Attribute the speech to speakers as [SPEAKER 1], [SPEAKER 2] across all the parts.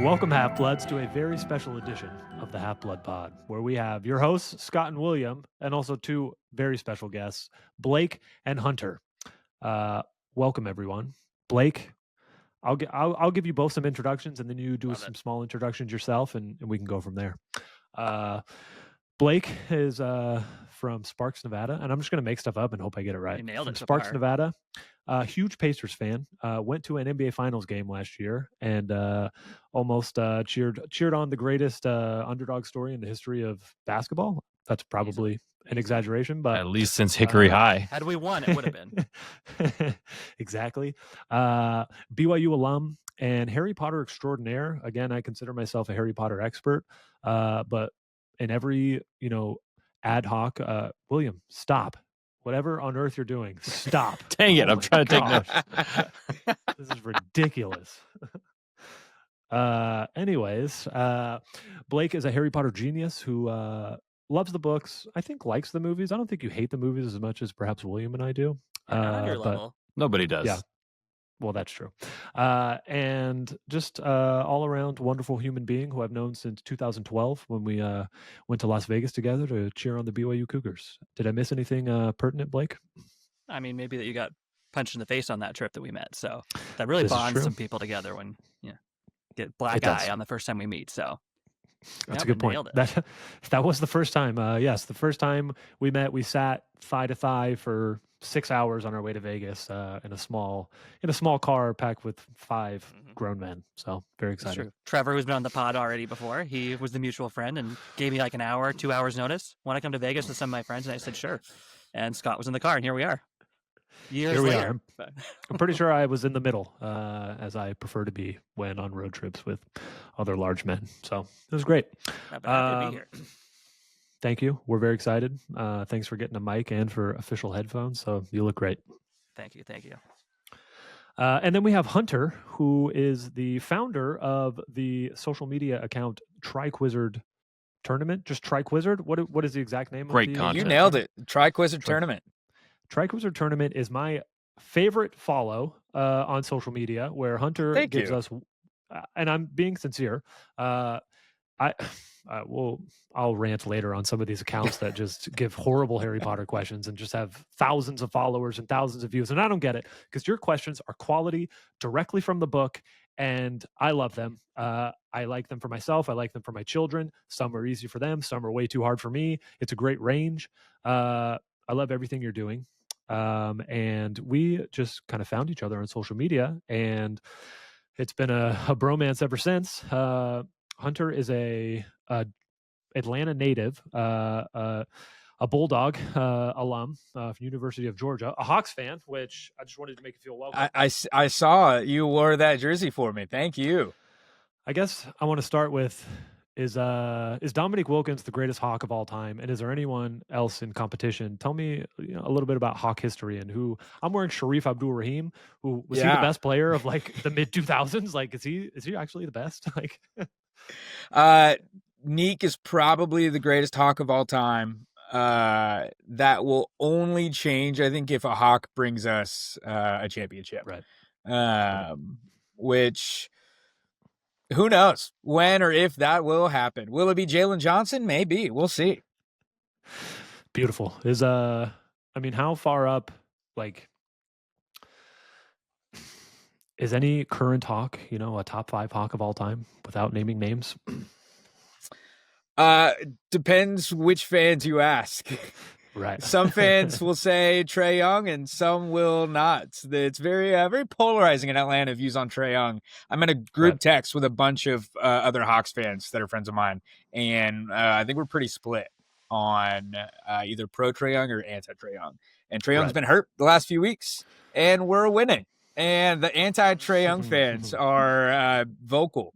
[SPEAKER 1] Welcome, Half-Bloods, to a very special edition of the Half-Blood Pod, where we have your hosts, Scott and William, and also two very special guests, Blake and Hunter. Welcome, everyone. Blake, I'll give you both some introductions, and then you do some small introductions yourself, and we can go from there. Blake is from Sparks, Nevada, and I'm just going to make stuff up and hope I get it right.
[SPEAKER 2] You nailed it so
[SPEAKER 1] Sparks,
[SPEAKER 2] far.
[SPEAKER 1] Nevada. Huge Pacers fan. Went to an NBA Finals game last year and almost cheered on the greatest underdog story in the history of basketball. That's probably an exaggeration, but
[SPEAKER 3] at least since Hickory High.
[SPEAKER 2] Had we won, it would have been.
[SPEAKER 1] Exactly. BYU alum and Harry Potter extraordinaire. Again, I consider myself a Harry Potter expert, but in every ad hoc, William, stop. Whatever on earth you're doing, stop.
[SPEAKER 3] Dang it, I'm trying to take notes.
[SPEAKER 1] This is ridiculous. Anyways, Blake is a Harry Potter genius who loves the books. I think likes the movies. I don't think you hate the movies as much as perhaps William and I do.
[SPEAKER 2] Not on your level.
[SPEAKER 3] Nobody does.
[SPEAKER 1] Yeah. Well, that's true. And just all around wonderful human being who I've known since 2012 when we went to Las Vegas together to cheer on the BYU Cougars. Did I miss anything pertinent, Blake?
[SPEAKER 2] I mean, maybe that you got punched in the face on that trip that we met. So that really bonds some people together when you get black eye on the first time we meet. So
[SPEAKER 1] that's a good point. That was the first time. Yes, the first time we met, we sat thigh to thigh for 6 hours on our way to Vegas in a small car packed with 5 grown men. So very excited.
[SPEAKER 2] Trevor, who's been on the pod already before, he was the mutual friend and gave me like an hour, 2 hours notice. Want to come to Vegas with some of my friends? And I said, sure. And Scott was in the car, and here we are. Years later.
[SPEAKER 1] I'm pretty sure I was in the middle, as I prefer to be when on road trips with other large men. So it was great.
[SPEAKER 2] Happy to be here.
[SPEAKER 1] Thank you. We're very excited. Thanks for getting a mic and for official headphones. So you look great.
[SPEAKER 2] Thank you.
[SPEAKER 1] And then we have Hunter, who is the founder of the social media account TriQuizard Tournament. Just TriQuizard. What is the exact name?
[SPEAKER 3] Great
[SPEAKER 1] of the
[SPEAKER 3] content.
[SPEAKER 4] You nailed it. TriQuizard Tournament.
[SPEAKER 1] TriQuizard Tournament is my favorite follow on social media, where Hunter gives us, and I'm being sincere. I'll rant later on some of these accounts that just give horrible Harry Potter questions and just have thousands of followers and thousands of views. And I don't get it, because your questions are quality directly from the book, and I love them. I like them for myself. I like them for my children. Some are easy for them. Some are way too hard for me. It's a great range. I love everything you're doing. And we just kind of found each other on social media, and it's been a bromance ever since. Hunter is a Atlanta native, a Bulldog alum from University of Georgia, a Hawks fan, which I just wanted to make you feel welcome.
[SPEAKER 4] I saw you wore that jersey for me. Thank you.
[SPEAKER 1] I guess I want to start with, is Dominique Wilkins the greatest Hawk of all time? And is there anyone else in competition? Tell me a little bit about Hawk history and who. I'm wearing Sharif Abdul-Rahim, who was he the best player of like the mid 2000s? Like, is he actually the best? Like,
[SPEAKER 4] Neek is probably the greatest Hawk of all time. That will only change, I think, if a Hawk brings us a championship.
[SPEAKER 1] Right.
[SPEAKER 4] Which, who knows when or if that will happen. Will it be Jalen Johnson? Maybe. We'll see.
[SPEAKER 1] Beautiful. How far up, like, is any current Hawk, a top 5 Hawk of all time without naming names?
[SPEAKER 4] Depends which fans you ask.
[SPEAKER 1] Right.
[SPEAKER 4] Some fans will say Trae Young and some will not. It's very, very polarizing in Atlanta views on Trae Young. I'm in a group text with a bunch of other Hawks fans that are friends of mine, and I think we're pretty split on either pro Trae Young or anti Trae Young. And Trae Young's been hurt the last few weeks, and we're winning. And the anti Trae Young fans are vocal.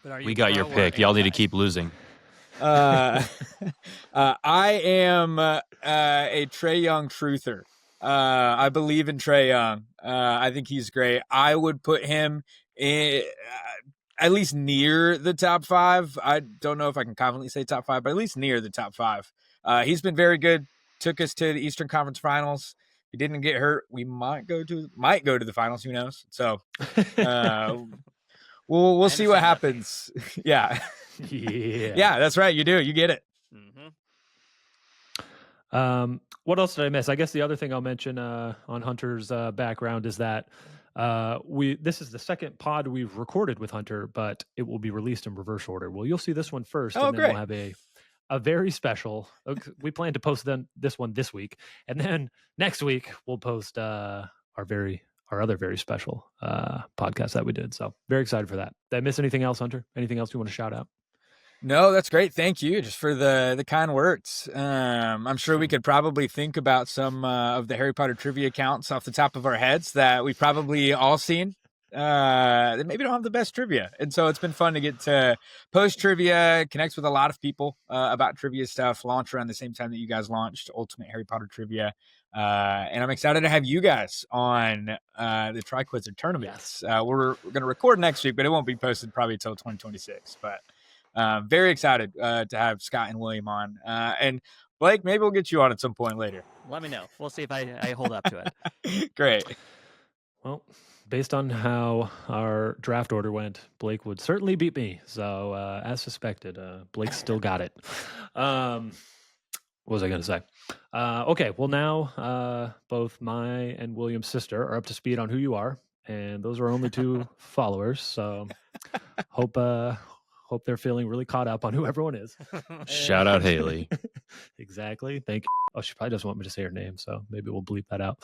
[SPEAKER 3] We got your pick. Y'all need to keep losing.
[SPEAKER 4] I am a Trae Young truther. I believe in Trae Young. I think he's great. I would put him in, at least near the top 5. I don't know if I can confidently say top 5, but at least near the top 5. He's been very good. Took us to the Eastern Conference Finals. If he didn't get hurt, we might go to the finals. Who knows? So we'll
[SPEAKER 2] I
[SPEAKER 4] see what
[SPEAKER 2] understand
[SPEAKER 4] happens. Yeah.
[SPEAKER 1] Yeah.
[SPEAKER 4] Yeah, that's right. You do. You get it.
[SPEAKER 1] What else did I miss? I guess the other thing I'll mention on Hunter's background is that this is the second pod we've recorded with Hunter, but it will be released in reverse order. Well, you'll see this one first,
[SPEAKER 4] Oh,
[SPEAKER 1] and then
[SPEAKER 4] great.
[SPEAKER 1] we'll have a very special. We plan to post this one this week, and then next week we'll post our other very special podcast that we did. So very excited for that. Did I miss anything else, Hunter? Anything else you want to shout out?
[SPEAKER 4] No, that's great. Thank you just for the kind words. I'm sure we could probably think about some of the Harry Potter trivia accounts off the top of our heads that we've probably all seen. That maybe don't have the best trivia, and so it's been fun to get to post trivia, connect with a lot of people about trivia stuff. Launch around the same time that you guys launched Ultimate Harry Potter Trivia, and I'm excited to have you guys on the Triquizzer tournaments.
[SPEAKER 1] Yes.
[SPEAKER 4] We're going to record next week, but it won't be posted probably until 2026. But very excited to have Scott and William on. And Blake, maybe we'll get you on at some point later.
[SPEAKER 2] Let me know. We'll see if I hold up to it.
[SPEAKER 4] Great.
[SPEAKER 1] Well, based on how our draft order went, Blake would certainly beat me. So as suspected, Blake still got it. What was I going to say? Okay, well now both my and William's sister are up to speed on who you are, and those are only 2 followers. So hope they're feeling really caught up on who everyone is.
[SPEAKER 3] Shout out Haley.
[SPEAKER 1] Exactly. Thank you. Oh, she probably doesn't want me to say her name, so maybe we'll bleep that out.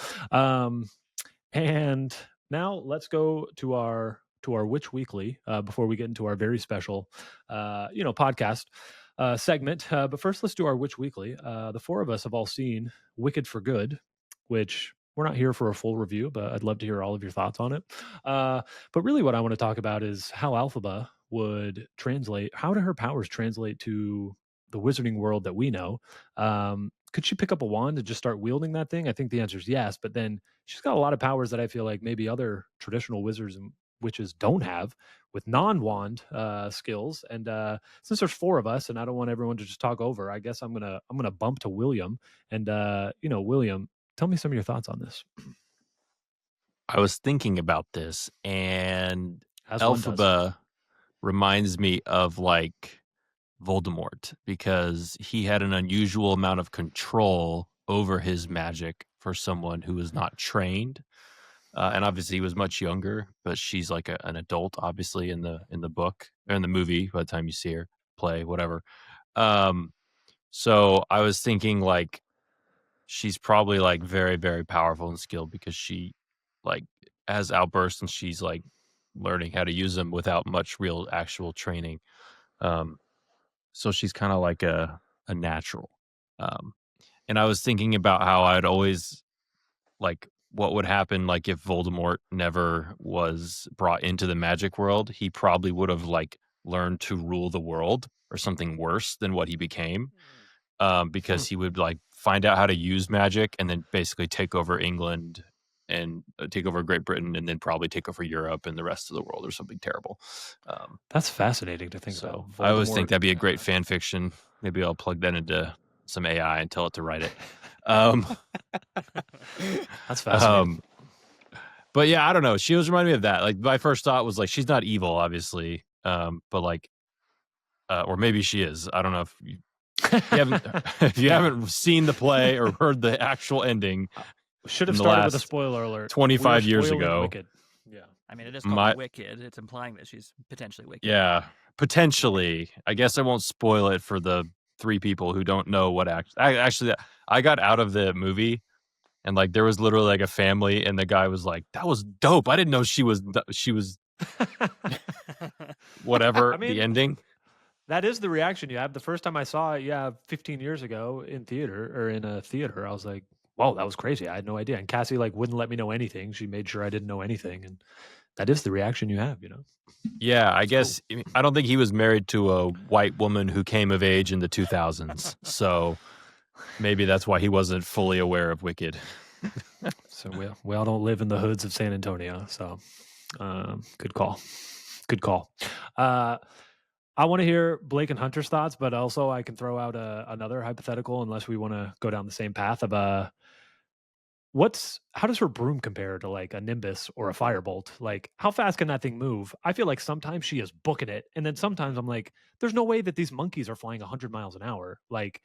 [SPEAKER 1] And now let's go to our Witch Weekly before we get into our very special, podcast segment. But first, let's do our Witch Weekly. The 4 of us have all seen Wicked for Good, which we're not here for a full review, but I'd love to hear all of your thoughts on it. But really what I want to talk about is how Elphaba would translate. How do her powers translate to the wizarding world that we know? Could she pick up a wand and just start wielding that thing? I think the answer is yes, but then she's got a lot of powers that I feel like maybe other traditional wizards and witches don't have with non-wand skills. And since there's 4 of us and I don't want everyone to just talk over, I guess I'm gonna bump to William. And William, tell me some of your thoughts on this.
[SPEAKER 3] I was thinking about this, and
[SPEAKER 1] As one does.
[SPEAKER 3] Elphaba reminds me of like Voldemort because he had an unusual amount of control over his magic for someone who was not trained. And obviously he was much younger, but she's like an adult, obviously in the book or in the movie by the time you see her play, whatever. So I was thinking like she's probably like very, very powerful and skilled because she like has outbursts and she's like learning how to use them without much real actual training. So she's kind of like a natural. And I was thinking about how I'd always like what would happen like if Voldemort never was brought into the magic world. He probably would have like learned to rule the world or something worse than what he became. Because he would like find out how to use magic and then basically take over England and take over Great Britain and then probably take over Europe and the rest of the world or something terrible.
[SPEAKER 1] That's fascinating to think
[SPEAKER 3] So
[SPEAKER 1] about.
[SPEAKER 3] I always think
[SPEAKER 1] Voldemort,
[SPEAKER 3] that'd be a great fan fiction. Maybe I'll plug that into some AI and tell it to write it.
[SPEAKER 1] That's fascinating.
[SPEAKER 3] But yeah, I don't know. She was reminding me of that. Like my first thought was like, she's not evil, obviously. But like, or maybe she is. I don't know if you haven't seen the play or heard the actual ending.
[SPEAKER 1] Should have started with a spoiler alert.
[SPEAKER 3] 25 years ago.
[SPEAKER 1] Wicked. Yeah.
[SPEAKER 2] I mean, it is called Wicked. It's implying that she's potentially wicked.
[SPEAKER 3] Yeah, potentially. I guess I won't spoil it for the 3 people who don't know what actually I got out of the movie and like there was literally like a family and the guy was like, that was dope. I didn't know she was whatever. I mean, the ending.
[SPEAKER 1] That is the reaction you have. The first time I saw it, 15 years ago in a theater, I was like, whoa, that was crazy. I had no idea. And Cassie like wouldn't let me know anything. She made sure I didn't know anything. And that is the reaction you have,
[SPEAKER 3] Yeah, I guess cool. I don't think he was married to a white woman who came of age in the 2000s. So maybe that's why he wasn't fully aware of Wicked.
[SPEAKER 1] So we all don't live in the hoods of San Antonio. So good call. Good call. I want to hear Blake and Hunter's thoughts, but also I can throw out another hypothetical unless we want to go down the same path of how does her broom compare to like a Nimbus or a Firebolt? Like, how fast can that thing move? I feel like sometimes she is booking it, and then sometimes I'm like, there's no way that these monkeys are flying 100 miles an hour. Like,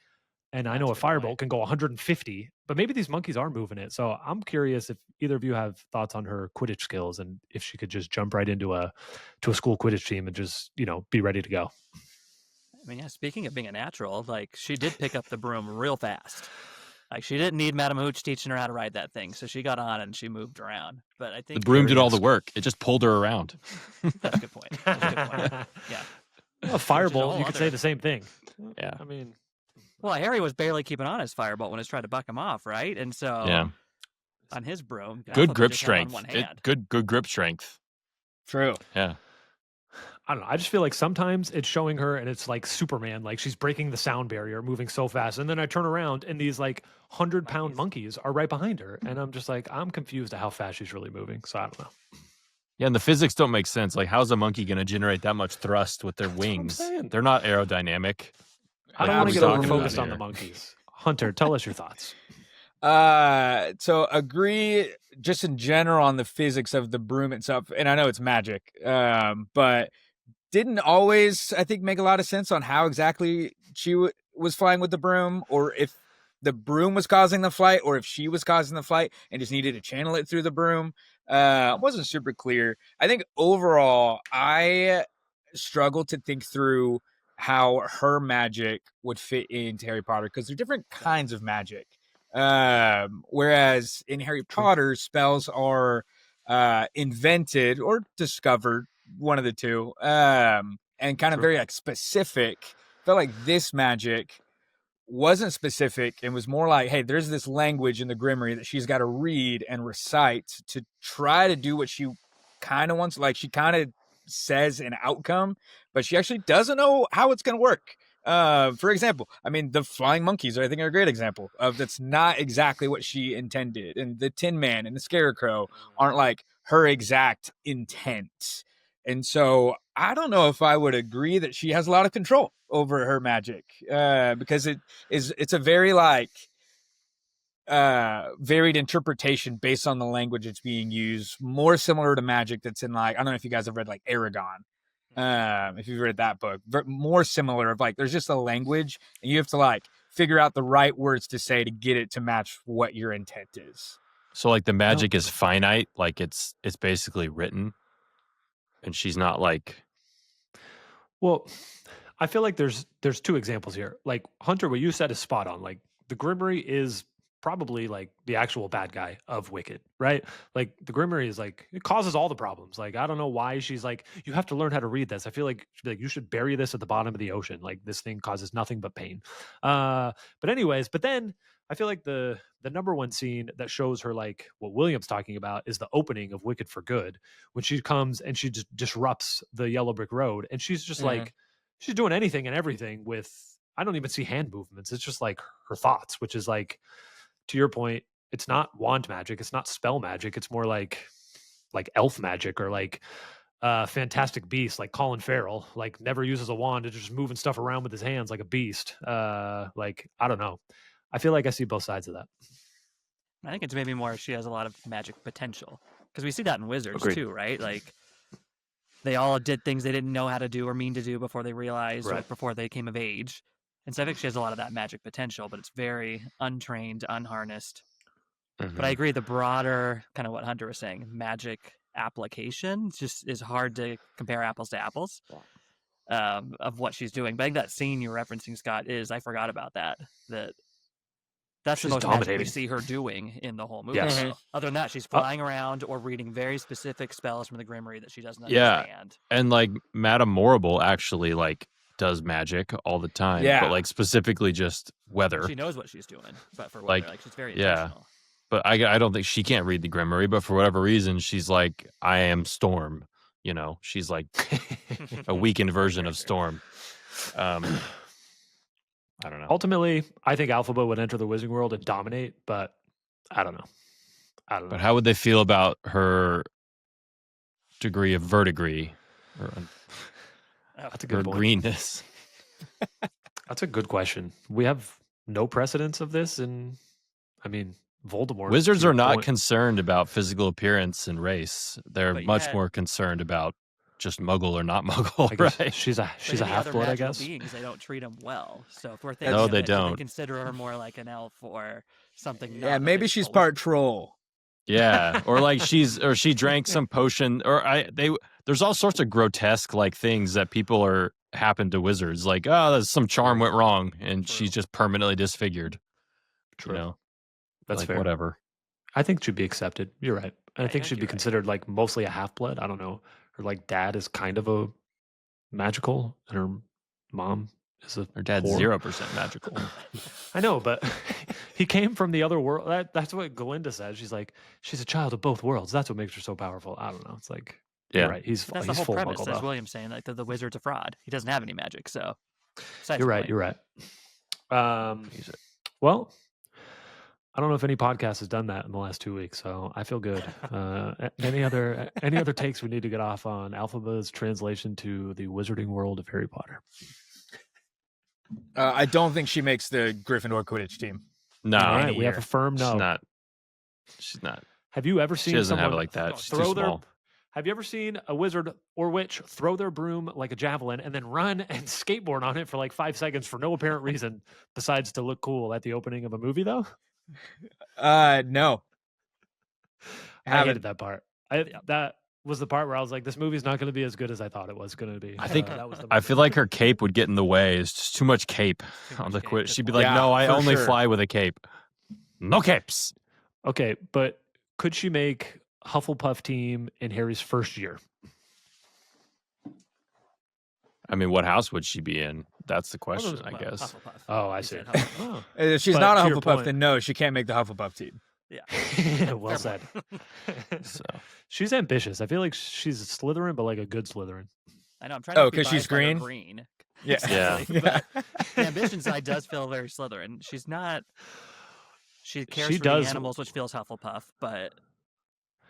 [SPEAKER 1] and I know a
[SPEAKER 2] That's a good
[SPEAKER 1] Firebolt
[SPEAKER 2] point.
[SPEAKER 1] can go 150, but maybe these monkeys are moving it. So I'm curious if either of you have thoughts on her Quidditch skills and if she could just jump right into a school Quidditch team and just be ready to go.
[SPEAKER 2] I mean, yeah, speaking of being a natural, like she did pick up the broom real fast. Like she didn't need Madame Hooch teaching her how to ride that thing, so she got on and she moved around. But I
[SPEAKER 3] The
[SPEAKER 2] think
[SPEAKER 3] broom did all the
[SPEAKER 1] Curious.
[SPEAKER 3] work. It just pulled her around.
[SPEAKER 2] that's a good point. That's a good point. Yeah.
[SPEAKER 1] A
[SPEAKER 2] Which is a
[SPEAKER 1] Firebolt,
[SPEAKER 2] whole
[SPEAKER 1] you could say
[SPEAKER 2] other-
[SPEAKER 1] the same thing.
[SPEAKER 3] Yeah.
[SPEAKER 1] I mean,
[SPEAKER 2] Well, Harry was barely keeping on his Firebolt when it tried to buck him off, right? And so
[SPEAKER 3] Yeah.
[SPEAKER 2] on his broom,
[SPEAKER 3] Good
[SPEAKER 2] Elphaba
[SPEAKER 3] grip
[SPEAKER 2] just had it on
[SPEAKER 3] strength.
[SPEAKER 2] one hand.
[SPEAKER 3] Good grip strength.
[SPEAKER 4] True.
[SPEAKER 3] Yeah.
[SPEAKER 1] I don't know. I just feel like sometimes it's showing her and it's like Superman, like she's breaking the sound barrier, moving so fast. And then I turn around and these like 100-pound monkeys are right behind her. And I'm just like, I'm confused at how fast she's really moving. So I don't know.
[SPEAKER 3] Yeah, and the physics don't make sense. Like, how's a monkey going to generate that much thrust with their
[SPEAKER 1] That's what I'm
[SPEAKER 3] wings?
[SPEAKER 1] saying.
[SPEAKER 3] They're not aerodynamic.
[SPEAKER 1] I don't
[SPEAKER 3] Like,
[SPEAKER 1] want to
[SPEAKER 3] what
[SPEAKER 1] get
[SPEAKER 3] are we
[SPEAKER 1] over
[SPEAKER 3] talking
[SPEAKER 1] focused
[SPEAKER 3] about
[SPEAKER 1] on the
[SPEAKER 3] here?
[SPEAKER 1] monkeys. Hunter, tell us your thoughts.
[SPEAKER 4] So agree just in general on the physics of the broom itself, and I know it's magic, but didn't always, I think, make a lot of sense on how exactly she was flying with the broom, or if the broom was causing the flight, or if she was causing the flight and just needed to channel it through the broom. Wasn't super clear. I think overall, I struggled to think through how her magic would fit into Harry Potter because they're different kinds of magic. Whereas in Harry Potter, spells are invented or discovered, one of the two, and kind of very like specific. Felt like this magic wasn't specific and was more like, hey, there's this language in the Grimoire that she's got to read and recite to try to do what she kind of wants. Like she kind of says an outcome, but she actually doesn't know how it's going to work. For example, I mean, the flying monkeys, I think, are a great example of that's not exactly what she intended. And the Tin Man and the Scarecrow aren't like her exact intent. And so I don't know if I would agree that she has a lot of control over her magic, because it's a very like varied interpretation based on the language it's being used, more similar to magic that's in like, I don't know if you guys have read like Aragon. If you've read that book, more similar of like there's just a language and you have to like figure out the right words to say to get it to match what your intent is.
[SPEAKER 3] So, like, the magic is finite. Like, it's basically written, and she's not like.
[SPEAKER 1] Well, I feel like there's two examples here. Like Hunter, what you said is spot on. Like the Grimoire is probably like the actual bad guy of Wicked, right? Like the Grimoire is like it causes all the problems. Like I don't know why she's like you have to learn how to read this. I feel like she'd be like you should bury this at the bottom of the ocean. Like this thing causes nothing but pain. But anyways, but then I feel like the number one scene that shows her like what William's talking about is the opening of Wicked for Good when she comes and she just disrupts the yellow brick road and she's just like she's doing anything and everything with I don't even see hand movements. It's just like her thoughts, which is like to your point, it's not wand magic, it's not spell magic, it's more like elf magic or like fantastic beast like Colin Farrell, like never uses a wand, it's just moving stuff around with his hands like a beast. Like I don't know. I feel like I see both sides of that.
[SPEAKER 2] I think it's maybe more she has a lot of magic potential because we see that in wizards
[SPEAKER 1] Agreed.
[SPEAKER 2] too, right? Like they all did things they didn't know how to do or mean to do before they realized or
[SPEAKER 1] Right.
[SPEAKER 2] before they came of age. And so I think she has a lot of that magic potential, but it's very untrained, unharnessed. But I agree, the broader kind of what Hunter was saying, magic application just is hard to compare apples to apples of what she's doing. But I think that scene you're referencing, Scott, is I forgot about that. That's
[SPEAKER 1] She's
[SPEAKER 2] the most magic we
[SPEAKER 1] dominating.
[SPEAKER 2] see her doing in the whole movie.
[SPEAKER 1] Yes.
[SPEAKER 2] So, other than that, she's flying around or reading very specific spells from the Grimoire that she doesn't
[SPEAKER 3] Yeah.
[SPEAKER 2] understand.
[SPEAKER 3] And like Madame Morrible actually like does magic all the time,
[SPEAKER 4] Yeah.
[SPEAKER 3] but like specifically just weather.
[SPEAKER 2] She knows what she's doing, but for
[SPEAKER 3] Like,
[SPEAKER 2] weather, like she's very
[SPEAKER 3] yeah.
[SPEAKER 2] intentional.
[SPEAKER 3] But I don't think she can't read the Grimoire, but for whatever reason, she's like, I am Storm. You know, she's like a weakened version of Storm. I don't know.
[SPEAKER 1] Ultimately, I think Elphaba would enter the Wizarding World and dominate, but I don't know.
[SPEAKER 3] But how would they feel about her degree of verdigris or
[SPEAKER 1] That's a
[SPEAKER 3] her
[SPEAKER 1] good point.
[SPEAKER 3] greenness?
[SPEAKER 1] That's a good question. We have no precedence of this, and I mean, Voldemort.
[SPEAKER 3] Wizards
[SPEAKER 1] to your
[SPEAKER 3] are not
[SPEAKER 1] point.
[SPEAKER 3] concerned about physical appearance and race. They're
[SPEAKER 2] But
[SPEAKER 3] much
[SPEAKER 2] yet-
[SPEAKER 3] more concerned about just muggle or not muggle,
[SPEAKER 1] I guess
[SPEAKER 3] right?
[SPEAKER 1] she's a
[SPEAKER 2] But any
[SPEAKER 1] half
[SPEAKER 2] other
[SPEAKER 1] blood, I
[SPEAKER 2] magical
[SPEAKER 1] guess.
[SPEAKER 2] beings, they don't treat them well. So if we're thinking
[SPEAKER 3] No,
[SPEAKER 2] of
[SPEAKER 3] they
[SPEAKER 2] it, do they
[SPEAKER 3] don't.
[SPEAKER 2] consider her more like an elf or something?
[SPEAKER 4] Yeah,
[SPEAKER 2] not a
[SPEAKER 4] maybe she's
[SPEAKER 2] physical
[SPEAKER 4] part troll.
[SPEAKER 3] Yeah, or like she drank some potion, or there's all sorts of grotesque like things that people happen to wizards. Like, oh, there's some charm went wrong, and
[SPEAKER 2] True.
[SPEAKER 3] she's just permanently disfigured.
[SPEAKER 1] True.
[SPEAKER 3] You know,
[SPEAKER 1] That's
[SPEAKER 3] like
[SPEAKER 1] fair.
[SPEAKER 3] Whatever.
[SPEAKER 1] I think she'd be accepted. You're right. I
[SPEAKER 2] I
[SPEAKER 1] think
[SPEAKER 2] think
[SPEAKER 1] she'd be
[SPEAKER 2] you're right.
[SPEAKER 1] considered like mostly a half blood. I don't know. Her like dad is kind of a magical, and her mom is a
[SPEAKER 3] Her dad's
[SPEAKER 1] whore.
[SPEAKER 3] 0% magical.
[SPEAKER 1] I know, but he came from the other world. That's what Glinda says. She's like, she's a child of both worlds. That's what makes her so powerful. I don't know. It's like,
[SPEAKER 3] Yeah.
[SPEAKER 1] you're right. He's
[SPEAKER 2] But that's the
[SPEAKER 1] he's
[SPEAKER 2] whole
[SPEAKER 1] full
[SPEAKER 2] premise.
[SPEAKER 1] muggle
[SPEAKER 2] That's
[SPEAKER 1] though.
[SPEAKER 2] William saying like the wizard's a fraud. He doesn't have any magic. So besides
[SPEAKER 1] You're
[SPEAKER 2] the
[SPEAKER 1] right.
[SPEAKER 2] point.
[SPEAKER 1] You're right. Well, I don't know if any podcast has done that in the last 2 weeks, so I feel good. Any other takes we need to get off on Elphaba's translation to the wizarding world of Harry Potter?
[SPEAKER 4] I don't think she makes the Gryffindor Quidditch team.
[SPEAKER 3] No,
[SPEAKER 1] All right,
[SPEAKER 4] any
[SPEAKER 1] we have
[SPEAKER 4] year.
[SPEAKER 1] a firm no.
[SPEAKER 3] She's not.
[SPEAKER 1] Have you ever seen
[SPEAKER 3] She doesn't have
[SPEAKER 1] someone
[SPEAKER 3] it like that. She's too
[SPEAKER 1] throw their?
[SPEAKER 3] small.
[SPEAKER 1] Have you ever seen a wizard or witch throw their broom like a javelin and then run and skateboard on it for like 5 seconds for no apparent reason besides to look cool at the opening of a movie? Though
[SPEAKER 4] No.
[SPEAKER 1] I
[SPEAKER 4] Haven't.
[SPEAKER 1] hated that part. That was the part where I was like, this movie's not going to be as good as I thought it was going to be.
[SPEAKER 3] I think-
[SPEAKER 1] that was the
[SPEAKER 3] I feel like her cape would get in the way. It's just too much cape
[SPEAKER 2] Too
[SPEAKER 3] on
[SPEAKER 2] much
[SPEAKER 3] the
[SPEAKER 2] cape,
[SPEAKER 3] quid.
[SPEAKER 2] good
[SPEAKER 3] She'd be
[SPEAKER 2] point.
[SPEAKER 3] like,
[SPEAKER 4] Yeah,
[SPEAKER 3] "No, I
[SPEAKER 4] for
[SPEAKER 3] only
[SPEAKER 4] sure.
[SPEAKER 3] fly with a cape. No capes."
[SPEAKER 1] Okay, but could she make Hufflepuff team in Harry's first year?
[SPEAKER 3] I mean, what house would she be in? That's the
[SPEAKER 1] Well,
[SPEAKER 3] question, I
[SPEAKER 2] Well,
[SPEAKER 3] guess.
[SPEAKER 2] Hufflepuff.
[SPEAKER 1] Oh, I
[SPEAKER 2] He
[SPEAKER 1] see.
[SPEAKER 2] said Hufflepuff.
[SPEAKER 1] Oh.
[SPEAKER 4] If she's
[SPEAKER 1] But
[SPEAKER 4] not a
[SPEAKER 1] to your
[SPEAKER 4] Hufflepuff,
[SPEAKER 1] point-
[SPEAKER 4] then no, she can't make the Hufflepuff team.
[SPEAKER 2] Yeah.
[SPEAKER 1] Well
[SPEAKER 2] Fair
[SPEAKER 1] said.
[SPEAKER 2] point.
[SPEAKER 3] So
[SPEAKER 1] She's ambitious. I feel like she's a Slytherin, but like a good Slytherin.
[SPEAKER 2] I know. I'm trying to
[SPEAKER 4] Oh,
[SPEAKER 2] be
[SPEAKER 4] 'cause she's
[SPEAKER 2] biased by her
[SPEAKER 4] green?
[SPEAKER 2] green.
[SPEAKER 4] Yeah.
[SPEAKER 2] Exactly.
[SPEAKER 4] Yeah.
[SPEAKER 2] But the ambition side does feel very Slytherin. She's not. She cares
[SPEAKER 1] She
[SPEAKER 2] for
[SPEAKER 1] does-
[SPEAKER 2] the animals, which feels Hufflepuff, but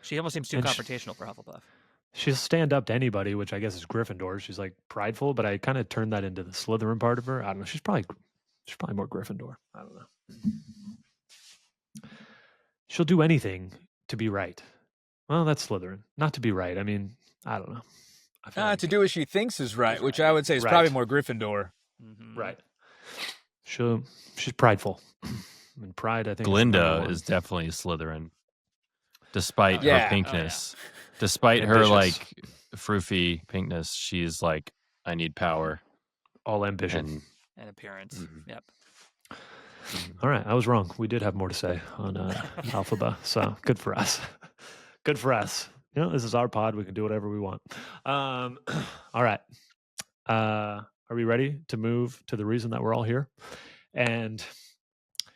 [SPEAKER 2] she almost seems too
[SPEAKER 1] And
[SPEAKER 2] confrontational for Hufflepuff.
[SPEAKER 1] She'll stand up to anybody, which I guess is Gryffindor. She's like prideful, but I kind of turned that into the Slytherin part of her. I don't know. She's probably more Gryffindor. I don't know. She'll do anything to be right. Well, that's Slytherin. Not to be right. I mean, I don't know. I feel like-
[SPEAKER 4] To do what she thinks is right, which I would say is
[SPEAKER 1] Right.
[SPEAKER 4] probably more Gryffindor.
[SPEAKER 2] Mhm.
[SPEAKER 1] right. She's prideful. And pride, I think.
[SPEAKER 3] Glinda is definitely a Slytherin, despite
[SPEAKER 4] Yeah.
[SPEAKER 3] her
[SPEAKER 4] Oh,
[SPEAKER 3] pinkness. Despite her
[SPEAKER 1] Ambitious.
[SPEAKER 3] like froofy pinkness, she's like, I need power.
[SPEAKER 1] all ambition.
[SPEAKER 3] And
[SPEAKER 2] And appearance.
[SPEAKER 3] Mhm.
[SPEAKER 2] Yep.
[SPEAKER 1] All right, I was wrong. We did have more to say on Elphaba, so good for us. Good for us. You know, this is our pod. We can do whatever we want. All right. Are we ready to move to the reason that we're all here and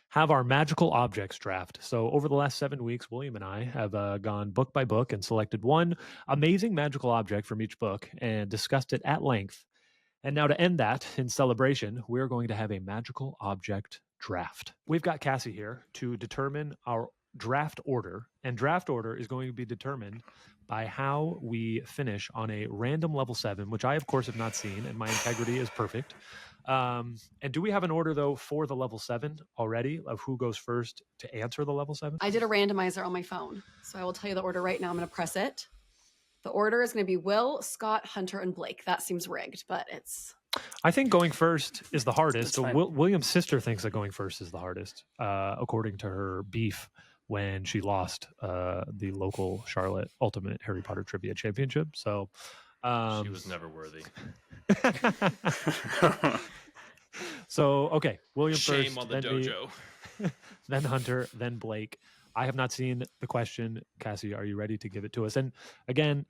[SPEAKER 1] have our magical objects draft? So over the last 7 weeks, William and I have gone book by book and selected one amazing magical object from each book and discussed it at length. And now to end that in celebration, we're going to have a magical object draft. We've got Cassie here to determine our draft order, and draft order is going to be determined by how we finish on a random level 7, which I, of course, have not seen, and my integrity is perfect. And do we have an order, though, for the level 7 already of who goes first to answer the level 7?
[SPEAKER 5] I did a randomizer on my phone, so I will tell you the order right now. I'm going to press it. The order is going to be Will, Scott, Hunter, and Blake. That seems rigged, but it's...
[SPEAKER 1] I think going first is the hardest.
[SPEAKER 2] That's
[SPEAKER 1] So
[SPEAKER 2] fine.
[SPEAKER 1] William's sister thinks that going first is the hardest, according to her beef when she lost the local Charlotte Ultimate Harry Potter Trivia Championship. So
[SPEAKER 3] she was never worthy.
[SPEAKER 1] So okay, William
[SPEAKER 3] Shame
[SPEAKER 1] first,
[SPEAKER 3] on the
[SPEAKER 1] then me,
[SPEAKER 3] dojo.
[SPEAKER 1] then Hunter, then Blake. I have not seen the question. Cassie, are you ready to give it to us? And again,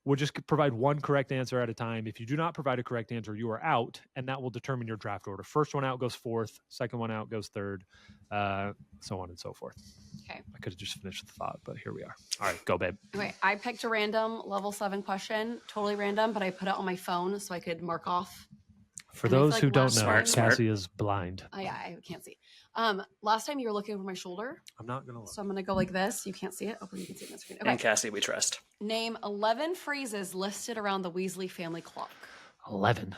[SPEAKER 1] we'll just provide one correct answer at a time. If you do not provide a correct answer, you are out, and that will determine your draft order. First one out goes fourth, second one out goes third, so on and so forth.
[SPEAKER 5] Okay.
[SPEAKER 1] I could have just finished the thought, but here we are. All right, go, babe.
[SPEAKER 5] Okay, I picked a random level 7 question, totally random, but I put it on my phone so I could mark off.
[SPEAKER 1] For
[SPEAKER 5] And I feel
[SPEAKER 1] those
[SPEAKER 5] like
[SPEAKER 1] who don't
[SPEAKER 5] last
[SPEAKER 1] know,
[SPEAKER 5] time-
[SPEAKER 1] Cassie is blind.
[SPEAKER 5] Oh, yeah, I can't see. Last time you were looking over my shoulder,
[SPEAKER 1] I'm not gonna look.
[SPEAKER 5] so I'm going to go like this. You can't see it. Oh, you can see it on the screen.
[SPEAKER 2] And
[SPEAKER 5] Okay.
[SPEAKER 2] Cassie, we trust.
[SPEAKER 5] Name 11 phrases listed around the Weasley family clock.
[SPEAKER 1] 11.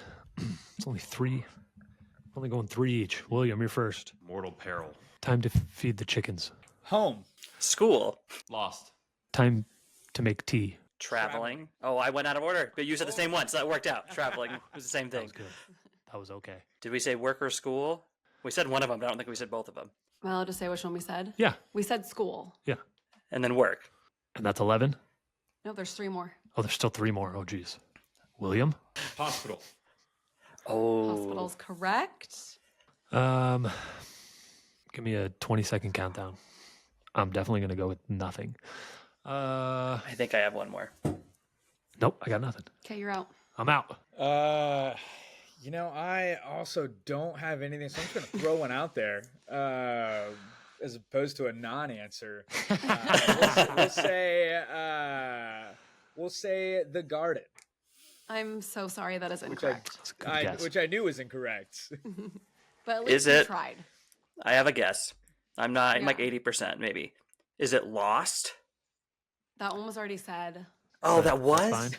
[SPEAKER 1] It's only 3. Only going 3 each. William, you're first.
[SPEAKER 3] Mortal peril.
[SPEAKER 1] Time to feed the chickens.
[SPEAKER 4] Home.
[SPEAKER 2] School.
[SPEAKER 3] Lost.
[SPEAKER 1] Time to make tea.
[SPEAKER 2] Traveling. Oh, I went out of order, but you said the same one, so that worked out. Traveling was the same
[SPEAKER 1] That
[SPEAKER 2] thing.
[SPEAKER 1] was good. That was okay.
[SPEAKER 2] Did we say work or school? We said one of them, but I don't think we said both of them.
[SPEAKER 5] Well, I'll just say which one we said.
[SPEAKER 1] Yeah.
[SPEAKER 5] We said school.
[SPEAKER 1] Yeah.
[SPEAKER 2] And then work.
[SPEAKER 1] And that's 11?
[SPEAKER 5] No, there's 3 more.
[SPEAKER 1] Oh, there's still 3 more. Oh, geez. William?
[SPEAKER 3] Hospital.
[SPEAKER 2] Oh.
[SPEAKER 5] Hospital's correct.
[SPEAKER 1] Give me a 20-second countdown. I'm definitely going to go with nothing.
[SPEAKER 2] I think I have one more.
[SPEAKER 1] Nope, I got nothing.
[SPEAKER 5] Okay, you're out.
[SPEAKER 1] I'm out.
[SPEAKER 4] I also don't have anything, so I'm just gonna throw one out there, as opposed to a non-answer. We'll say the garden,
[SPEAKER 5] I'm so sorry that is
[SPEAKER 4] which
[SPEAKER 5] incorrect.
[SPEAKER 1] That's a good guess.
[SPEAKER 4] which I knew was incorrect.
[SPEAKER 5] But at least
[SPEAKER 2] Is
[SPEAKER 5] you
[SPEAKER 2] it?
[SPEAKER 5] tried.
[SPEAKER 2] I have a guess. I'm like
[SPEAKER 5] Yeah.
[SPEAKER 2] 80% maybe. Is it Lost?
[SPEAKER 5] That one was already said.
[SPEAKER 2] Oh, that
[SPEAKER 1] That's
[SPEAKER 2] was?
[SPEAKER 1] fine.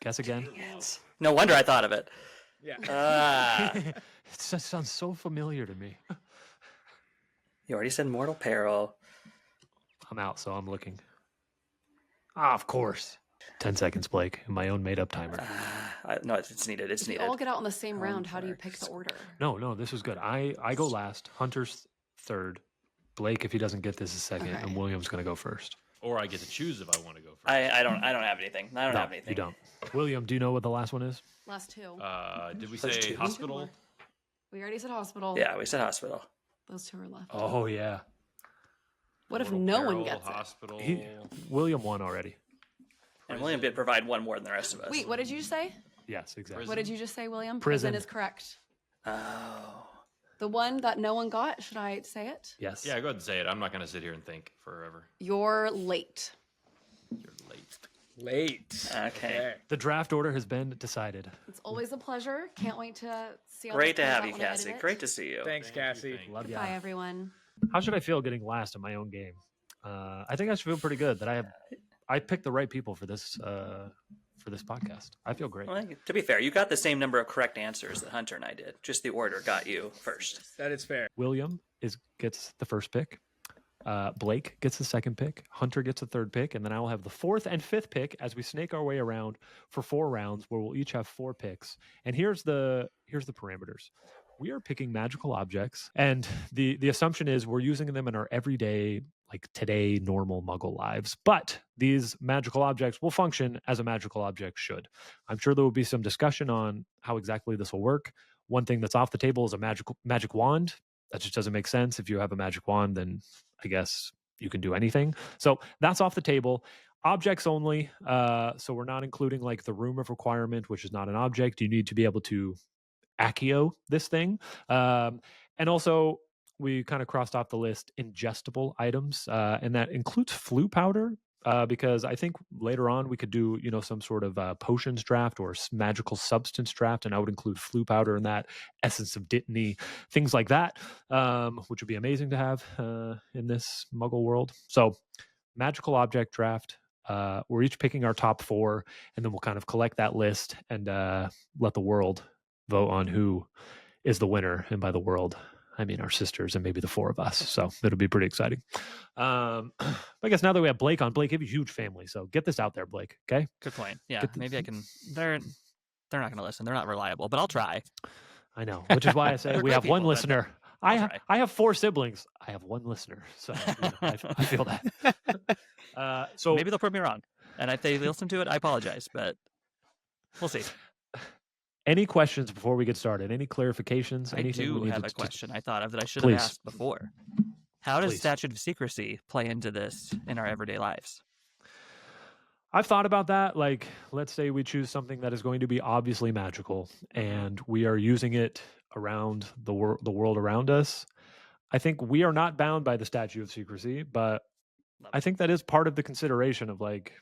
[SPEAKER 1] Guess again.
[SPEAKER 2] No wonder I thought of it.
[SPEAKER 4] Yeah.
[SPEAKER 1] It just sounds so familiar to me.
[SPEAKER 2] You already said Mortal Peril.
[SPEAKER 1] I'm out, so I'm looking. Of course. 10 seconds, Blake, in my own made-up timer.
[SPEAKER 2] No, it's needed. It's
[SPEAKER 5] If you
[SPEAKER 2] needed.
[SPEAKER 5] all get out in the same round, how do you pick the order?
[SPEAKER 1] No, this is good. I go last. Hunter's third. Blake, if he doesn't get this, is second,
[SPEAKER 5] Okay.
[SPEAKER 1] and William's going to go first.
[SPEAKER 3] Or I get to choose if I want to go first.
[SPEAKER 2] I don't have anything. I don't
[SPEAKER 1] No,
[SPEAKER 2] have anything.
[SPEAKER 1] you don't. William, do you know what the last one is?
[SPEAKER 5] Last 2.
[SPEAKER 3] Did we
[SPEAKER 2] There's
[SPEAKER 3] say
[SPEAKER 2] 2?
[SPEAKER 3] hospital?
[SPEAKER 5] We already said hospital.
[SPEAKER 2] Yeah, we said hospital.
[SPEAKER 5] Those 2 are left.
[SPEAKER 1] Oh, yeah.
[SPEAKER 5] What if
[SPEAKER 3] Mortal
[SPEAKER 5] no one
[SPEAKER 3] Peril,
[SPEAKER 5] gets it?
[SPEAKER 3] hospital.
[SPEAKER 1] William won already.
[SPEAKER 2] And William did provide one more than the rest of us.
[SPEAKER 5] Wait, what did you say?
[SPEAKER 1] Yes, exactly.
[SPEAKER 5] What did you just say, William?
[SPEAKER 1] Prison.
[SPEAKER 5] Is correct.
[SPEAKER 2] Oh.
[SPEAKER 5] The one that no one got, should I say it?
[SPEAKER 1] Yes.
[SPEAKER 3] Yeah, go ahead and say it. I'm not going to sit here and think forever.
[SPEAKER 5] You're late.
[SPEAKER 3] You're late.
[SPEAKER 4] Late.
[SPEAKER 2] Okay.
[SPEAKER 1] The draft order has been decided.
[SPEAKER 5] It's always a pleasure. Can't wait to see how
[SPEAKER 2] Great to
[SPEAKER 5] this plays
[SPEAKER 2] have
[SPEAKER 5] out
[SPEAKER 2] you,
[SPEAKER 5] when I edit
[SPEAKER 2] Cassie.
[SPEAKER 5] it.
[SPEAKER 2] Great to see you.
[SPEAKER 4] Thanks, Cassie.
[SPEAKER 1] Love ya.
[SPEAKER 5] Bye, everyone.
[SPEAKER 1] How should I feel getting last in my own game? I think I should feel pretty good that I picked the right people for this podcast. I feel great.
[SPEAKER 2] Well, to be fair, you got the same number of correct answers that Hunter and I did. Just the order got you first.
[SPEAKER 4] That is fair.
[SPEAKER 1] William gets the first pick. Blake gets the second pick. Hunter gets the third pick, and then I will have the fourth and fifth pick as we snake our way around for 4 rounds, where we'll each have 4 picks. And here's the parameters. We are picking magical objects, and the assumption is we're using them in our everyday, like today, normal Muggle lives. But these magical objects will function as a magical object should. I'm sure there will be some discussion on how exactly this will work. One thing that's off the table is a magic wand. That just doesn't make sense. If you have a magic wand, then I guess you can do anything. So that's off the table. Objects only. So we're not including like the room of requirement, which is not an object. You need to be able to Accio this thing. And also, we kind of crossed off the list ingestible items, and that includes flu powder. Because I think later on we could do, some sort of potions draft or magical substance draft, and I would include flu powder in that, essence of dittany, things like that, which would be amazing to have in this Muggle world. So, magical object draft. We're each picking our top 4, and then we'll kind of collect that list and let the world vote on who is the winner. And by the world, I mean our sisters and maybe the 4 of us. So it'll be pretty exciting. I guess now that we have Blake on, Blake, you have a huge family. So get this out there, Blake. Okay.
[SPEAKER 2] Good point. Yeah,
[SPEAKER 1] Get the-
[SPEAKER 2] maybe I can. They're not going to listen. They're not reliable, but I'll try.
[SPEAKER 1] I know, which is why I say
[SPEAKER 2] They're
[SPEAKER 1] we
[SPEAKER 2] great
[SPEAKER 1] have one
[SPEAKER 2] people, but
[SPEAKER 1] listener.
[SPEAKER 2] I'll try.
[SPEAKER 1] I have 4 siblings. I have 1 listener. So I feel that. So
[SPEAKER 2] Maybe they'll prove me wrong. And if they listen to it, I apologize, but we'll see.
[SPEAKER 1] any questions before we get started? Any clarifications?
[SPEAKER 2] I
[SPEAKER 1] Anything we
[SPEAKER 2] do
[SPEAKER 1] need
[SPEAKER 2] have
[SPEAKER 1] to
[SPEAKER 2] a question I thought of that I should
[SPEAKER 1] Please.
[SPEAKER 2] have asked before. How does
[SPEAKER 1] Please.
[SPEAKER 2] statute of secrecy play into this in our everyday lives?
[SPEAKER 1] I've thought about that. Like, let's say we choose something that is going to be obviously magical, and we are using it around the world around us. I think we are not bound by the statute of secrecy, but
[SPEAKER 2] Love
[SPEAKER 1] I think that is part of the consideration of like,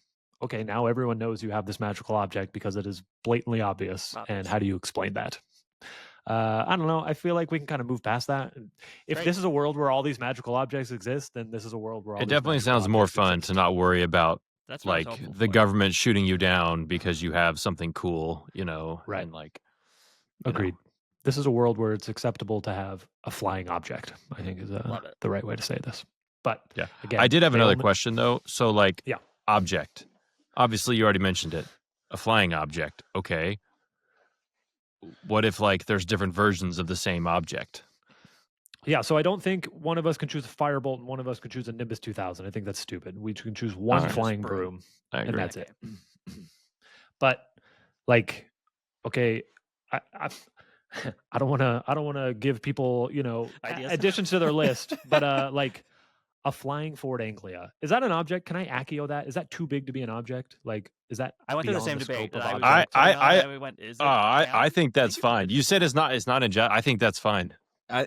[SPEAKER 1] okay, now everyone knows you have this magical object because it is blatantly obvious. And how do you explain that? I don't know. I feel like we can kind of move past that. If
[SPEAKER 2] Great.
[SPEAKER 1] this is a world where all these magical objects exist, then this is a world where all
[SPEAKER 3] It
[SPEAKER 1] these
[SPEAKER 3] definitely
[SPEAKER 1] magical
[SPEAKER 3] sounds more
[SPEAKER 1] objects
[SPEAKER 3] fun
[SPEAKER 1] exist.
[SPEAKER 3] to not worry about
[SPEAKER 2] That's what I was
[SPEAKER 3] like
[SPEAKER 2] hopeful
[SPEAKER 3] the
[SPEAKER 2] for.
[SPEAKER 3] government shooting you down because you have something cool,
[SPEAKER 1] Right.
[SPEAKER 3] and like you know.
[SPEAKER 1] Agreed. This is a world where it's acceptable to have a flying object, I think is
[SPEAKER 2] Love it.
[SPEAKER 1] the right way to say this. But
[SPEAKER 3] Yeah.
[SPEAKER 1] again,
[SPEAKER 3] I did have
[SPEAKER 1] they
[SPEAKER 3] another
[SPEAKER 1] only-
[SPEAKER 3] question though. So like,
[SPEAKER 1] Yeah.
[SPEAKER 3] object. Obviously, you already mentioned it. A flying object. Okay. What if like there's different versions of the same object?
[SPEAKER 1] Yeah, so I don't think one of us can choose a firebolt and one of us can choose a Nimbus 2000. I think that's stupid. We can choose one
[SPEAKER 3] Alright.
[SPEAKER 1] flying
[SPEAKER 2] Broom.
[SPEAKER 1] broom,
[SPEAKER 3] I
[SPEAKER 1] and
[SPEAKER 3] agree.
[SPEAKER 1] that's it. But like, okay, I I don't want to give people
[SPEAKER 2] Ideas?
[SPEAKER 1] additions to their list, but like a flying Ford Anglia, is that an object? Can I Accio that? Is that too big to be an object? Like, is that
[SPEAKER 2] I went through the
[SPEAKER 1] beyond
[SPEAKER 2] same debate.
[SPEAKER 1] scope of
[SPEAKER 2] And I was
[SPEAKER 1] objects?
[SPEAKER 2] like,
[SPEAKER 3] I-
[SPEAKER 2] and we went, is it?
[SPEAKER 3] I think that's
[SPEAKER 2] you
[SPEAKER 3] fine.
[SPEAKER 2] could.
[SPEAKER 3] You said it's not in jet. I think that's fine.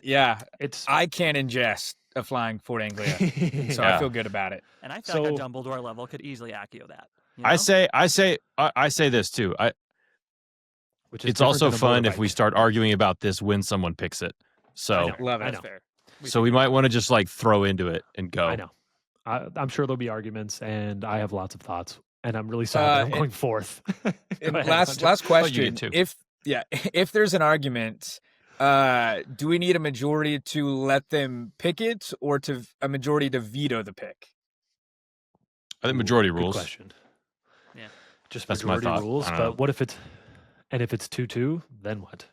[SPEAKER 4] Yeah,
[SPEAKER 1] It's
[SPEAKER 4] I can't ingest a flying Ford Anglia, so
[SPEAKER 3] Yeah.
[SPEAKER 4] I feel good about it.
[SPEAKER 2] And I feel like a
[SPEAKER 1] So-
[SPEAKER 2] Dumbledore level could easily Accio that. You
[SPEAKER 3] I
[SPEAKER 2] know?
[SPEAKER 3] say this too.
[SPEAKER 1] which is
[SPEAKER 3] It's
[SPEAKER 1] different
[SPEAKER 3] also
[SPEAKER 1] than a
[SPEAKER 3] fun if we
[SPEAKER 1] motorbike.
[SPEAKER 3] start arguing about this when someone picks it. So
[SPEAKER 4] Love it.
[SPEAKER 2] That's
[SPEAKER 1] know.
[SPEAKER 2] fair.
[SPEAKER 3] so we might want to just like throw into it and go.
[SPEAKER 1] I know. I'm sure there'll be arguments, and I have lots of thoughts, and I'm really sad that I'm
[SPEAKER 4] and-
[SPEAKER 1] going fourth. Go
[SPEAKER 4] And
[SPEAKER 1] ahead,
[SPEAKER 4] last
[SPEAKER 1] Hunter.
[SPEAKER 4] question.
[SPEAKER 3] two.
[SPEAKER 4] If there's an argument, do we need a majority to let them pick it, or to a majority to veto the pick?
[SPEAKER 3] I think majority
[SPEAKER 1] Good
[SPEAKER 3] rules.
[SPEAKER 1] question.
[SPEAKER 2] Yeah.
[SPEAKER 1] Just
[SPEAKER 3] That's my
[SPEAKER 1] majority
[SPEAKER 3] thought.
[SPEAKER 1] rules.
[SPEAKER 3] I don't
[SPEAKER 1] But
[SPEAKER 3] know.
[SPEAKER 1] what if it's 2-2? Then what?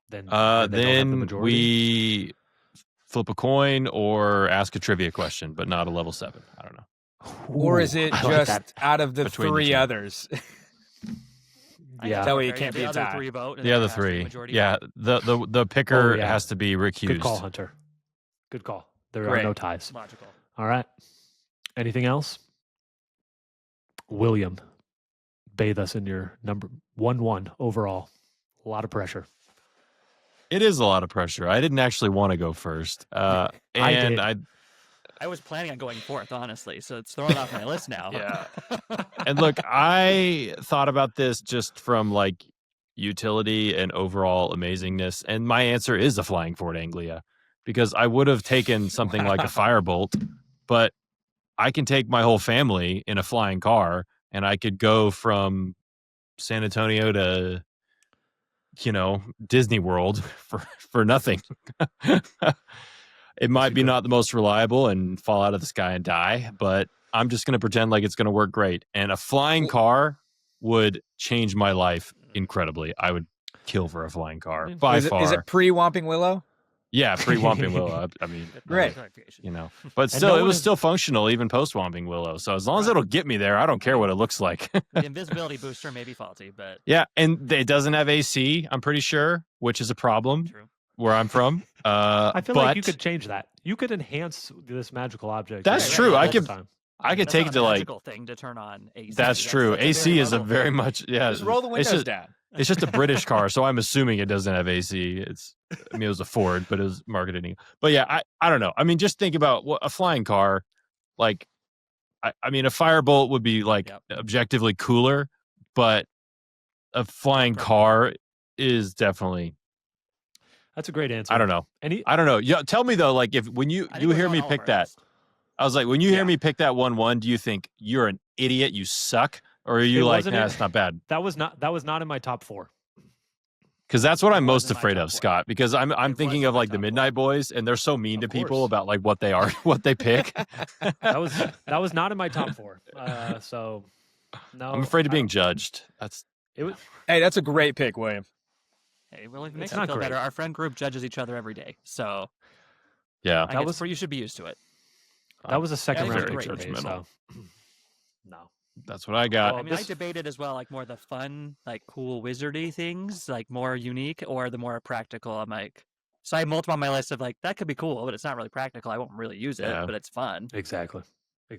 [SPEAKER 1] Then they don't have the
[SPEAKER 3] Then
[SPEAKER 1] majority?
[SPEAKER 3] we flip a coin or ask a trivia question, but not a level 7. I don't know.
[SPEAKER 4] Or is
[SPEAKER 1] Ooh,
[SPEAKER 4] it
[SPEAKER 1] I like
[SPEAKER 4] just
[SPEAKER 1] that.
[SPEAKER 4] out of the
[SPEAKER 3] Between the
[SPEAKER 4] three
[SPEAKER 3] two.
[SPEAKER 4] others?
[SPEAKER 1] Yeah.
[SPEAKER 4] That way it
[SPEAKER 2] Fair,
[SPEAKER 4] can't
[SPEAKER 2] the
[SPEAKER 4] be a
[SPEAKER 2] other
[SPEAKER 4] tie.
[SPEAKER 2] three vote. and
[SPEAKER 3] The
[SPEAKER 2] then
[SPEAKER 3] other
[SPEAKER 2] it has to be
[SPEAKER 3] three.
[SPEAKER 2] majority.
[SPEAKER 3] Yeah, the picker
[SPEAKER 1] Oh, yeah.
[SPEAKER 3] has to be recused.
[SPEAKER 1] Good call, Hunter. Good call. There are
[SPEAKER 4] Great.
[SPEAKER 1] no ties.
[SPEAKER 2] Logical.
[SPEAKER 1] All right. Anything else? William, bathe us in your number 1-1 overall. A lot of pressure.
[SPEAKER 3] It is a lot of pressure. I didn't actually want to go first.
[SPEAKER 1] I
[SPEAKER 3] And
[SPEAKER 1] did.
[SPEAKER 2] I was planning on going fourth, honestly, so it's thrown off my list now.
[SPEAKER 3] Yeah. And look, I thought about this just from like utility and overall amazingness, and my answer is a flying Ford Anglia, because I would have taken something like a firebolt, but I can take my whole family in a flying car, and I could go from San Antonio to Disney World for nothing. It might be
[SPEAKER 1] good.
[SPEAKER 3] not the most reliable and fall out of the sky and die, but I'm just going to pretend like it's going to work great. And a flying car would change my life incredibly. I would kill for a flying car by
[SPEAKER 4] Is
[SPEAKER 3] far.
[SPEAKER 4] it pre-Whomping Willow?
[SPEAKER 3] Yeah, pre-Whomping Willow. I mean,
[SPEAKER 4] Great.
[SPEAKER 3] but still,
[SPEAKER 1] no
[SPEAKER 3] it
[SPEAKER 1] one
[SPEAKER 3] was
[SPEAKER 1] is-
[SPEAKER 3] still functional even post-Whomping Willow. So as long as it'll get me there, I don't care what it looks like.
[SPEAKER 2] The invisibility booster may be faulty, but
[SPEAKER 3] Yeah, and it doesn't have AC, I'm pretty sure, which is a problem
[SPEAKER 2] true.
[SPEAKER 3] where I'm from.
[SPEAKER 1] I feel like you
[SPEAKER 3] but
[SPEAKER 1] could change that. You could enhance this magical object.
[SPEAKER 3] That's
[SPEAKER 1] at
[SPEAKER 2] true.
[SPEAKER 1] any
[SPEAKER 2] I
[SPEAKER 3] could-
[SPEAKER 1] time.
[SPEAKER 3] I could
[SPEAKER 2] That's
[SPEAKER 3] take
[SPEAKER 2] not
[SPEAKER 3] it
[SPEAKER 2] a
[SPEAKER 3] to like.
[SPEAKER 2] magical thing to turn on AC.
[SPEAKER 3] That's true.
[SPEAKER 2] a
[SPEAKER 3] AC
[SPEAKER 2] very
[SPEAKER 3] is a
[SPEAKER 2] Muggle
[SPEAKER 3] very
[SPEAKER 2] thing.
[SPEAKER 3] much
[SPEAKER 4] Just roll the
[SPEAKER 3] it's
[SPEAKER 4] windows
[SPEAKER 3] just-
[SPEAKER 4] down.
[SPEAKER 3] It's just a British car, so I'm assuming it doesn't have AC. It was a Ford, but it was marketing. But yeah, I don't know. I mean, just think about what a flying car. Like, I mean, a firebolt would be like
[SPEAKER 2] Yep.
[SPEAKER 3] objectively cooler, but a flying car is definitely.
[SPEAKER 1] That's a great answer.
[SPEAKER 3] I don't know.
[SPEAKER 1] Any
[SPEAKER 3] I don't know. Yeah, tell me though. Like, if when you
[SPEAKER 2] I think it was
[SPEAKER 3] hear
[SPEAKER 2] on
[SPEAKER 3] me
[SPEAKER 2] all of
[SPEAKER 3] pick
[SPEAKER 2] our
[SPEAKER 3] that,
[SPEAKER 2] lists.
[SPEAKER 3] I was like, when you hear
[SPEAKER 1] Yeah.
[SPEAKER 3] me pick that 1-1, do you think you're an idiot? You suck, or are
[SPEAKER 1] It
[SPEAKER 3] you like,
[SPEAKER 1] wasn't
[SPEAKER 3] nah,
[SPEAKER 1] in-
[SPEAKER 3] it's not bad?
[SPEAKER 1] that was not in my top 4.
[SPEAKER 3] Because that's what
[SPEAKER 2] It
[SPEAKER 3] I'm
[SPEAKER 2] was
[SPEAKER 3] most
[SPEAKER 2] in my
[SPEAKER 3] afraid
[SPEAKER 2] top
[SPEAKER 3] of,
[SPEAKER 2] four.
[SPEAKER 3] Scott. Because I'm
[SPEAKER 2] It
[SPEAKER 3] thinking
[SPEAKER 2] was
[SPEAKER 3] of
[SPEAKER 2] in my
[SPEAKER 3] like the
[SPEAKER 2] top
[SPEAKER 3] Midnight Boys, and they're so mean
[SPEAKER 1] Of
[SPEAKER 3] to people
[SPEAKER 1] course.
[SPEAKER 3] about like what they are, what they pick.
[SPEAKER 1] That was not in my top 4. So no.
[SPEAKER 3] I'm afraid of
[SPEAKER 1] I
[SPEAKER 3] being
[SPEAKER 1] don't-
[SPEAKER 3] judged. That's
[SPEAKER 1] It was
[SPEAKER 4] Hey, that's a great pick, William.
[SPEAKER 2] Hey, well, if it makes
[SPEAKER 1] It's
[SPEAKER 2] you
[SPEAKER 1] not
[SPEAKER 2] feel better,
[SPEAKER 1] great.
[SPEAKER 2] our friend group judges each other every day, so
[SPEAKER 3] yeah.
[SPEAKER 2] I
[SPEAKER 1] was-
[SPEAKER 2] guess you should be used to it.
[SPEAKER 1] that was a second round
[SPEAKER 2] very
[SPEAKER 1] pick for me.
[SPEAKER 3] judgmental.
[SPEAKER 1] So no.
[SPEAKER 3] That's what I got.
[SPEAKER 1] Well,
[SPEAKER 2] I mean, I
[SPEAKER 1] this-
[SPEAKER 2] debated as well, like more the fun, like cool wizardy things, like more unique, or the more practical. I'm like, so I have multiple on my list of like that could be cool, but it's not really practical. I won't really use it,
[SPEAKER 3] Yeah.
[SPEAKER 2] but it's fun.
[SPEAKER 1] Exactly.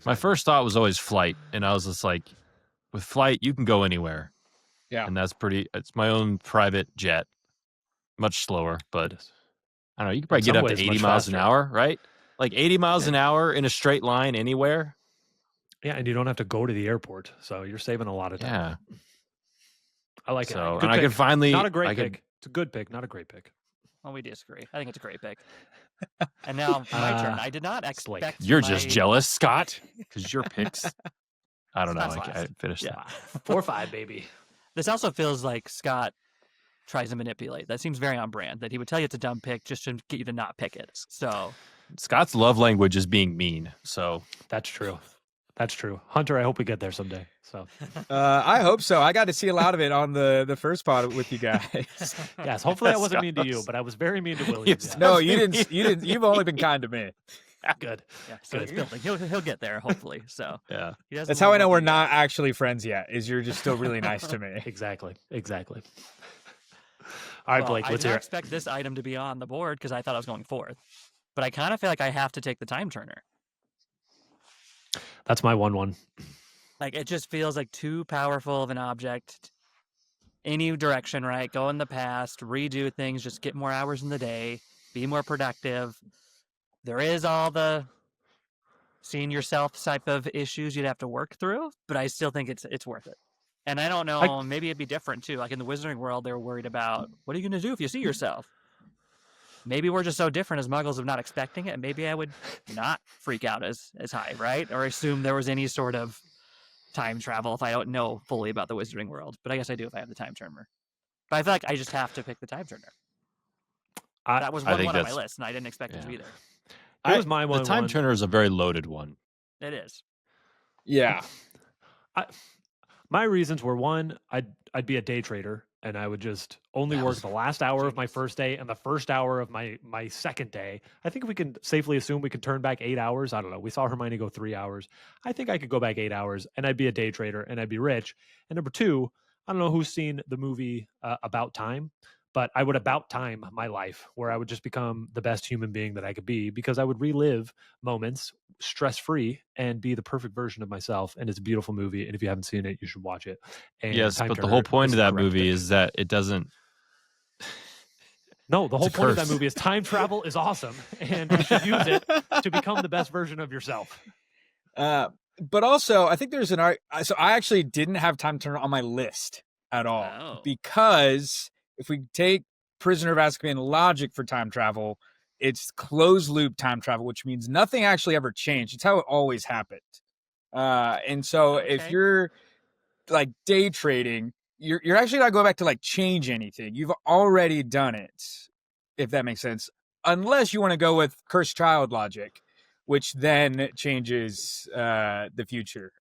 [SPEAKER 3] My first thought was always flight, and I was just like, with flight, you can go anywhere.
[SPEAKER 4] Yeah.
[SPEAKER 3] And that's pretty. It's my own private jet, much slower, but I don't know. You could probably
[SPEAKER 1] In
[SPEAKER 3] get
[SPEAKER 1] some
[SPEAKER 3] up to
[SPEAKER 1] ways,
[SPEAKER 3] 80
[SPEAKER 1] much
[SPEAKER 3] miles an
[SPEAKER 1] faster.
[SPEAKER 3] hour, right? Like 80 miles an hour in a straight line anywhere.
[SPEAKER 1] Yeah, and you don't have to go to the airport, so you're saving a lot of time.
[SPEAKER 3] Yeah.
[SPEAKER 1] I like
[SPEAKER 3] So,
[SPEAKER 1] it.
[SPEAKER 3] and I could finally.
[SPEAKER 1] not a great
[SPEAKER 3] I could-
[SPEAKER 1] pick. It's a good pick, not a great pick.
[SPEAKER 2] Well, we disagree. I think it's a great pick. And now my turn. I did not
[SPEAKER 1] Slake.
[SPEAKER 2] expect.
[SPEAKER 3] You're
[SPEAKER 2] my-
[SPEAKER 3] just jealous, Scott, because your picks. I don't know.
[SPEAKER 2] Scott's
[SPEAKER 3] I
[SPEAKER 2] last.
[SPEAKER 3] finished
[SPEAKER 2] Yeah.
[SPEAKER 3] that.
[SPEAKER 1] 4-5, baby.
[SPEAKER 2] This also feels like Scott tries to manipulate. That seems very on brand. That he would tell you it's a dumb pick just to get you to not pick it. So
[SPEAKER 3] Scott's love language is being mean. So
[SPEAKER 1] That's true. That's true. Hunter, I hope we get there someday. So
[SPEAKER 4] I hope so. I got to see a lot of it on the first pod with you guys.
[SPEAKER 1] yes, hopefully I wasn't mean to you, but I was very mean to William.
[SPEAKER 3] Yes.
[SPEAKER 1] Yeah.
[SPEAKER 4] No, you didn't. You didn't. You've only been kind to me.
[SPEAKER 1] Good.
[SPEAKER 2] Yeah, so it's building. He'll get there hopefully. So
[SPEAKER 3] yeah.
[SPEAKER 2] he doesn't
[SPEAKER 4] That's how I
[SPEAKER 2] love
[SPEAKER 4] know we're
[SPEAKER 2] looking
[SPEAKER 4] not actually friends yet. Is you're just still really nice to me.
[SPEAKER 1] Exactly. All right,
[SPEAKER 2] Well,
[SPEAKER 1] Blake,
[SPEAKER 2] I
[SPEAKER 1] let's
[SPEAKER 2] did
[SPEAKER 1] hear
[SPEAKER 2] not
[SPEAKER 1] it.
[SPEAKER 2] expect this item to be on the board because I thought I was going fourth, but I kind of feel like I have to take the time turner.
[SPEAKER 1] That's my 1-1.
[SPEAKER 2] Like it just feels like too powerful of an object. Any direction, right? Go in the past, redo things, just get more hours in the day, be more productive. There is all the seeing yourself type of issues you'd have to work through, but I still think it's worth it. And I don't know, maybe it'd be different too. Like in the wizarding world, they're worried about what are you going to do if you see yourself? Maybe we're just so different as muggles of not expecting it. And maybe I would not freak out as high, right? Or assume there was any sort of time travel if I don't know fully about the wizarding world. But I guess I do if I have the time turner. But I feel like I just have to pick the time turner. That was one on my list, and I didn't expect it to be there.
[SPEAKER 1] It was my
[SPEAKER 3] The
[SPEAKER 1] 1-1.
[SPEAKER 3] time turner is a very loaded one.
[SPEAKER 2] It is.
[SPEAKER 4] Yeah.
[SPEAKER 1] My reasons were, one, I'd be a day trader and I would just only work the last hour of my first day and the first hour of my second day. I think we can safely assume we can turn back 8 hours. I don't know. We saw Hermione go 3 hours. I think I could go back 8 hours and I'd be a day trader and I'd be rich. And number two, I don't know who's seen the movie About Time, but I would about time my life where I would just become the best human being that I could be because I would relive moments stress-free and be the perfect version of myself. And it's a beautiful movie. And if you haven't seen it, you should watch it. And
[SPEAKER 3] Yes,
[SPEAKER 1] Time
[SPEAKER 3] but the
[SPEAKER 1] Turner
[SPEAKER 3] whole point
[SPEAKER 1] is
[SPEAKER 3] of
[SPEAKER 1] the
[SPEAKER 3] that
[SPEAKER 1] correct
[SPEAKER 3] movie
[SPEAKER 1] pick.
[SPEAKER 3] is that it doesn't.
[SPEAKER 1] No, the whole
[SPEAKER 3] a
[SPEAKER 1] point of that
[SPEAKER 3] curse.
[SPEAKER 1] movie is time travel is awesome. And you should use it to become the best version of yourself.
[SPEAKER 4] But also, I think there's an art. So I actually didn't have time turner on my list at all
[SPEAKER 2] Oh.
[SPEAKER 4] because if we take Prisoner of Azkaban logic for time travel, it's closed loop time travel, which means nothing actually ever changed. It's how it always happened. And so if
[SPEAKER 2] Okay.
[SPEAKER 4] you're like day trading, you're actually not going back to like change anything. You've already done it, if that makes sense. Unless you want to go with cursed child logic, which then changes the future.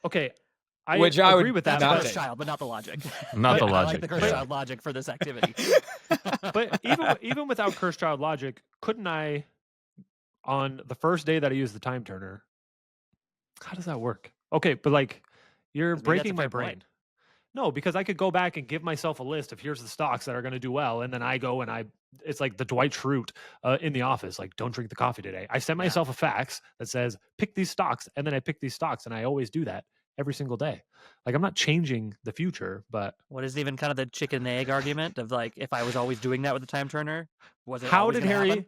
[SPEAKER 1] Okay. I
[SPEAKER 4] Which I
[SPEAKER 1] agree
[SPEAKER 4] would
[SPEAKER 1] with
[SPEAKER 2] That's
[SPEAKER 1] that.
[SPEAKER 4] not
[SPEAKER 2] cursed
[SPEAKER 4] take.
[SPEAKER 2] child, but not the logic.
[SPEAKER 3] Not the
[SPEAKER 2] I like
[SPEAKER 3] logic,
[SPEAKER 2] the cursed
[SPEAKER 3] yeah.
[SPEAKER 2] child logic for this activity.
[SPEAKER 1] But even without cursed child logic, couldn't I, on the first day that I used the time turner, how does that work? Okay, but like you're
[SPEAKER 2] 'Cause maybe that's a
[SPEAKER 1] breaking my
[SPEAKER 2] fair
[SPEAKER 1] brain.
[SPEAKER 2] point.
[SPEAKER 1] No, because I could go back and give myself a list of here's the stocks that are going to do well, and then I go and it's like the Dwight Schrute in The Office, like don't drink the coffee today. I send myself a fax that says pick these stocks, and then I pick these stocks, and I always do that every single day. Like I'm not changing the future, but
[SPEAKER 2] What is even kind of the chicken and egg argument of like if I was always doing that with the time turner, was it
[SPEAKER 1] how
[SPEAKER 2] always
[SPEAKER 1] did
[SPEAKER 2] gonna
[SPEAKER 1] Harry?
[SPEAKER 2] happen?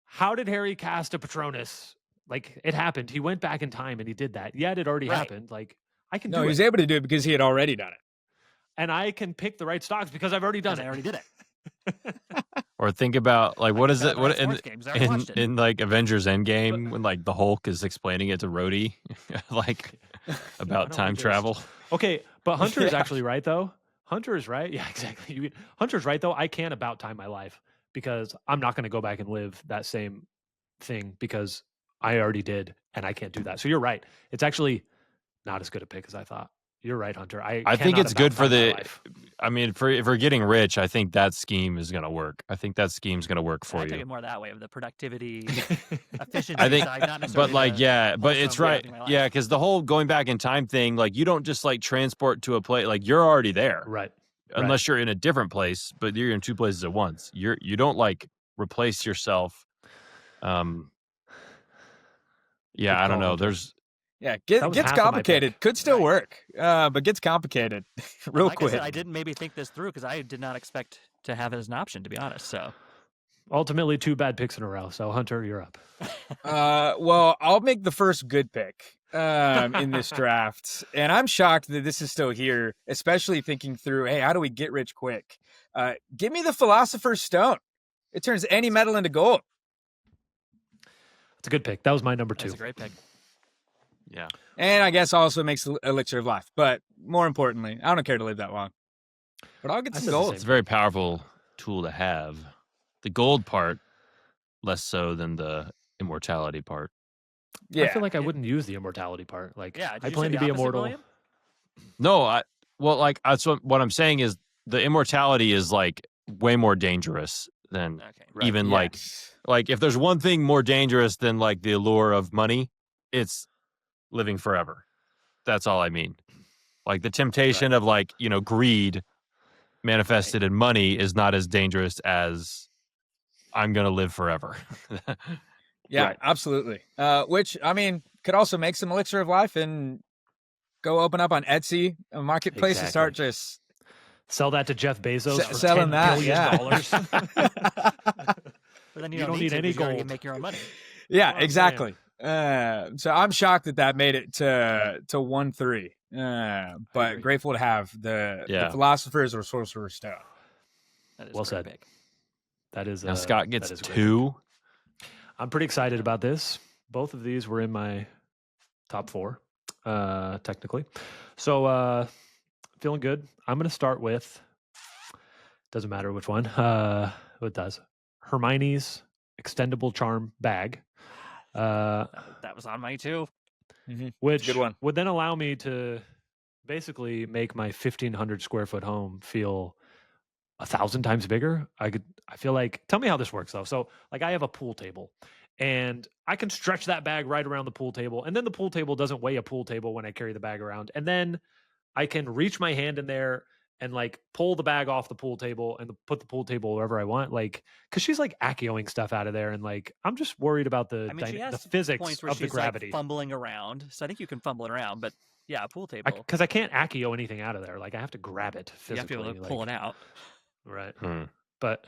[SPEAKER 1] How did Harry cast a Patronus? Like it happened. He went back in time and he did that. Yeah, it had already
[SPEAKER 2] Right.
[SPEAKER 1] happened. Like I can
[SPEAKER 4] No,
[SPEAKER 1] do
[SPEAKER 4] he
[SPEAKER 1] it,
[SPEAKER 4] was able to do it because he had already done it.
[SPEAKER 1] and I can pick the right stocks because I've already done
[SPEAKER 2] Because I
[SPEAKER 1] it.
[SPEAKER 2] already did it.
[SPEAKER 3] Or think about like what is it? What
[SPEAKER 2] in
[SPEAKER 3] in like Avengers Endgame when like the Hulk is explaining it to Rhodey, like about
[SPEAKER 1] know,
[SPEAKER 3] time
[SPEAKER 1] just-
[SPEAKER 3] travel.
[SPEAKER 1] Okay, but Hunter is
[SPEAKER 4] Yeah.
[SPEAKER 1] actually right though. Hunter is right. Yeah, exactly. Hunter's right though. I can about time my life because I'm not going to go back and live that same thing because I already did, and I can't do that. So you're right. It's actually not as good a pick as I thought. You're right, Hunter.
[SPEAKER 3] I think
[SPEAKER 1] cannot
[SPEAKER 3] it's good
[SPEAKER 1] about
[SPEAKER 3] for
[SPEAKER 1] time my
[SPEAKER 3] the.
[SPEAKER 1] life.
[SPEAKER 3] I mean, if we're getting rich, I think that scheme is going to work. I think that scheme's going to work
[SPEAKER 2] I
[SPEAKER 3] for
[SPEAKER 2] took
[SPEAKER 3] you.
[SPEAKER 2] it more that way of the productivity, efficiency
[SPEAKER 3] I think-
[SPEAKER 2] side, not necessarily
[SPEAKER 3] But like,
[SPEAKER 2] the
[SPEAKER 3] yeah, but
[SPEAKER 2] wholesome
[SPEAKER 3] it's right.
[SPEAKER 2] reacting my life.
[SPEAKER 3] Yeah, because the whole going back in time thing, like you don't just like transport to a place. Like you're already there,
[SPEAKER 1] Right.
[SPEAKER 3] unless you're in a different place. But you're in two places at once. You don't like replace yourself. Yeah,
[SPEAKER 1] Good
[SPEAKER 3] I don't
[SPEAKER 1] call,
[SPEAKER 3] know.
[SPEAKER 1] Hunter.
[SPEAKER 3] There's
[SPEAKER 4] Yeah,
[SPEAKER 1] That was
[SPEAKER 4] gets
[SPEAKER 1] half of my
[SPEAKER 4] complicated.
[SPEAKER 1] pick.
[SPEAKER 4] Could still
[SPEAKER 2] Right.
[SPEAKER 4] work, but gets complicated real
[SPEAKER 2] like
[SPEAKER 4] quick.
[SPEAKER 2] I said, I didn't maybe think this through because I did not expect to have it as an option, to be honest. So
[SPEAKER 1] Ultimately, 2 bad picks in a row. So Hunter, you're up.
[SPEAKER 4] Well, I'll make the first good pick in this draft, and I'm shocked that this is still here, especially thinking through, hey, how do we get rich quick? Give me the Philosopher's Stone. It turns any metal into gold.
[SPEAKER 1] It's a good pick. That was my number 2.
[SPEAKER 2] that's a great pick.
[SPEAKER 3] yeah.
[SPEAKER 4] And I guess also makes Elixir of Life. But more importantly, I don't care to live that long. But I'll get
[SPEAKER 1] I
[SPEAKER 4] some
[SPEAKER 1] said the
[SPEAKER 4] gold.
[SPEAKER 1] same.
[SPEAKER 3] It's a very powerful tool to have. The gold part, less so than the immortality part.
[SPEAKER 4] Yeah.
[SPEAKER 1] I feel like I wouldn't use the immortality part. Like,
[SPEAKER 2] Yeah, did
[SPEAKER 1] I
[SPEAKER 2] you say
[SPEAKER 1] plan
[SPEAKER 2] the
[SPEAKER 1] to be
[SPEAKER 2] opposite,
[SPEAKER 1] immortal.
[SPEAKER 2] William?
[SPEAKER 3] No, that's what I'm saying is the immortality is like way more dangerous than
[SPEAKER 2] Okay.
[SPEAKER 1] Right.
[SPEAKER 3] even
[SPEAKER 4] Yes.
[SPEAKER 3] like if there's one thing more dangerous than like the allure of money, it's living forever. That's all I mean. Like the temptation of like, greed manifested in money is not as dangerous as I'm going to live forever.
[SPEAKER 4] Yeah,
[SPEAKER 1] Right.
[SPEAKER 4] absolutely. Which, I mean, could also make some elixir of life and go open up on Etsy, a marketplace, and start
[SPEAKER 1] Exactly.
[SPEAKER 4] just
[SPEAKER 1] Sell that to Jeff Bezos for
[SPEAKER 4] selling
[SPEAKER 1] $10
[SPEAKER 4] that.
[SPEAKER 1] billion.
[SPEAKER 2] But then you,
[SPEAKER 1] You
[SPEAKER 2] don't
[SPEAKER 1] don't
[SPEAKER 2] need
[SPEAKER 1] need
[SPEAKER 2] to
[SPEAKER 1] any
[SPEAKER 2] 'cause you already
[SPEAKER 1] gold.
[SPEAKER 2] make your own money.
[SPEAKER 4] Yeah,
[SPEAKER 1] That's what I'm
[SPEAKER 4] exactly. So I'm shocked that made it to 1-3. But
[SPEAKER 1] agree.
[SPEAKER 4] grateful to have the
[SPEAKER 3] Yeah.
[SPEAKER 4] Philosopher's or Sorcerer's Stone.
[SPEAKER 2] That is
[SPEAKER 1] Well
[SPEAKER 2] a great
[SPEAKER 1] said.
[SPEAKER 2] pick.
[SPEAKER 1] That is
[SPEAKER 3] Now Scott gets
[SPEAKER 1] that is a great
[SPEAKER 3] 2.
[SPEAKER 1] pick. I'm pretty excited about this. Both of these were in my top 4, technically. So feeling good. I'm going to start with, doesn't matter which one. It does. Hermione's extendable charm bag.
[SPEAKER 2] That was on my too.
[SPEAKER 1] Which
[SPEAKER 4] Good one.
[SPEAKER 1] would then allow me to basically make my 1,500 square foot home feel 1,000 times bigger. I feel like, tell me how this works though. So like I have a pool table and I can stretch that bag right around the pool table. And then the pool table doesn't weigh a pool table when I carry the bag around. And then I can reach my hand in there and like pull the bag off the pool table and put the pool table wherever I want. Like, cause she's like acioing stuff out of there. And like, I'm just worried about the,
[SPEAKER 2] I mean, she has
[SPEAKER 1] the physics
[SPEAKER 2] points where
[SPEAKER 1] of the
[SPEAKER 2] she's
[SPEAKER 1] gravity.
[SPEAKER 2] like fumbling around. So I think you can fumble it around, but yeah, a pool table.
[SPEAKER 1] Because I can't accio anything out of there. Like I have to grab it
[SPEAKER 2] You have to
[SPEAKER 1] physically.
[SPEAKER 2] be able to pull it out.
[SPEAKER 1] Right.
[SPEAKER 3] Hmm.
[SPEAKER 1] But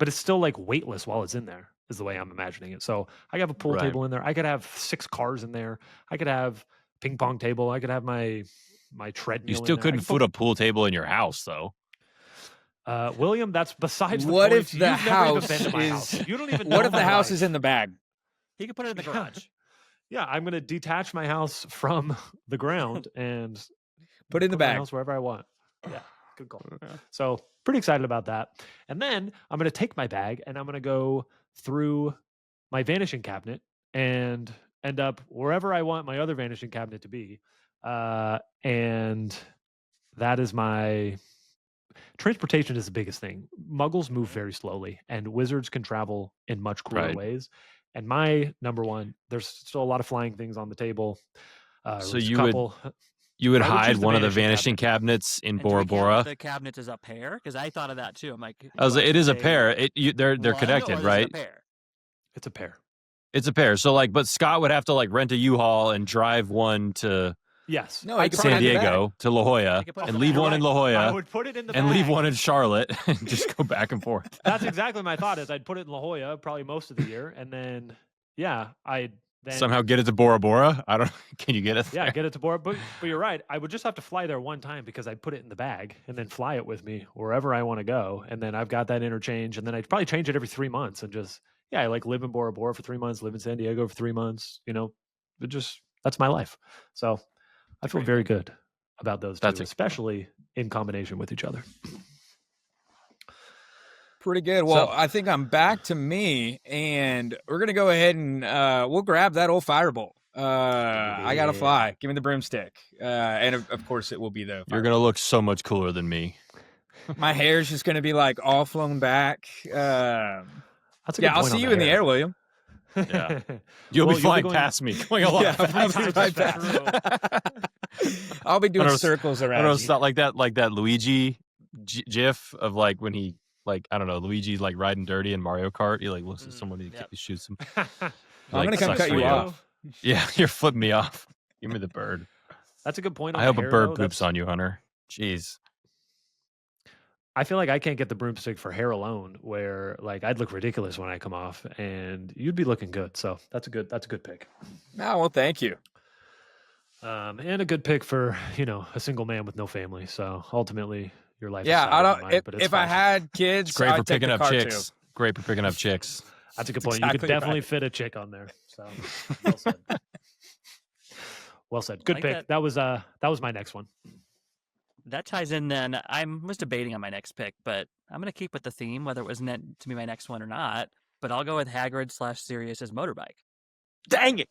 [SPEAKER 1] it's still like weightless while it's in there is the way I'm imagining it. So I have a pool
[SPEAKER 3] Right.
[SPEAKER 1] table in there. I could have 6 cars in there. I could have ping pong table. I could have my treadmill.
[SPEAKER 3] You still
[SPEAKER 1] in there.
[SPEAKER 3] couldn't put a pool table in your house though.
[SPEAKER 1] William, that's besides the
[SPEAKER 4] What
[SPEAKER 1] point.
[SPEAKER 4] if the
[SPEAKER 1] You've never even
[SPEAKER 4] house
[SPEAKER 1] been to my
[SPEAKER 4] is-
[SPEAKER 1] house. You don't even
[SPEAKER 4] What
[SPEAKER 1] know
[SPEAKER 4] if the
[SPEAKER 1] my
[SPEAKER 4] house
[SPEAKER 1] life.
[SPEAKER 4] is in the bag?
[SPEAKER 2] He could put it in the garage.
[SPEAKER 1] Yeah, I'm going to detach my house from the ground and
[SPEAKER 4] Put it in the
[SPEAKER 1] my
[SPEAKER 4] bag.
[SPEAKER 1] house wherever I want. Yeah, good call. So pretty excited about that. And then I'm going to take my bag and I'm going to go through my vanishing cabinet and end up wherever I want my other vanishing cabinet to be. And that is my transportation is the biggest thing. Muggles move very slowly and wizards can travel in much cooler
[SPEAKER 3] Right.
[SPEAKER 1] ways. And my number one, there's still a lot of flying things on the table.
[SPEAKER 3] So
[SPEAKER 1] There's a
[SPEAKER 3] you would-
[SPEAKER 1] couple.
[SPEAKER 3] You would
[SPEAKER 1] I would
[SPEAKER 3] hide
[SPEAKER 1] choose the
[SPEAKER 3] one of the
[SPEAKER 1] vanishing
[SPEAKER 3] vanishing cabinets in
[SPEAKER 2] And do
[SPEAKER 3] Bora
[SPEAKER 2] we count
[SPEAKER 3] Bora.
[SPEAKER 2] the cabinet as a pair? Because I thought of that too. I'm like,
[SPEAKER 3] It is a pair. They're connected, right?
[SPEAKER 1] It's a pair.
[SPEAKER 3] It's a pair. So like, but Scott would have to like rent a U-Haul and drive one to
[SPEAKER 1] Yes.
[SPEAKER 4] No,
[SPEAKER 1] I
[SPEAKER 4] you can
[SPEAKER 1] could
[SPEAKER 4] put it
[SPEAKER 3] San
[SPEAKER 4] in the bag.
[SPEAKER 3] Diego to La Jolla
[SPEAKER 2] You could put it
[SPEAKER 3] and
[SPEAKER 2] in
[SPEAKER 3] leave
[SPEAKER 2] the
[SPEAKER 3] one
[SPEAKER 2] bag.
[SPEAKER 3] in La
[SPEAKER 1] I
[SPEAKER 3] Jolla
[SPEAKER 1] would put it in the
[SPEAKER 3] and leave
[SPEAKER 1] bag.
[SPEAKER 3] one in Charlotte and just go back and forth.
[SPEAKER 1] That's exactly my thought. Is I'd put it in La Jolla probably most of the year, and then I'd then
[SPEAKER 3] Somehow get it to Bora Bora. I don't. Can you get it?
[SPEAKER 1] yeah
[SPEAKER 3] there?
[SPEAKER 1] get it to Bora. But you're right. I would just have to fly there one time because I'd put it in the bag and then fly it with me wherever I want to go, and then I've got that interchange, and then I'd probably change it every 3 months and just I like live in Bora Bora for 3 months, live in San Diego for 3 months. That's my life. So I feel very good about those two,
[SPEAKER 3] That's a-
[SPEAKER 1] especially in combination with each other.
[SPEAKER 4] Pretty good. Well,
[SPEAKER 1] So-
[SPEAKER 4] I think I'm back to me, and we're gonna go ahead and we'll grab that old firebolt. I gotta
[SPEAKER 1] Yeah.
[SPEAKER 4] fly. Give me the broomstick, and of course it will be the.
[SPEAKER 3] You're
[SPEAKER 4] firebolt.
[SPEAKER 3] gonna look so much cooler than me.
[SPEAKER 4] My hair's just gonna be like all flown back.
[SPEAKER 1] That's a good
[SPEAKER 4] Yeah, I'll
[SPEAKER 1] point
[SPEAKER 4] see
[SPEAKER 1] on
[SPEAKER 4] you
[SPEAKER 1] the
[SPEAKER 4] in the
[SPEAKER 1] hair.
[SPEAKER 4] air, William.
[SPEAKER 3] Yeah. You'll
[SPEAKER 1] Well,
[SPEAKER 3] be flying
[SPEAKER 1] going-
[SPEAKER 3] past me, going a lot
[SPEAKER 4] Yeah, I'll
[SPEAKER 3] faster.
[SPEAKER 4] be right back. I'll be doing
[SPEAKER 3] I don't know,
[SPEAKER 4] circles
[SPEAKER 3] I don't
[SPEAKER 4] around
[SPEAKER 3] know,
[SPEAKER 4] you.
[SPEAKER 3] it's not like that Luigi gif of like when he like I don't know Luigi's like riding dirty in Mario Kart. He like looks at someone, he
[SPEAKER 2] yep.
[SPEAKER 3] shoots him.
[SPEAKER 4] I'm
[SPEAKER 3] like,
[SPEAKER 4] gonna come
[SPEAKER 3] sucks
[SPEAKER 4] cut
[SPEAKER 3] for
[SPEAKER 4] you
[SPEAKER 3] you.
[SPEAKER 4] off.
[SPEAKER 3] Yeah, you're flipping me off. Give me the bird.
[SPEAKER 1] That's a good point. On
[SPEAKER 3] I
[SPEAKER 1] the
[SPEAKER 3] hope a
[SPEAKER 1] hair,
[SPEAKER 3] bird
[SPEAKER 1] though.
[SPEAKER 3] poops
[SPEAKER 1] That's-
[SPEAKER 3] on you, Hunter. Jeez.
[SPEAKER 1] I feel like I can't get the broomstick for hair alone, where like I'd look ridiculous when I come off, and you'd be looking good. So that's a good pick.
[SPEAKER 4] No, well, thank you.
[SPEAKER 1] And a good pick for a single man with no family. So ultimately, your life.
[SPEAKER 4] Yeah,
[SPEAKER 1] is sadder
[SPEAKER 4] I
[SPEAKER 1] than
[SPEAKER 4] don't.
[SPEAKER 1] mine, but it's
[SPEAKER 4] If I
[SPEAKER 1] fine.
[SPEAKER 4] had kids,
[SPEAKER 3] It's great
[SPEAKER 4] I'd
[SPEAKER 3] for
[SPEAKER 4] take
[SPEAKER 3] picking
[SPEAKER 4] the
[SPEAKER 3] up
[SPEAKER 4] car
[SPEAKER 3] chicks.
[SPEAKER 4] too.
[SPEAKER 3] Great for picking up chicks.
[SPEAKER 1] That's a good point. You
[SPEAKER 4] exactly
[SPEAKER 1] could definitely
[SPEAKER 4] right.
[SPEAKER 1] fit a chick on there. So well said. Well said. Good
[SPEAKER 2] Like
[SPEAKER 1] pick. That was my next one.
[SPEAKER 2] That ties in then. I was debating on my next pick, but I'm going to keep with the theme, whether it was meant to be my next one or not. but I'll go with Hagrid/Sirius's motorbike.
[SPEAKER 3] Dang it!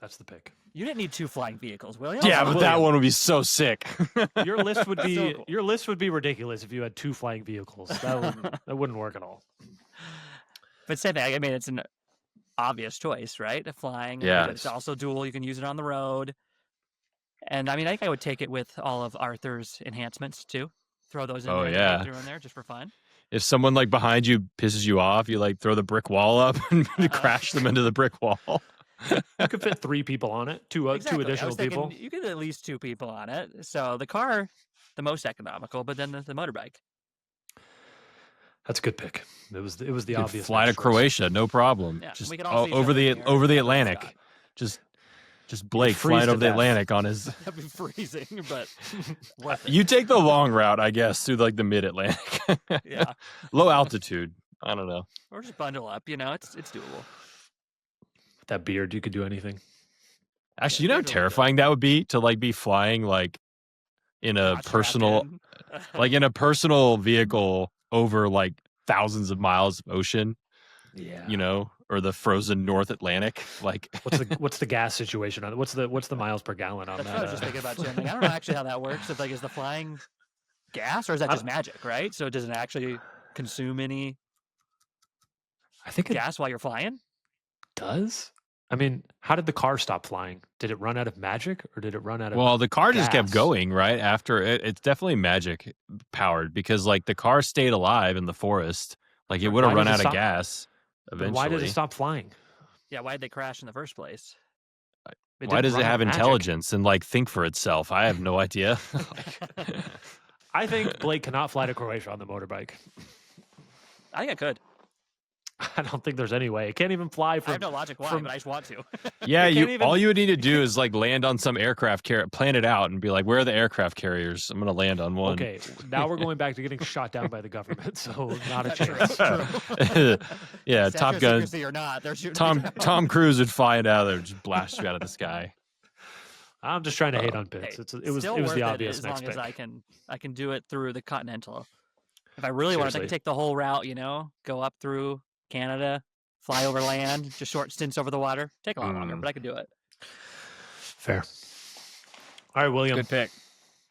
[SPEAKER 1] That's the pick.
[SPEAKER 2] You didn't need 2 flying vehicles, William.
[SPEAKER 3] Yeah, but that
[SPEAKER 1] William.
[SPEAKER 3] one would be so sick.
[SPEAKER 1] Your list would be
[SPEAKER 2] So cool.
[SPEAKER 1] your list would be ridiculous if you had 2 flying vehicles. That wouldn't work at all.
[SPEAKER 2] But same thing. I mean, it's an obvious choice, right? Flying.
[SPEAKER 3] Yeah.
[SPEAKER 2] But it's also dual. You can use it on the road. And I mean, I think I would take it with all of Arthur's enhancements too. Throw those in
[SPEAKER 3] Oh,
[SPEAKER 2] there.
[SPEAKER 3] yeah.
[SPEAKER 2] Throw in there just for fun.
[SPEAKER 3] If someone like behind you pisses you off, you like throw the brick wall up and crash them into the brick wall.
[SPEAKER 1] You could fit 3 people on it, two
[SPEAKER 2] Exactly. I
[SPEAKER 1] additional
[SPEAKER 2] was thinking
[SPEAKER 1] people.
[SPEAKER 2] you could at least 2 people on it. So the car, the most economical, but then the motorbike.
[SPEAKER 1] That's a good pick. It was the
[SPEAKER 3] You could
[SPEAKER 1] obvious.
[SPEAKER 3] fly to
[SPEAKER 1] next choice.
[SPEAKER 3] Croatia, no problem.
[SPEAKER 2] Yeah,
[SPEAKER 3] Just
[SPEAKER 2] we could all see each
[SPEAKER 3] over
[SPEAKER 2] other
[SPEAKER 3] the
[SPEAKER 2] in the air.
[SPEAKER 3] over the
[SPEAKER 2] Scott.
[SPEAKER 3] Atlantic. Just Blake
[SPEAKER 1] freeze
[SPEAKER 3] flying
[SPEAKER 1] to
[SPEAKER 3] over the
[SPEAKER 1] death.
[SPEAKER 3] Atlantic on his.
[SPEAKER 2] That'd be freezing, but worth it.
[SPEAKER 3] You take the long route, I guess, through like the mid-Atlantic.
[SPEAKER 2] Yeah.
[SPEAKER 3] Low altitude. I don't know.
[SPEAKER 2] Or just bundle up, it's doable.
[SPEAKER 1] With that beard, you could do anything.
[SPEAKER 3] Actually, you know how
[SPEAKER 2] beard would be good.
[SPEAKER 3] terrifying that would be to like be flying like in a
[SPEAKER 2] Not strapped
[SPEAKER 3] personal
[SPEAKER 2] in.
[SPEAKER 3] like in a personal vehicle over like thousands of miles of ocean,
[SPEAKER 1] Yeah.
[SPEAKER 3] or the frozen North Atlantic. Like
[SPEAKER 1] What's the gas situation on it? What's the miles per gallon on
[SPEAKER 2] That's
[SPEAKER 1] that?
[SPEAKER 2] what I was just thinking about, Jim. Like, I don't know actually how that works. If like, is the flying gas or is that
[SPEAKER 1] I
[SPEAKER 2] just magic, right? So does it actually consume any
[SPEAKER 1] I think it
[SPEAKER 2] gas while you're flying?
[SPEAKER 1] does. I mean, how did the car stop flying? Did it run out of magic or did it run out of
[SPEAKER 3] well, the car just kept
[SPEAKER 1] gas?
[SPEAKER 3] going right after it. It's definitely magic powered because like the car stayed alive in the forest. Like it
[SPEAKER 1] Then
[SPEAKER 3] would have
[SPEAKER 1] why
[SPEAKER 3] run
[SPEAKER 1] did it
[SPEAKER 3] out of
[SPEAKER 1] stop-
[SPEAKER 3] gas
[SPEAKER 1] Then
[SPEAKER 3] eventually.
[SPEAKER 1] why did it stop flying?
[SPEAKER 2] Yeah, why did they crash in the first place?
[SPEAKER 1] It
[SPEAKER 3] Why
[SPEAKER 1] didn't
[SPEAKER 3] does it
[SPEAKER 1] run out
[SPEAKER 3] have
[SPEAKER 1] of magic.
[SPEAKER 3] intelligence and like think for itself? I have no idea.
[SPEAKER 1] I think Blake cannot fly to Croatia on the motorbike.
[SPEAKER 2] I think I could.
[SPEAKER 1] I don't think there's any way. It can't even fly
[SPEAKER 2] I
[SPEAKER 1] from.
[SPEAKER 2] have no logic why,
[SPEAKER 1] from-
[SPEAKER 2] but I just want to.
[SPEAKER 3] Yeah,
[SPEAKER 1] They can't
[SPEAKER 3] all
[SPEAKER 1] even-
[SPEAKER 3] you would need to do is like land on some aircraft carrier, plan it out, and be like, "Where are the aircraft carriers? I'm gonna land on one."
[SPEAKER 1] Okay, now we're going back to getting shot down by the government, so not a
[SPEAKER 2] That's
[SPEAKER 1] chance.
[SPEAKER 2] true.
[SPEAKER 3] Yeah,
[SPEAKER 2] Statue
[SPEAKER 3] Top
[SPEAKER 2] of
[SPEAKER 3] Gun.
[SPEAKER 2] secrecy or not, they're shooting
[SPEAKER 3] Tom
[SPEAKER 2] me down.
[SPEAKER 3] Tom Cruise would fly it out of there, just blast you out of the sky.
[SPEAKER 1] I'm just trying to hate on picks.
[SPEAKER 2] Hey,
[SPEAKER 1] It was
[SPEAKER 2] still
[SPEAKER 1] the
[SPEAKER 2] worth it
[SPEAKER 1] obvious
[SPEAKER 2] as
[SPEAKER 1] next
[SPEAKER 2] long as
[SPEAKER 1] pick.
[SPEAKER 2] I can do it through the Continental. If I really wanted, I
[SPEAKER 1] Seriously.
[SPEAKER 2] could take the whole route. Go up through Canada, fly over land, just short stints over the water. Take a lot longer, but I could do it.
[SPEAKER 1] Fair. All right, William.
[SPEAKER 4] Good pick.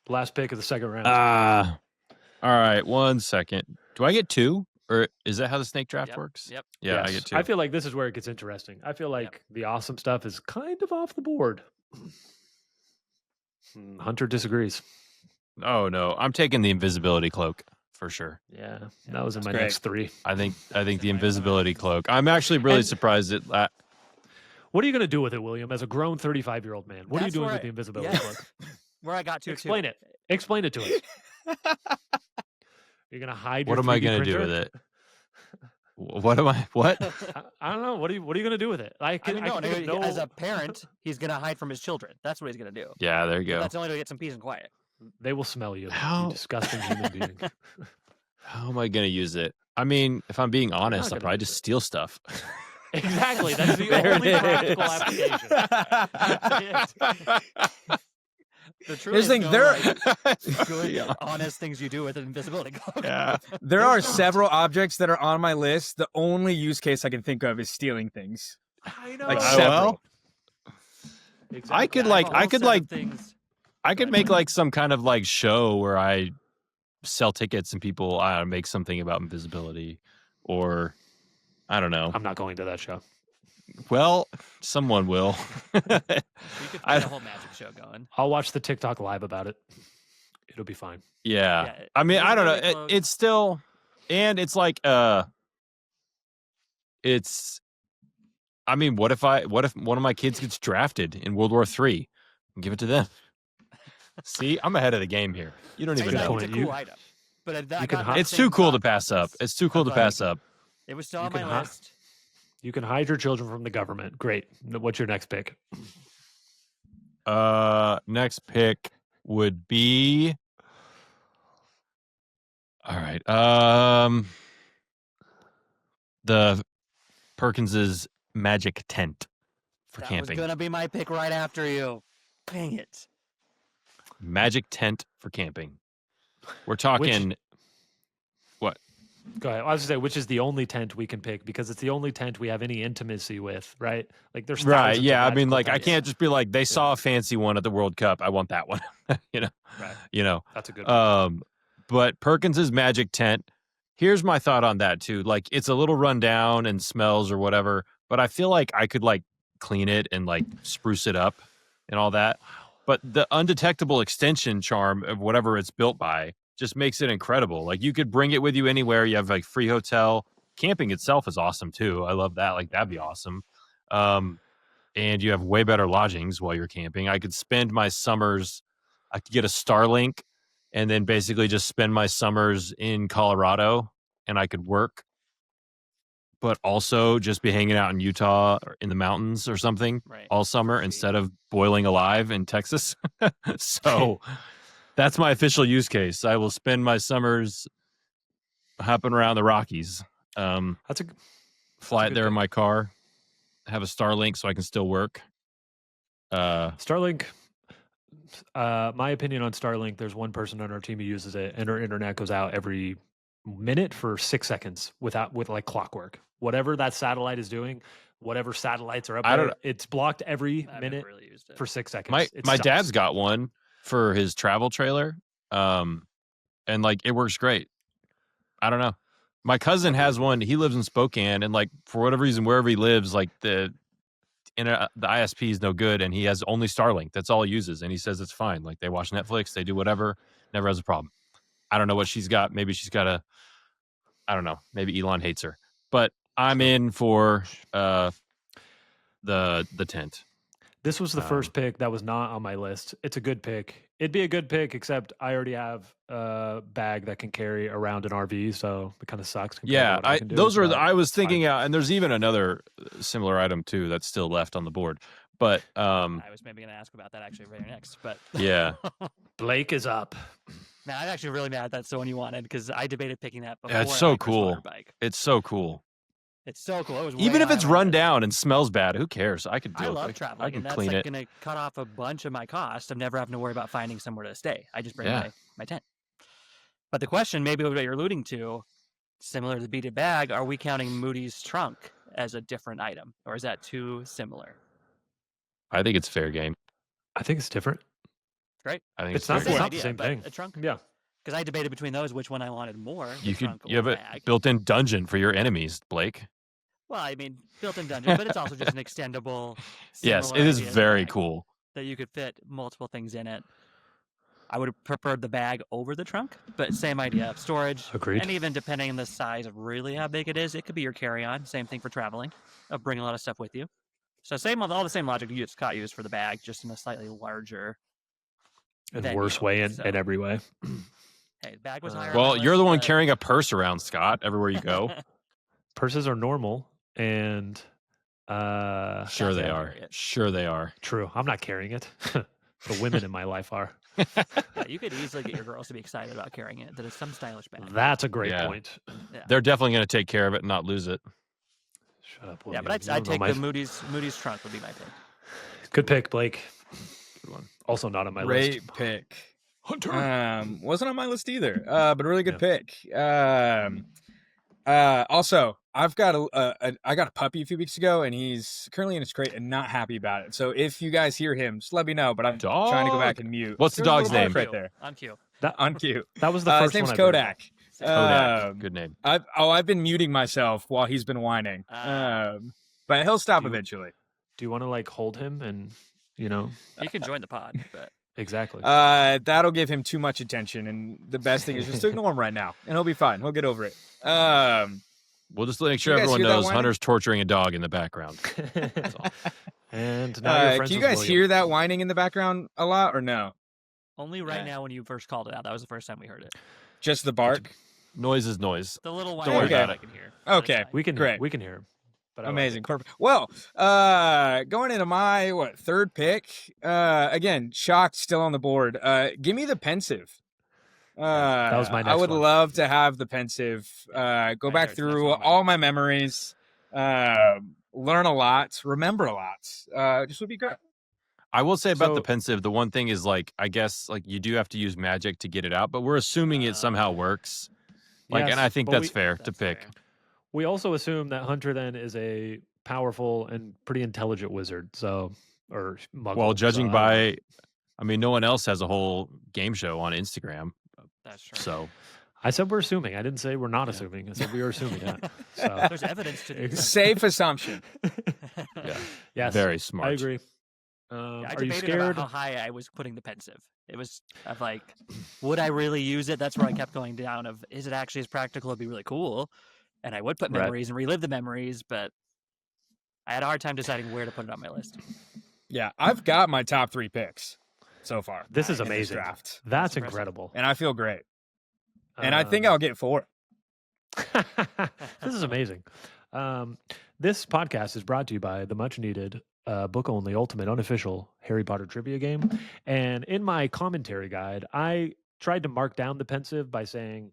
[SPEAKER 1] Last pick of the second round.
[SPEAKER 3] All right, 1 second. Do I get 2, or is that how the snake draft
[SPEAKER 2] Yep,
[SPEAKER 3] works?
[SPEAKER 2] yep.
[SPEAKER 3] Yeah, I
[SPEAKER 1] Yes.
[SPEAKER 3] get 2.
[SPEAKER 1] I feel like this is where it gets interesting. I feel like the awesome stuff is kind of off the board. Hunter disagrees.
[SPEAKER 3] Oh no, I'm taking the invisibility cloak for sure.
[SPEAKER 1] Yeah, that was in my
[SPEAKER 4] great.
[SPEAKER 1] next 3.
[SPEAKER 3] I think the invisibility cloak. I'm actually really
[SPEAKER 1] And-
[SPEAKER 3] surprised at that.
[SPEAKER 1] What are you going to do with it, William, as a grown 35-year-old man? What are you
[SPEAKER 2] That's
[SPEAKER 1] doing
[SPEAKER 2] where
[SPEAKER 1] with the invisibility
[SPEAKER 2] yeah.
[SPEAKER 1] cloak?
[SPEAKER 2] Where I got to
[SPEAKER 1] Explain it. Explain it to us. You're going to hide your
[SPEAKER 3] What am I
[SPEAKER 1] 3D
[SPEAKER 3] going to do
[SPEAKER 1] printer?
[SPEAKER 3] with it? What am I? What?
[SPEAKER 1] I don't know. What are you going to do with it?
[SPEAKER 2] I mean,
[SPEAKER 1] can think of
[SPEAKER 2] as
[SPEAKER 1] no-
[SPEAKER 2] a parent, he's gonna hide from his children. That's what he's gonna do.
[SPEAKER 3] Yeah, there you go.
[SPEAKER 2] That's the only way to get some peace and quiet.
[SPEAKER 1] They will smell you.
[SPEAKER 3] How-
[SPEAKER 1] You disgusting human being.
[SPEAKER 3] How am I going to use it? I mean, if I'm being honest, I'll
[SPEAKER 1] gonna
[SPEAKER 3] probably
[SPEAKER 1] use
[SPEAKER 3] just
[SPEAKER 1] it.
[SPEAKER 3] steal stuff.
[SPEAKER 1] Exactly. That's the
[SPEAKER 3] There
[SPEAKER 1] only
[SPEAKER 3] it
[SPEAKER 1] practical
[SPEAKER 3] is.
[SPEAKER 1] application.
[SPEAKER 2] The truth
[SPEAKER 4] Here's the thing, there
[SPEAKER 2] good,
[SPEAKER 3] Yeah.
[SPEAKER 2] honest things you do with an invisibility cloak.
[SPEAKER 3] Yeah.
[SPEAKER 4] there are several objects that are on my list. The only use case I can think of is stealing things.
[SPEAKER 1] I know.
[SPEAKER 4] Like
[SPEAKER 3] Oh,
[SPEAKER 4] several.
[SPEAKER 3] well.
[SPEAKER 1] Exactly.
[SPEAKER 3] I could
[SPEAKER 2] have
[SPEAKER 3] like
[SPEAKER 2] a
[SPEAKER 3] I
[SPEAKER 2] whole
[SPEAKER 3] could
[SPEAKER 2] set of
[SPEAKER 3] like
[SPEAKER 2] things.
[SPEAKER 3] I could make like some kind of like show where I sell tickets and people make something about invisibility, or I don't know.
[SPEAKER 1] I'm not going to that show.
[SPEAKER 3] Well, someone will.
[SPEAKER 2] We could
[SPEAKER 3] I-
[SPEAKER 2] get a whole magic show going.
[SPEAKER 1] I'll watch the TikTok live about it. It'll be fine.
[SPEAKER 3] Yeah.
[SPEAKER 2] Yeah,
[SPEAKER 3] I mean, I don't know.
[SPEAKER 2] invisibility cloak.
[SPEAKER 3] It's still, and it's like, it's. I mean, what if one of my kids gets drafted in World War III? Give it to them. See, I'm ahead of the game here. You don't even
[SPEAKER 2] Exactly,
[SPEAKER 3] know.
[SPEAKER 2] it's a
[SPEAKER 1] You-
[SPEAKER 2] cool item. But I
[SPEAKER 1] you
[SPEAKER 2] got
[SPEAKER 1] can
[SPEAKER 2] that
[SPEAKER 1] hide-
[SPEAKER 3] It's
[SPEAKER 2] same
[SPEAKER 3] too cool to
[SPEAKER 2] thought
[SPEAKER 3] pass up.
[SPEAKER 2] process.
[SPEAKER 3] It's too cool to
[SPEAKER 2] That's why
[SPEAKER 3] pass up.
[SPEAKER 2] It was still
[SPEAKER 1] You
[SPEAKER 2] on my
[SPEAKER 1] can hi-
[SPEAKER 2] list.
[SPEAKER 1] You can hide your children from the government. Great. What's your next pick?
[SPEAKER 3] Next pick would be. All right. The Perkins's magic tent for
[SPEAKER 2] That
[SPEAKER 3] camping.
[SPEAKER 2] was gonna be my pick right after you. Dang it.
[SPEAKER 3] Magic tent for camping. We're talking.
[SPEAKER 1] Go ahead. I was going to say, which is the only tent we can pick because it's the only tent we have any intimacy with, right? Like there's
[SPEAKER 3] Right.
[SPEAKER 1] thousands
[SPEAKER 3] Yeah.
[SPEAKER 1] of
[SPEAKER 3] I mean,
[SPEAKER 1] magical
[SPEAKER 3] like, I
[SPEAKER 1] tents.
[SPEAKER 3] can't just be like, they saw a fancy one at the World Cup. I want that one.
[SPEAKER 1] Right. That's a good one.
[SPEAKER 3] But Perkins's magic tent, here's my thought on that too. Like, it's a little run down and smells or whatever, but I feel like I could like clean it and like spruce it up and all that. But the undetectable extension charm of whatever it's built by just makes it incredible. Like, you could bring it with you anywhere. You have like free hotel. Camping itself is awesome too. I love that. Like, that'd be awesome. And you have way better lodgings while you're camping. I could spend my summers, I could get a Starlink and then basically just spend my summers in Colorado and I could work, but also just be hanging out in Utah or in the mountains or something all summer instead of boiling alive in Texas. So that's my official use case. I will spend my summers hopping around the Rockies. Fly it there in my car, have a Starlink so I can still work.
[SPEAKER 1] Starlink, my opinion on Starlink, there's one person on our team who uses it and her internet goes out every minute for 6 seconds with like clockwork. Whatever that satellite is doing, whatever satellites are up there, it's blocked every minute for 6 seconds.
[SPEAKER 3] My dad's got one for his travel trailer. And like it works great. I don't know. My cousin has one. He lives in Spokane, and like for whatever reason, wherever he lives, like the ISP is no good, and he has only Starlink. That's all he uses, and he says it's fine. Like they watch Netflix, they do whatever, never has a problem. I don't know what she's got. Maybe she's got I don't know. Maybe Elon hates her, but I'm in for the tent.
[SPEAKER 1] This was the first pick that was not on my list. It's a good pick. It'd be a good pick, except I already have a bag that can carry around an RV, so it kind of sucks.
[SPEAKER 3] Yeah, I was thinking, and there's even another similar item too that's still left on the board. But
[SPEAKER 2] I was maybe going to ask about that actually right next. But
[SPEAKER 3] yeah,
[SPEAKER 1] Blake is up.
[SPEAKER 2] Man, I'm actually really mad that's the one you wanted because I debated picking that before.
[SPEAKER 3] Yeah, it's so cool. It's so cool.
[SPEAKER 2] It's so cool. It was
[SPEAKER 3] even if it's run down and smells bad, who cares? I could do it.
[SPEAKER 2] I love traveling,
[SPEAKER 3] I can
[SPEAKER 2] and that's
[SPEAKER 3] clean
[SPEAKER 2] like
[SPEAKER 3] it.
[SPEAKER 2] going to cut off a bunch of my cost of never having to worry about finding somewhere to stay. I just bring my tent. But the question, maybe what you're alluding to, similar to the beaded bag, are we counting Moody's trunk as a different item, or is that too similar?
[SPEAKER 3] I think it's fair game.
[SPEAKER 1] I think it's different.
[SPEAKER 2] Great.
[SPEAKER 3] I think
[SPEAKER 1] it's not the same thing.
[SPEAKER 2] A trunk.
[SPEAKER 1] Yeah.
[SPEAKER 2] Because I debated between those which one I wanted more.
[SPEAKER 3] You have a built-in dungeon for your enemies, Blake.
[SPEAKER 2] Well, I mean, built-in dungeon, but it's also just an extendable.
[SPEAKER 3] Yes, it is very cool
[SPEAKER 2] that you could fit multiple things in it. I would have preferred the bag over the trunk, but same idea of storage.
[SPEAKER 1] Agreed.
[SPEAKER 2] And even depending on the size of really how big it is, it could be your carry-on. Same thing for traveling, of bringing a lot of stuff with you. So all the same logic Scott used for the bag, just in a slightly larger
[SPEAKER 1] and worse way in every way.
[SPEAKER 2] Hey, the bag was higher.
[SPEAKER 3] Well, you're the one carrying a purse around, Scott, everywhere you go.
[SPEAKER 1] Purses are normal, and
[SPEAKER 3] sure they are. Sure they are.
[SPEAKER 1] True. I'm not carrying it. The women in my life are.
[SPEAKER 2] Yeah, you could easily get your girls to be excited about carrying it. That is some stylish bag.
[SPEAKER 1] That's a great point.
[SPEAKER 2] Yeah.
[SPEAKER 3] They're definitely going to take care of it and not lose it.
[SPEAKER 1] Shut up.
[SPEAKER 2] Yeah, but I'd take the Moody's trunk would be my pick.
[SPEAKER 1] Good pick, Blake. Good one. Also not on my list.
[SPEAKER 4] Great pick.
[SPEAKER 1] Hunter.
[SPEAKER 4] Wasn't on my list either, but a really good pick. Also, I've got I got a puppy a few weeks ago, and he's currently in his crate and not happy about it. So if you guys hear him, just let me know. But I'm trying to go back and mute.
[SPEAKER 3] What's the dog's name?
[SPEAKER 4] Right there.
[SPEAKER 2] On cue.
[SPEAKER 4] On cue.
[SPEAKER 1] That was the first
[SPEAKER 4] his name's
[SPEAKER 1] one.
[SPEAKER 4] Kodak.
[SPEAKER 3] Kodak. Good name.
[SPEAKER 4] I've been muting myself while he's been whining. But he'll stop eventually.
[SPEAKER 1] Do you want to like hold him and
[SPEAKER 2] you can join the pod, but
[SPEAKER 1] exactly.
[SPEAKER 4] That'll give him too much attention, and the best thing is just to ignore him right now, and he'll be fine. He'll get over it.
[SPEAKER 3] We'll just make sure everyone knows Hunter's torturing a dog in the background. That's all.
[SPEAKER 1] And now you're friends
[SPEAKER 4] can you
[SPEAKER 1] with
[SPEAKER 4] guys
[SPEAKER 1] William.
[SPEAKER 4] hear that whining in the background a lot, or no?
[SPEAKER 2] only right now when you first called it out. That was the first time we heard it.
[SPEAKER 4] Just the bark.
[SPEAKER 3] Noise is noise.
[SPEAKER 2] The little whine.
[SPEAKER 3] Don't worry about
[SPEAKER 2] I
[SPEAKER 3] it.
[SPEAKER 2] can hear.
[SPEAKER 4] Okay,
[SPEAKER 1] We can
[SPEAKER 4] Great.
[SPEAKER 1] We can hear him. But I
[SPEAKER 4] amazing, perfect. Well, going into my third pick. Again, shocked, still on the board. Give me the pensive.
[SPEAKER 1] That was my next
[SPEAKER 4] I would
[SPEAKER 1] one.
[SPEAKER 4] love to have the pensive. Go back through all my memories. Learn a lot. Remember a lot. Just would be great.
[SPEAKER 3] I will say about
[SPEAKER 1] So-
[SPEAKER 3] the pensive, the one thing is like, I guess like you do have to use magic to get it out, but we're assuming it somehow works. Like,
[SPEAKER 1] Yes,
[SPEAKER 3] and I think
[SPEAKER 1] but
[SPEAKER 3] that's fair to
[SPEAKER 2] That's
[SPEAKER 3] pick.
[SPEAKER 2] fair.
[SPEAKER 1] we also assume that Hunter then is a powerful and pretty intelligent wizard. So, or muggle.
[SPEAKER 3] Well, judging
[SPEAKER 1] so I don't know.
[SPEAKER 3] by, I mean, no one else has a whole game show on Instagram.
[SPEAKER 2] That's true.
[SPEAKER 3] So
[SPEAKER 1] I said we're assuming. I didn't say we're not
[SPEAKER 3] Yeah.
[SPEAKER 1] assuming. I said we are assuming that. So
[SPEAKER 2] There's evidence to do that.
[SPEAKER 4] Safe assumption.
[SPEAKER 3] yeah,
[SPEAKER 1] yes,
[SPEAKER 3] very smart.
[SPEAKER 1] I agree.
[SPEAKER 2] I
[SPEAKER 1] Are you
[SPEAKER 2] debated
[SPEAKER 1] scared?
[SPEAKER 2] about how high I was putting the pensive. It was of like, would I really use it? That's where I kept going down. Of is it actually as practical? It'd be really cool, and I would put
[SPEAKER 1] Right.
[SPEAKER 2] memories and relive the memories, but I had a hard time deciding where to put it on my list.
[SPEAKER 4] Yeah, I've got my top 3 picks so far.
[SPEAKER 1] This is
[SPEAKER 4] in this
[SPEAKER 1] amazing.
[SPEAKER 4] draft,
[SPEAKER 1] That's
[SPEAKER 2] impressive.
[SPEAKER 1] incredible.
[SPEAKER 4] and I feel great. And I think I'll get 4.
[SPEAKER 1] This is amazing. This podcast is brought to you by the much needed book only ultimate unofficial Harry Potter trivia game. And in my commentary guide, I tried to mark down the pensive by saying,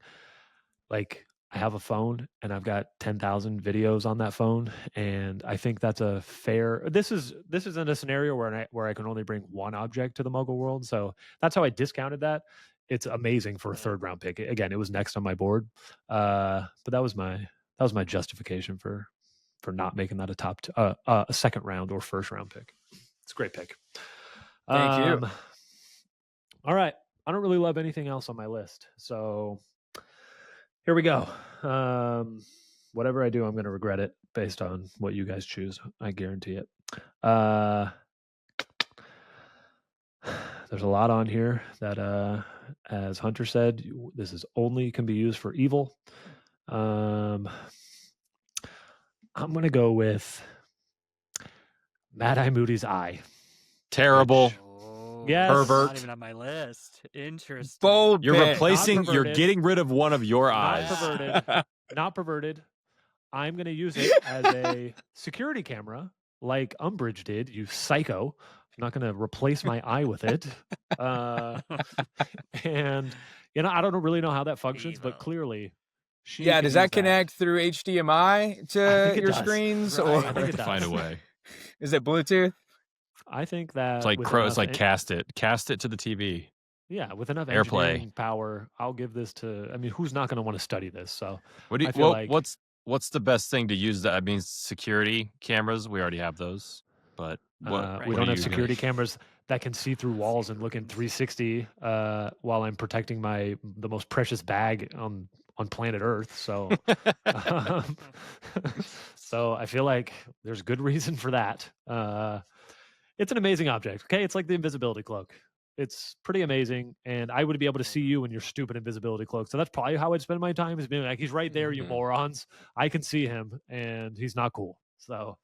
[SPEAKER 1] like, I have a phone and I've got 10,000 videos on that phone, and I think that's a fair. This isn't a scenario where I can only bring one object to the Muggle world, so that's how I discounted that. It's amazing for a 3rd round pick. Again, it was next on my board, but that was my justification for not making that a 2nd round or 1st round pick. It's a great pick.
[SPEAKER 4] Thank you.
[SPEAKER 1] All right, I don't really love anything else on my list, so here we go. Whatever I do, I'm going to regret it based on what you guys choose. I guarantee it. There's a lot on here that, as Hunter said, this is only can be used for evil. I'm going to go with Mad Eye Moody's eye.
[SPEAKER 3] Terrible.
[SPEAKER 1] Yes.
[SPEAKER 3] Pervert.
[SPEAKER 2] Not even on my list. Interesting.
[SPEAKER 4] Bold
[SPEAKER 3] You're
[SPEAKER 4] pick.
[SPEAKER 3] replacing. You're
[SPEAKER 1] perverted.
[SPEAKER 3] getting rid of one of your
[SPEAKER 1] Not
[SPEAKER 3] eyes.
[SPEAKER 1] perverted. Not perverted. I'm going to use it as a security camera like Umbridge did, you psycho. I'm not going to replace my eye with it. And, I don't really know how that functions, but
[SPEAKER 2] Evil.
[SPEAKER 1] clearly she
[SPEAKER 4] Yeah,
[SPEAKER 1] can
[SPEAKER 4] does
[SPEAKER 1] use
[SPEAKER 4] that connect through HDMI to
[SPEAKER 1] think it
[SPEAKER 4] your
[SPEAKER 1] does.
[SPEAKER 4] screens,
[SPEAKER 2] Right,
[SPEAKER 4] or
[SPEAKER 2] I
[SPEAKER 1] I think
[SPEAKER 3] Have
[SPEAKER 1] it
[SPEAKER 3] to
[SPEAKER 1] does.
[SPEAKER 3] find a way.
[SPEAKER 4] is it Bluetooth?
[SPEAKER 1] I think that
[SPEAKER 3] It's like
[SPEAKER 1] with
[SPEAKER 3] It's
[SPEAKER 1] enough
[SPEAKER 3] like
[SPEAKER 1] en-
[SPEAKER 3] cast it to the TV.
[SPEAKER 1] yeah, with enough
[SPEAKER 3] AirPlay.
[SPEAKER 1] engineering power, I'll give this to. I mean, who's not going to want to study this? So
[SPEAKER 3] What do
[SPEAKER 1] I
[SPEAKER 3] you?
[SPEAKER 1] feel
[SPEAKER 3] Well,
[SPEAKER 1] like-
[SPEAKER 3] what's the best thing to use? That I mean, security cameras. We already have those, but
[SPEAKER 1] we
[SPEAKER 3] what
[SPEAKER 1] don't
[SPEAKER 3] are
[SPEAKER 1] have
[SPEAKER 3] you
[SPEAKER 1] security
[SPEAKER 3] gonna-
[SPEAKER 1] cameras that can see through walls and look in 360 while I'm protecting the most precious bag on planet Earth. So, um, so I feel like there's good reason for that. It's an amazing object. Okay, it's like the invisibility cloak. It's pretty amazing, and I would be able to see you in your stupid invisibility cloak. So that's probably how I'd spend my time, is being like, he's right there, you
[SPEAKER 3] Mhm.
[SPEAKER 1] morons. I can see him, and he's not cool. So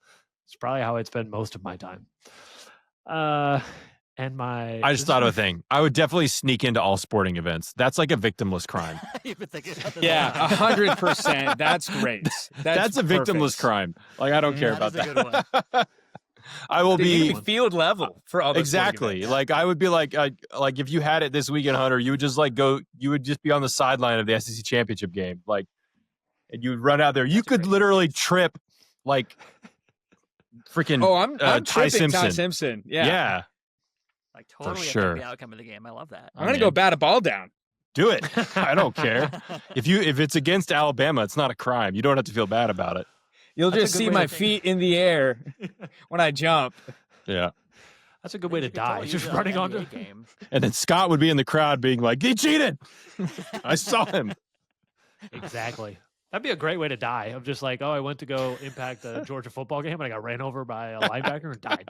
[SPEAKER 1] it's probably how I'd spend most of my time. And
[SPEAKER 3] I
[SPEAKER 1] this
[SPEAKER 3] just
[SPEAKER 1] is
[SPEAKER 3] thought of
[SPEAKER 1] my
[SPEAKER 3] a thing. I would definitely sneak into all sporting events. That's like a victimless crime.
[SPEAKER 2] You've been thinking about this
[SPEAKER 4] Yeah,
[SPEAKER 2] a lot.
[SPEAKER 4] 100%. That's great.
[SPEAKER 3] That's a victimless
[SPEAKER 4] perfect.
[SPEAKER 3] crime. Like, I don't care
[SPEAKER 2] That
[SPEAKER 3] about
[SPEAKER 2] is a good
[SPEAKER 3] that. I will
[SPEAKER 4] Dude, you
[SPEAKER 3] be
[SPEAKER 4] can be field level for all those sporting
[SPEAKER 3] exactly
[SPEAKER 4] events.
[SPEAKER 3] like I would be like if you had it this weekend, Hunter, you would just you would just be on the sideline of the SEC championship game, like, and you would run out there. You
[SPEAKER 2] That's a
[SPEAKER 3] could
[SPEAKER 2] great
[SPEAKER 3] literally
[SPEAKER 2] excuse.
[SPEAKER 3] trip like freaking
[SPEAKER 4] Oh, I'm
[SPEAKER 3] Ty
[SPEAKER 4] tripping Ty
[SPEAKER 3] Simpson.
[SPEAKER 4] Simpson. Yeah.
[SPEAKER 3] Yeah,
[SPEAKER 2] Like totally
[SPEAKER 3] sure.
[SPEAKER 2] affect the outcome of the game. I love that.
[SPEAKER 4] I'm gonna go bat a ball down.
[SPEAKER 3] do it. I don't care if it's against Alabama. It's not a crime. You don't have to feel bad about it.
[SPEAKER 4] You'll
[SPEAKER 1] That's a
[SPEAKER 4] just
[SPEAKER 1] good
[SPEAKER 4] see
[SPEAKER 1] way
[SPEAKER 4] my
[SPEAKER 1] to think.
[SPEAKER 4] feet in the air when I jump.
[SPEAKER 3] Yeah,
[SPEAKER 1] That's a good way to
[SPEAKER 2] You could
[SPEAKER 1] die.
[SPEAKER 2] totally
[SPEAKER 1] Just
[SPEAKER 2] use it on
[SPEAKER 1] running
[SPEAKER 2] an
[SPEAKER 1] onto.
[SPEAKER 2] NBA game.
[SPEAKER 3] and then Scott would be in the crowd being like, "He cheated. I saw him."
[SPEAKER 1] Exactly. That'd be a great way to die. Of just like, oh, I went to go impact a Georgia football game and I got ran over by a linebacker and died.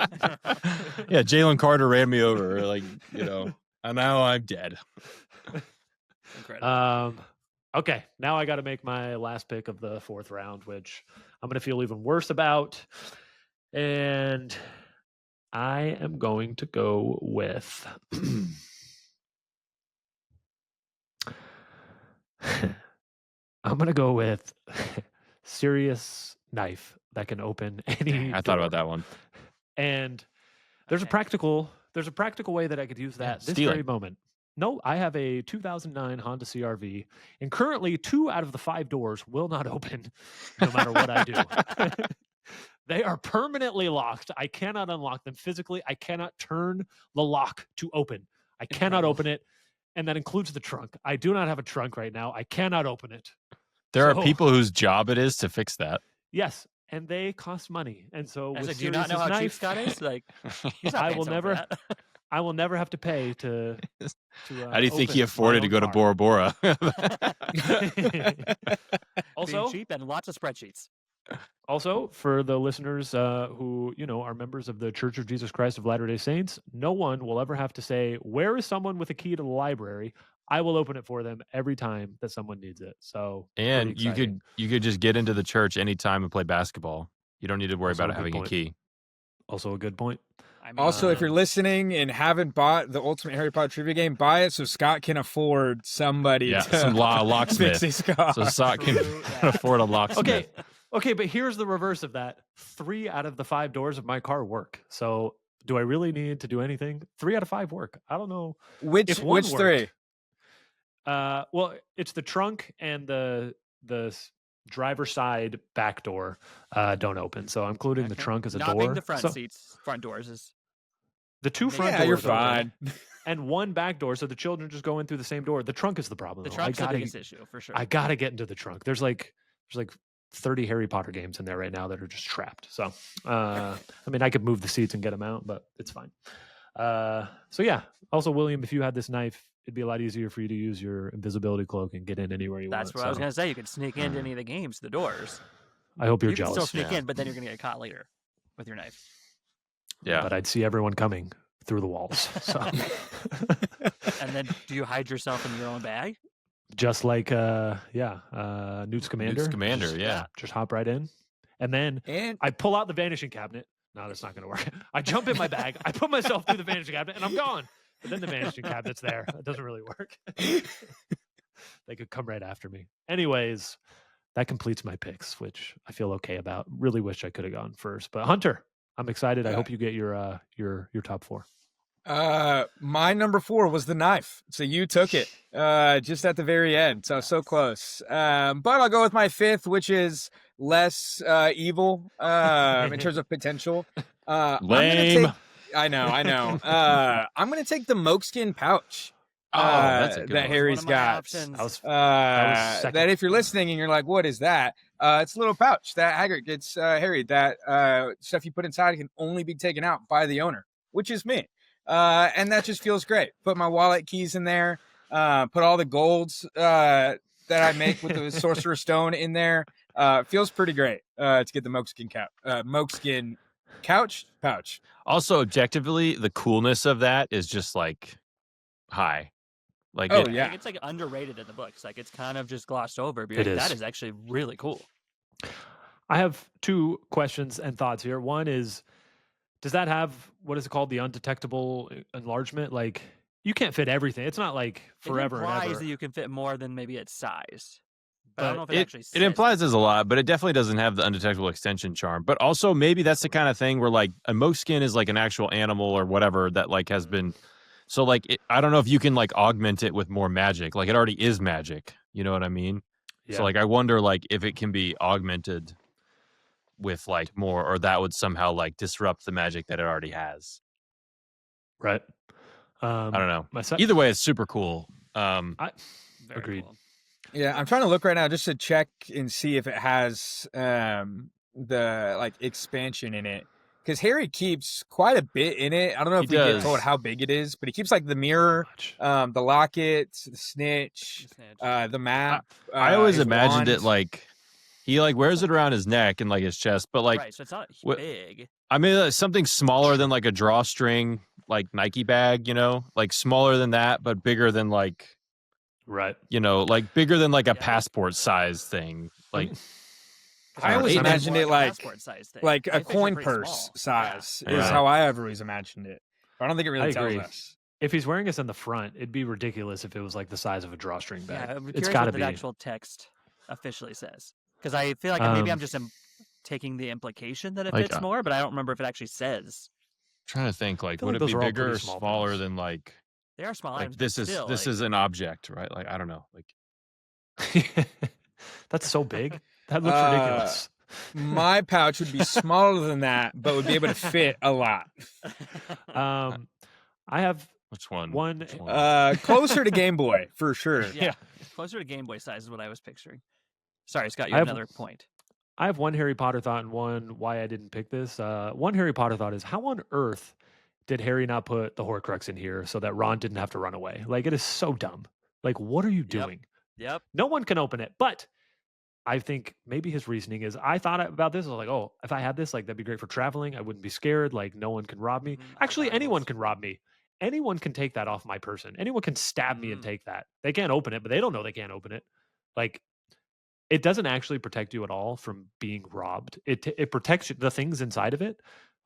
[SPEAKER 3] Yeah, Jalen Carter ran me over, like, and now I'm dead.
[SPEAKER 2] Incredible.
[SPEAKER 1] Okay, now I got to make my last pick of the 4th round, which I'm going to feel even worse about. And I am going to go with. I'm going to go with serious knife that can open any.
[SPEAKER 3] I thought
[SPEAKER 1] door.
[SPEAKER 3] about that one.
[SPEAKER 1] And there's a
[SPEAKER 2] Okay.
[SPEAKER 1] practical way that I could use that this
[SPEAKER 3] steal
[SPEAKER 1] very
[SPEAKER 3] it.
[SPEAKER 1] moment. No, I have a 2009 Honda CRV, and currently 2 out of the 5 doors will not open no matter what I do. They are permanently locked. I cannot unlock them physically. I cannot turn the lock to open. I cannot
[SPEAKER 2] Incredible.
[SPEAKER 1] open it. and that includes the trunk. I do not have a trunk right now. I cannot open it.
[SPEAKER 3] There are
[SPEAKER 1] So-
[SPEAKER 3] people whose job it is to fix that.
[SPEAKER 1] Yes, and they cost money. And so,
[SPEAKER 2] I
[SPEAKER 1] with
[SPEAKER 2] said, do you not know
[SPEAKER 1] Sirius's
[SPEAKER 2] how cheap
[SPEAKER 1] knife,
[SPEAKER 2] Scott is? Like, he's not
[SPEAKER 1] I
[SPEAKER 2] paying
[SPEAKER 1] will
[SPEAKER 2] someone for
[SPEAKER 1] never-
[SPEAKER 2] that.
[SPEAKER 1] I will never have to pay to
[SPEAKER 3] How do you think
[SPEAKER 1] open
[SPEAKER 3] he afforded
[SPEAKER 1] my
[SPEAKER 3] to go
[SPEAKER 1] own
[SPEAKER 3] to
[SPEAKER 1] car.
[SPEAKER 3] Bora Bora?
[SPEAKER 1] Also,
[SPEAKER 2] Being cheap and lots of spreadsheets.
[SPEAKER 1] Also, for the listeners who are members of the Church of Jesus Christ of Latter-day Saints, no one will ever have to say, "Where is someone with a key to the library?" I will open it for them every time that someone needs it. So,
[SPEAKER 3] And
[SPEAKER 1] pretty
[SPEAKER 3] you
[SPEAKER 1] exciting.
[SPEAKER 3] could just get into the church anytime and play basketball. You don't need to worry
[SPEAKER 1] Also
[SPEAKER 3] about
[SPEAKER 1] a good
[SPEAKER 3] having a
[SPEAKER 1] point.
[SPEAKER 3] key.
[SPEAKER 1] Also a good point.
[SPEAKER 2] I mean,
[SPEAKER 4] Also, if you're
[SPEAKER 1] Um,
[SPEAKER 4] listening and haven't bought the Ultimate Harry Potter trivia game, buy it so Scott can afford somebody
[SPEAKER 3] Yeah,
[SPEAKER 4] to
[SPEAKER 3] some locksmith.
[SPEAKER 4] fix his car.
[SPEAKER 3] So Sock can
[SPEAKER 2] True that.
[SPEAKER 3] afford a locksmith.
[SPEAKER 1] Okay, but here's the reverse of that. 3 out of the 5 doors of my car work. So, do I really need to do anything? 3 out of 5 work. I don't know.
[SPEAKER 4] Which
[SPEAKER 1] If one
[SPEAKER 4] three?
[SPEAKER 1] worked- Well, it's the trunk and the driver's side back door don't open. So I'm including the
[SPEAKER 2] Okay.
[SPEAKER 1] trunk as a
[SPEAKER 2] not
[SPEAKER 1] door.
[SPEAKER 2] being the front
[SPEAKER 1] So
[SPEAKER 2] seats, front doors is.
[SPEAKER 1] the 2 front
[SPEAKER 4] Yeah,
[SPEAKER 1] doors
[SPEAKER 4] you're
[SPEAKER 1] open,
[SPEAKER 4] fine.
[SPEAKER 1] and 1 back door, so the children just go in through the same door. The trunk is the problem.
[SPEAKER 2] The
[SPEAKER 1] though.
[SPEAKER 2] trunk's the
[SPEAKER 1] I gotta,
[SPEAKER 2] biggest issue for sure.
[SPEAKER 1] I gotta get into the trunk. There's like 30 Harry Potter games in there right now that are just trapped. So I mean, I could move the seats and get them out, but it's fine. So yeah. Also, William, if you had this knife, it'd be a lot easier for you to use your invisibility cloak and get in anywhere you
[SPEAKER 2] That's
[SPEAKER 1] want.
[SPEAKER 2] what I was
[SPEAKER 1] so
[SPEAKER 2] gonna say. You could sneak into any of the games, the doors.
[SPEAKER 1] I hope you're
[SPEAKER 2] You can
[SPEAKER 1] jealous.
[SPEAKER 2] still sneak
[SPEAKER 3] Yeah.
[SPEAKER 2] in, but then you're gonna get caught later with your knife.
[SPEAKER 3] Yeah.
[SPEAKER 1] But I'd see everyone coming through the walls. So
[SPEAKER 2] And then, do you hide yourself in your own bag?
[SPEAKER 1] just like Newt's Commander.
[SPEAKER 3] Commander,
[SPEAKER 1] just,
[SPEAKER 3] yeah.
[SPEAKER 1] Just hop right in. And then
[SPEAKER 4] And
[SPEAKER 1] I pull out the vanishing cabinet. No, that's not gonna work. I jump in my bag, I put myself through the vanishing cabinet, and I'm gone. But then the vanishing cabinet's there. It doesn't really work. They could come right after me. Anyways, that completes my picks, which I feel okay about. Really wish I could have gone first. But Hunter, I'm excited. I
[SPEAKER 4] Yeah.
[SPEAKER 1] hope you get your top 4.
[SPEAKER 4] my number 4 was the knife. So you took it just at the very end. So close. But I'll go with my 5th, which is less evil in terms of potential.
[SPEAKER 3] Lame.
[SPEAKER 4] I know. I'm gonna take the Mokeskin pouch.
[SPEAKER 3] Oh, that's a good
[SPEAKER 4] that
[SPEAKER 3] one.
[SPEAKER 4] Harry's
[SPEAKER 2] One of my
[SPEAKER 4] got.
[SPEAKER 2] options.
[SPEAKER 1] That was second.
[SPEAKER 4] That if you're listening and you're like, what is that? It's a little pouch that Hagrid gets Harry. That stuff you put inside can only be taken out by the owner, which is me. And that just feels great. Put my wallet keys in there. Put all the golds that I make with the Sorcerer's Stone in there. Feels pretty great to get the Mokeskin couch pouch.
[SPEAKER 3] Also, objectively, the coolness of that is just like high. Like,
[SPEAKER 4] Oh,
[SPEAKER 3] it-
[SPEAKER 4] yeah.
[SPEAKER 2] Like, it's like underrated in the books. Like it's kind of just glossed over. But
[SPEAKER 1] It
[SPEAKER 2] you're like,
[SPEAKER 1] is.
[SPEAKER 2] that is actually really cool.
[SPEAKER 1] I have 2 questions and thoughts here. One is, does that have, what is it called, the undetectable enlargement? Like, you can't fit everything. It's not like forever
[SPEAKER 2] It
[SPEAKER 1] and
[SPEAKER 2] implies
[SPEAKER 1] ever.
[SPEAKER 2] that you can fit more than maybe its size. But I don't know if it,
[SPEAKER 3] it,
[SPEAKER 2] actually
[SPEAKER 3] it
[SPEAKER 2] says
[SPEAKER 3] implies there's a lot, but it definitely doesn't have the undetectable extension charm. But also, maybe that's the kind of thing where like a Mokeskin is like an actual animal or whatever that like has been. So like, I don't know if you can like augment it with more magic. Like it already is magic. You know what I mean?
[SPEAKER 1] Yeah.
[SPEAKER 3] So like, I wonder like if it can be augmented with like more, or that would somehow like disrupt the magic that it already has.
[SPEAKER 1] Right.
[SPEAKER 3] I don't know.
[SPEAKER 1] My se-
[SPEAKER 3] Either way, it's super cool.
[SPEAKER 2] Very
[SPEAKER 1] Agreed.
[SPEAKER 2] cool.
[SPEAKER 4] Yeah, I'm trying to look right now just to check and see if it has the like expansion in it. Because Harry keeps quite a bit in it. I don't know if
[SPEAKER 3] He
[SPEAKER 4] we get
[SPEAKER 3] does.
[SPEAKER 4] told how big it is, but he keeps like the mirror,
[SPEAKER 1] much.
[SPEAKER 4] the locket, the snitch, the map.
[SPEAKER 3] I always
[SPEAKER 4] his
[SPEAKER 3] imagined it
[SPEAKER 4] wand.
[SPEAKER 3] like he like wears it around his neck and like his chest, but like
[SPEAKER 2] right, so it's not
[SPEAKER 3] what-
[SPEAKER 2] big.
[SPEAKER 3] I mean something smaller than like a drawstring like Nike bag, you know, like smaller than that, but bigger than like
[SPEAKER 1] Right.
[SPEAKER 3] you know, like bigger than like a
[SPEAKER 2] Yeah.
[SPEAKER 3] passport size thing. Like
[SPEAKER 4] I always
[SPEAKER 3] Eight and
[SPEAKER 4] imagined it like
[SPEAKER 2] like
[SPEAKER 4] a coin purse size is
[SPEAKER 3] Yeah.
[SPEAKER 4] how I always imagined it. But I don't think it really
[SPEAKER 1] I
[SPEAKER 4] tells
[SPEAKER 1] agree.
[SPEAKER 4] us.
[SPEAKER 1] If he's wearing us in the front, it'd be ridiculous if it was like the size of a drawstring bag.
[SPEAKER 2] Yeah, I'm
[SPEAKER 1] It's
[SPEAKER 2] curious
[SPEAKER 1] got to
[SPEAKER 2] what
[SPEAKER 1] be.
[SPEAKER 2] the actual text officially says. Because I feel like maybe I'm just taking the implication that it
[SPEAKER 3] Like,
[SPEAKER 2] fits more, but I don't remember if it actually says.
[SPEAKER 3] trying to think like
[SPEAKER 1] feel
[SPEAKER 3] would
[SPEAKER 1] like
[SPEAKER 3] it
[SPEAKER 1] those
[SPEAKER 3] be
[SPEAKER 1] are all
[SPEAKER 3] bigger
[SPEAKER 1] pretty
[SPEAKER 3] or
[SPEAKER 1] small
[SPEAKER 3] smaller
[SPEAKER 1] things.
[SPEAKER 3] than like
[SPEAKER 2] They are small
[SPEAKER 3] like
[SPEAKER 2] items.
[SPEAKER 3] this
[SPEAKER 2] but
[SPEAKER 3] is
[SPEAKER 2] still,
[SPEAKER 3] this
[SPEAKER 2] like,
[SPEAKER 3] is an object, right? Like I don't know. Like
[SPEAKER 1] That's so big. That looks
[SPEAKER 4] Uh,
[SPEAKER 1] ridiculous.
[SPEAKER 4] My pouch would be smaller than that, but would be able to fit a lot.
[SPEAKER 1] I have
[SPEAKER 3] Which one?
[SPEAKER 1] One.
[SPEAKER 4] Closer to Game Boy for sure.
[SPEAKER 2] Yeah, closer to Game Boy size is what I was picturing. Sorry, Scott, you
[SPEAKER 1] I
[SPEAKER 2] have
[SPEAKER 1] have-
[SPEAKER 2] another point.
[SPEAKER 1] I have one Harry Potter thought and one why I didn't pick this. One Harry Potter thought is how on earth did Harry not put the Horcrux in here so that Ron didn't have to run away? Like, it is so dumb. Like, what are you doing?
[SPEAKER 2] Yep.
[SPEAKER 1] No one can open it. But I think maybe his reasoning is I thought about this. I was like, oh, if I had this, like, that'd be great for traveling. I wouldn't be scared. Like, no one can rob me. Actually, anyone can rob me. Anyone can take that off my person. Anyone can stab me and take that. They can't open it, but they don't know they can't open it. Like, it doesn't actually protect you at all from being robbed. It protects the things inside of it,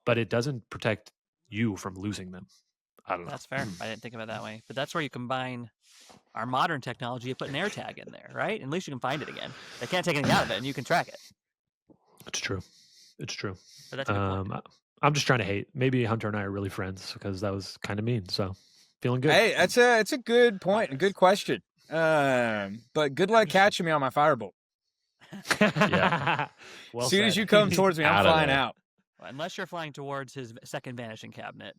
[SPEAKER 1] but it doesn't protect you from losing them. I don't know.
[SPEAKER 2] That's fair. I didn't think of it that way. But that's where you combine our modern technology. You put an air tag in there, right? At least you can find it again. They can't take anything out of it, and you can track it.
[SPEAKER 1] It's true. It's true.
[SPEAKER 2] But that's a good point.
[SPEAKER 1] I'm just trying to hate. Maybe Hunter and I are really friends because that was kind of mean. So feeling good.
[SPEAKER 4] Hey, it's a good point, a good question. But good luck catching me on my firebolt.
[SPEAKER 1] Yeah. Well
[SPEAKER 4] As soon as
[SPEAKER 1] said.
[SPEAKER 4] you come towards me, I'm
[SPEAKER 3] Out of
[SPEAKER 4] flying
[SPEAKER 3] there.
[SPEAKER 4] out.
[SPEAKER 2] Well, unless you're flying towards his second vanishing cabinet.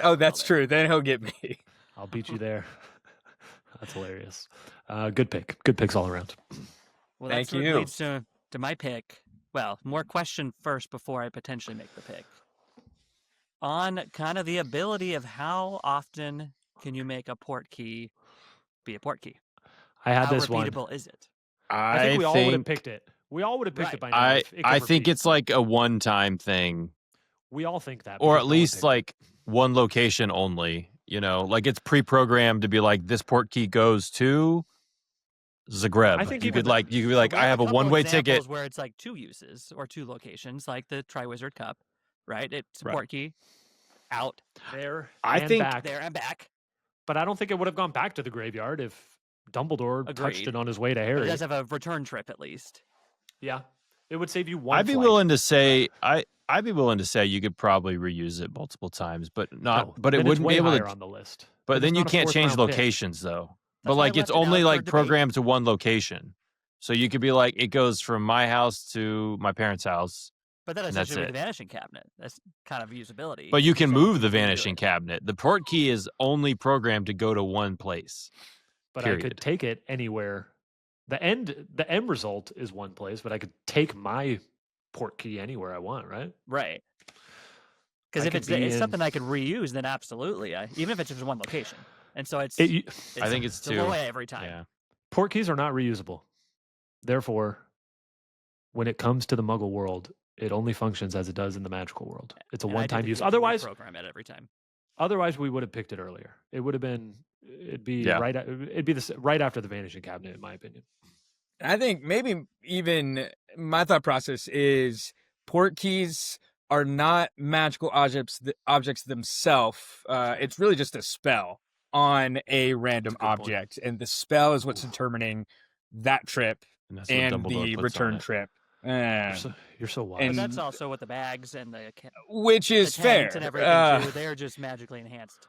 [SPEAKER 4] Oh, that's true. Then he'll get me.
[SPEAKER 1] I'll beat you there. That's hilarious. Good pick. Good picks all around.
[SPEAKER 2] Well,
[SPEAKER 4] Thank
[SPEAKER 2] that's what
[SPEAKER 4] you.
[SPEAKER 2] leads to my pick. Well, more question first before I potentially make the pick. On kind of the ability of how often can you make a port key be a port key?
[SPEAKER 1] I had
[SPEAKER 2] How
[SPEAKER 1] this one.
[SPEAKER 2] repeatable is it?
[SPEAKER 1] I think we all would have picked it. We all would have picked it by now.
[SPEAKER 3] I
[SPEAKER 1] if it could
[SPEAKER 3] I think
[SPEAKER 1] repeat.
[SPEAKER 3] it's like a one-time thing,
[SPEAKER 1] We all think that.
[SPEAKER 3] or
[SPEAKER 1] because
[SPEAKER 3] at
[SPEAKER 1] no one
[SPEAKER 3] least
[SPEAKER 1] picked it.
[SPEAKER 3] like one location only. You know, like it's pre-programmed to be like this port key goes to Zagreb.
[SPEAKER 1] I think
[SPEAKER 3] you
[SPEAKER 1] even
[SPEAKER 3] could
[SPEAKER 1] the-
[SPEAKER 3] like you could be like
[SPEAKER 2] We
[SPEAKER 3] I have a
[SPEAKER 2] couple
[SPEAKER 3] one-way ticket.
[SPEAKER 2] examples where it's like 2 uses or 2 locations, like the Triwizard Cup, right? It's a
[SPEAKER 3] Right.
[SPEAKER 2] port key out
[SPEAKER 1] there
[SPEAKER 4] I
[SPEAKER 1] and
[SPEAKER 4] think
[SPEAKER 1] back.
[SPEAKER 2] there and back.
[SPEAKER 1] But I don't think it would have gone back to the graveyard if Dumbledore touched
[SPEAKER 2] Agreed.
[SPEAKER 1] it on his way to
[SPEAKER 2] But
[SPEAKER 1] Harry.
[SPEAKER 2] it does have a return trip at least.
[SPEAKER 1] Yeah, it would save you one.
[SPEAKER 3] I'd be
[SPEAKER 1] flight.
[SPEAKER 3] willing to say I'd be willing to say you could probably reuse it multiple times, but not.
[SPEAKER 1] No,
[SPEAKER 3] but it
[SPEAKER 1] then it's
[SPEAKER 3] wouldn't
[SPEAKER 1] way
[SPEAKER 3] be able
[SPEAKER 1] higher
[SPEAKER 3] to.
[SPEAKER 1] on the list.
[SPEAKER 3] But then
[SPEAKER 1] it's
[SPEAKER 3] you
[SPEAKER 1] not a
[SPEAKER 3] can't change
[SPEAKER 1] fourth-round pick.
[SPEAKER 3] locations though. But
[SPEAKER 2] That's why I
[SPEAKER 3] like it's
[SPEAKER 2] left it out
[SPEAKER 3] only
[SPEAKER 2] for
[SPEAKER 3] like
[SPEAKER 2] debate.
[SPEAKER 3] programmed to one location. So you could be like it goes from my house to my parents' house.
[SPEAKER 2] But that
[SPEAKER 3] And that's
[SPEAKER 2] essentially with
[SPEAKER 3] it.
[SPEAKER 2] the vanishing cabinet. That's kind of usability.
[SPEAKER 3] But you can
[SPEAKER 2] So
[SPEAKER 3] move the
[SPEAKER 2] can do
[SPEAKER 3] vanishing
[SPEAKER 2] it.
[SPEAKER 3] cabinet. The port key is only programmed to go to one place.
[SPEAKER 1] But I could
[SPEAKER 3] Period.
[SPEAKER 1] take it anywhere. The end result is one place, but I could take my port key anywhere I want, right?
[SPEAKER 2] Right. Because
[SPEAKER 1] I
[SPEAKER 2] if
[SPEAKER 1] could
[SPEAKER 2] it's
[SPEAKER 1] be in-
[SPEAKER 2] something I could reuse, then absolutely. Even if it's just one location. And so it's
[SPEAKER 1] It,
[SPEAKER 3] I think it's
[SPEAKER 2] the
[SPEAKER 3] two.
[SPEAKER 2] low way every time.
[SPEAKER 3] Yeah.
[SPEAKER 1] port keys are not reusable. Therefore, when it comes to the Muggle world, it only functions as it does in the magical world. It's a
[SPEAKER 2] And I do
[SPEAKER 1] one-time
[SPEAKER 2] think
[SPEAKER 1] use.
[SPEAKER 2] you have to
[SPEAKER 1] Otherwise,
[SPEAKER 2] program it every time.
[SPEAKER 1] we would have picked it earlier. It would have been. It'd be
[SPEAKER 3] Yeah.
[SPEAKER 1] right. It'd be right after the vanishing cabinet, in my opinion.
[SPEAKER 4] I think maybe even my thought process is port keys are not magical objects themselves. It's really just a spell on a random
[SPEAKER 1] That's a good point.
[SPEAKER 4] object, and the spell is what's determining that trip
[SPEAKER 3] And that's what
[SPEAKER 4] and
[SPEAKER 3] Dumbledore
[SPEAKER 4] the
[SPEAKER 3] puts on
[SPEAKER 4] return
[SPEAKER 3] it.
[SPEAKER 4] trip.
[SPEAKER 1] You're so wise.
[SPEAKER 2] But
[SPEAKER 4] And-
[SPEAKER 2] that's also what the bags and the
[SPEAKER 4] Which is
[SPEAKER 2] the
[SPEAKER 4] fair.
[SPEAKER 2] tanks and everything too. They're just magically enhanced.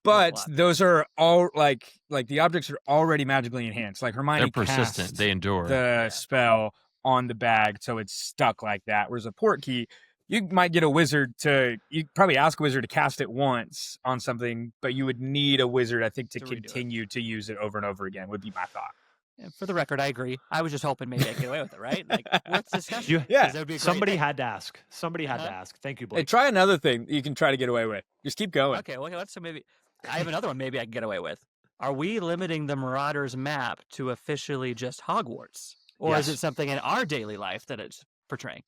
[SPEAKER 4] But
[SPEAKER 2] lot.
[SPEAKER 4] those are all like the objects are already magically enhanced. Like Hermione
[SPEAKER 3] They're persistent.
[SPEAKER 4] casts
[SPEAKER 3] They endure.
[SPEAKER 4] the spell on the bag, so it's stuck like that. Whereas a port key, you might get a wizard you probably ask a wizard to cast it once on something, but you would need a wizard, I think, to
[SPEAKER 2] To redo it.
[SPEAKER 4] continue to use it over and over again. Would be my thought.
[SPEAKER 2] Yeah, for the record, I agree. I was just hoping maybe I could get away with it, right? Like, worth discussion.
[SPEAKER 1] You-
[SPEAKER 2] 'cause
[SPEAKER 4] Yeah,
[SPEAKER 2] that would be a great
[SPEAKER 1] Somebody
[SPEAKER 2] thing.
[SPEAKER 1] had to ask. Somebody had to
[SPEAKER 2] Uh-huh.
[SPEAKER 1] ask. Thank you,
[SPEAKER 4] Hey,
[SPEAKER 1] Blake.
[SPEAKER 4] try another thing you can try to get away with. Just keep going.
[SPEAKER 2] Okay, well, let's so maybe I have another one. Maybe I can get away with. Are we limiting the Marauders map to officially just Hogwarts, or is
[SPEAKER 1] Yes.
[SPEAKER 2] it something in our daily life that it's portraying?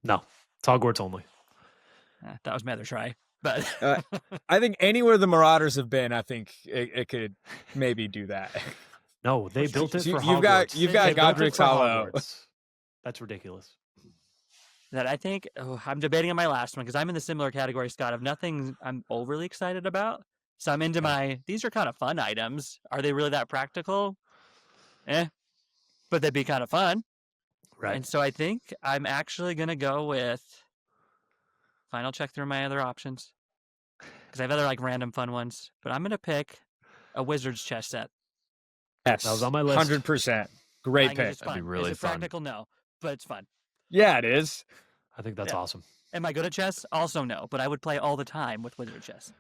[SPEAKER 1] No, it's Hogwarts only.
[SPEAKER 2] That was my other try, but
[SPEAKER 4] I think anywhere the Marauders have been, I think it could maybe do that.
[SPEAKER 1] No, they built it for Hogwarts.
[SPEAKER 4] You've got
[SPEAKER 1] They built it
[SPEAKER 4] Godric's
[SPEAKER 1] for
[SPEAKER 4] Hollow.
[SPEAKER 1] Hogwarts. That's ridiculous.
[SPEAKER 2] that I think I'm debating on my last one because I'm in the similar category, Scott, of nothing I'm overly excited about. So I'm into these are kind of fun items. Are they really that practical? But they'd be kind of fun.
[SPEAKER 1] Right.
[SPEAKER 2] And so I think I'm actually going to go with, fine, I'll check through my other options because I have other like random fun ones, but I'm going to pick a wizard's chess set.
[SPEAKER 4] Yes,
[SPEAKER 1] That was on my list.
[SPEAKER 4] 100%.
[SPEAKER 2] I
[SPEAKER 4] Great
[SPEAKER 2] think
[SPEAKER 4] pick.
[SPEAKER 2] it's
[SPEAKER 3] That'd be
[SPEAKER 2] fun.
[SPEAKER 3] really
[SPEAKER 2] Is it
[SPEAKER 3] fun.
[SPEAKER 2] practical? No, but it's fun.
[SPEAKER 4] Yeah, it is.
[SPEAKER 1] I think that's
[SPEAKER 2] Yeah.
[SPEAKER 1] awesome.
[SPEAKER 2] Am I good at chess? Also no, but I would play all the time with wizard chess.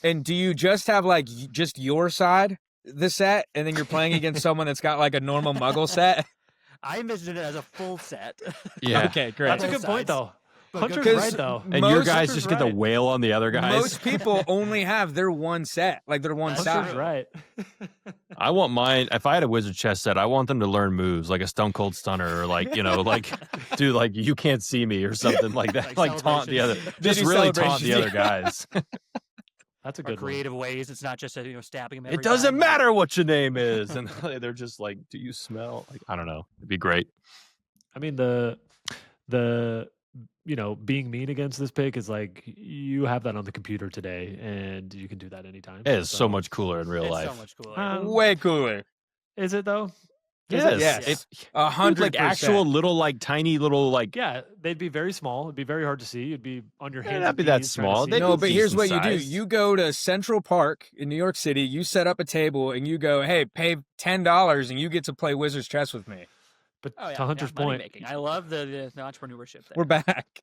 [SPEAKER 4] And do you just have like just your side, the set, and then you're playing against someone that's got like a normal Muggle set?
[SPEAKER 2] I envisioned it as a full set.
[SPEAKER 3] Yeah.
[SPEAKER 4] Okay, great.
[SPEAKER 1] That's a
[SPEAKER 2] Both
[SPEAKER 1] good point,
[SPEAKER 2] sides.
[SPEAKER 1] though.
[SPEAKER 2] But
[SPEAKER 1] Hunter's
[SPEAKER 2] good-
[SPEAKER 1] right, though.
[SPEAKER 3] And your
[SPEAKER 4] Most-
[SPEAKER 3] guys just get to
[SPEAKER 1] right.
[SPEAKER 3] wail on the other guys.
[SPEAKER 4] Most people only have their one set, like their one
[SPEAKER 2] That's
[SPEAKER 1] Hunter's
[SPEAKER 4] side.
[SPEAKER 2] true.
[SPEAKER 1] right.
[SPEAKER 3] I want mine. If I had a wizard chess set, I want them to learn moves like a Stone Cold Stunner, or like like do like you can't see me or something like that.
[SPEAKER 2] Like
[SPEAKER 3] Like taunt the other,
[SPEAKER 2] celebrations.
[SPEAKER 3] just
[SPEAKER 4] do
[SPEAKER 3] really taunt the
[SPEAKER 4] celebrations,
[SPEAKER 3] other guys.
[SPEAKER 1] That's a
[SPEAKER 2] Or
[SPEAKER 1] good one.
[SPEAKER 2] creative ways. It's not just stabbing them.
[SPEAKER 3] It doesn't matter what your name is, and they're just like, do you smell? Like I don't know. It'd be great.
[SPEAKER 1] I mean, the being mean against this pick is like you have that on the computer today, and you can do that anytime.
[SPEAKER 3] It is so much cooler in real
[SPEAKER 2] It's
[SPEAKER 3] life.
[SPEAKER 2] so much cooler.
[SPEAKER 4] Way cooler.
[SPEAKER 1] Is it though?
[SPEAKER 3] Yes,
[SPEAKER 4] Yes.
[SPEAKER 3] It-
[SPEAKER 4] 100%.
[SPEAKER 3] like actual little like tiny little like.
[SPEAKER 1] Yeah, they'd be very small. It'd be very hard to see. It'd be on your hands.
[SPEAKER 3] not
[SPEAKER 1] and
[SPEAKER 3] be that
[SPEAKER 1] knees trying to
[SPEAKER 3] small.
[SPEAKER 1] see
[SPEAKER 3] They'd
[SPEAKER 1] it.
[SPEAKER 4] No,
[SPEAKER 3] be
[SPEAKER 4] but here's what you
[SPEAKER 3] decent
[SPEAKER 4] do.
[SPEAKER 3] size.
[SPEAKER 4] You go to Central Park in New York City, you set up a table, and you go, hey, pay $10 and you get to play Wizard's Chess with me.
[SPEAKER 1] But
[SPEAKER 2] Oh, yeah,
[SPEAKER 1] to Hunter's
[SPEAKER 2] money
[SPEAKER 1] point,
[SPEAKER 2] making. I love the entrepreneurship there.
[SPEAKER 4] We're back.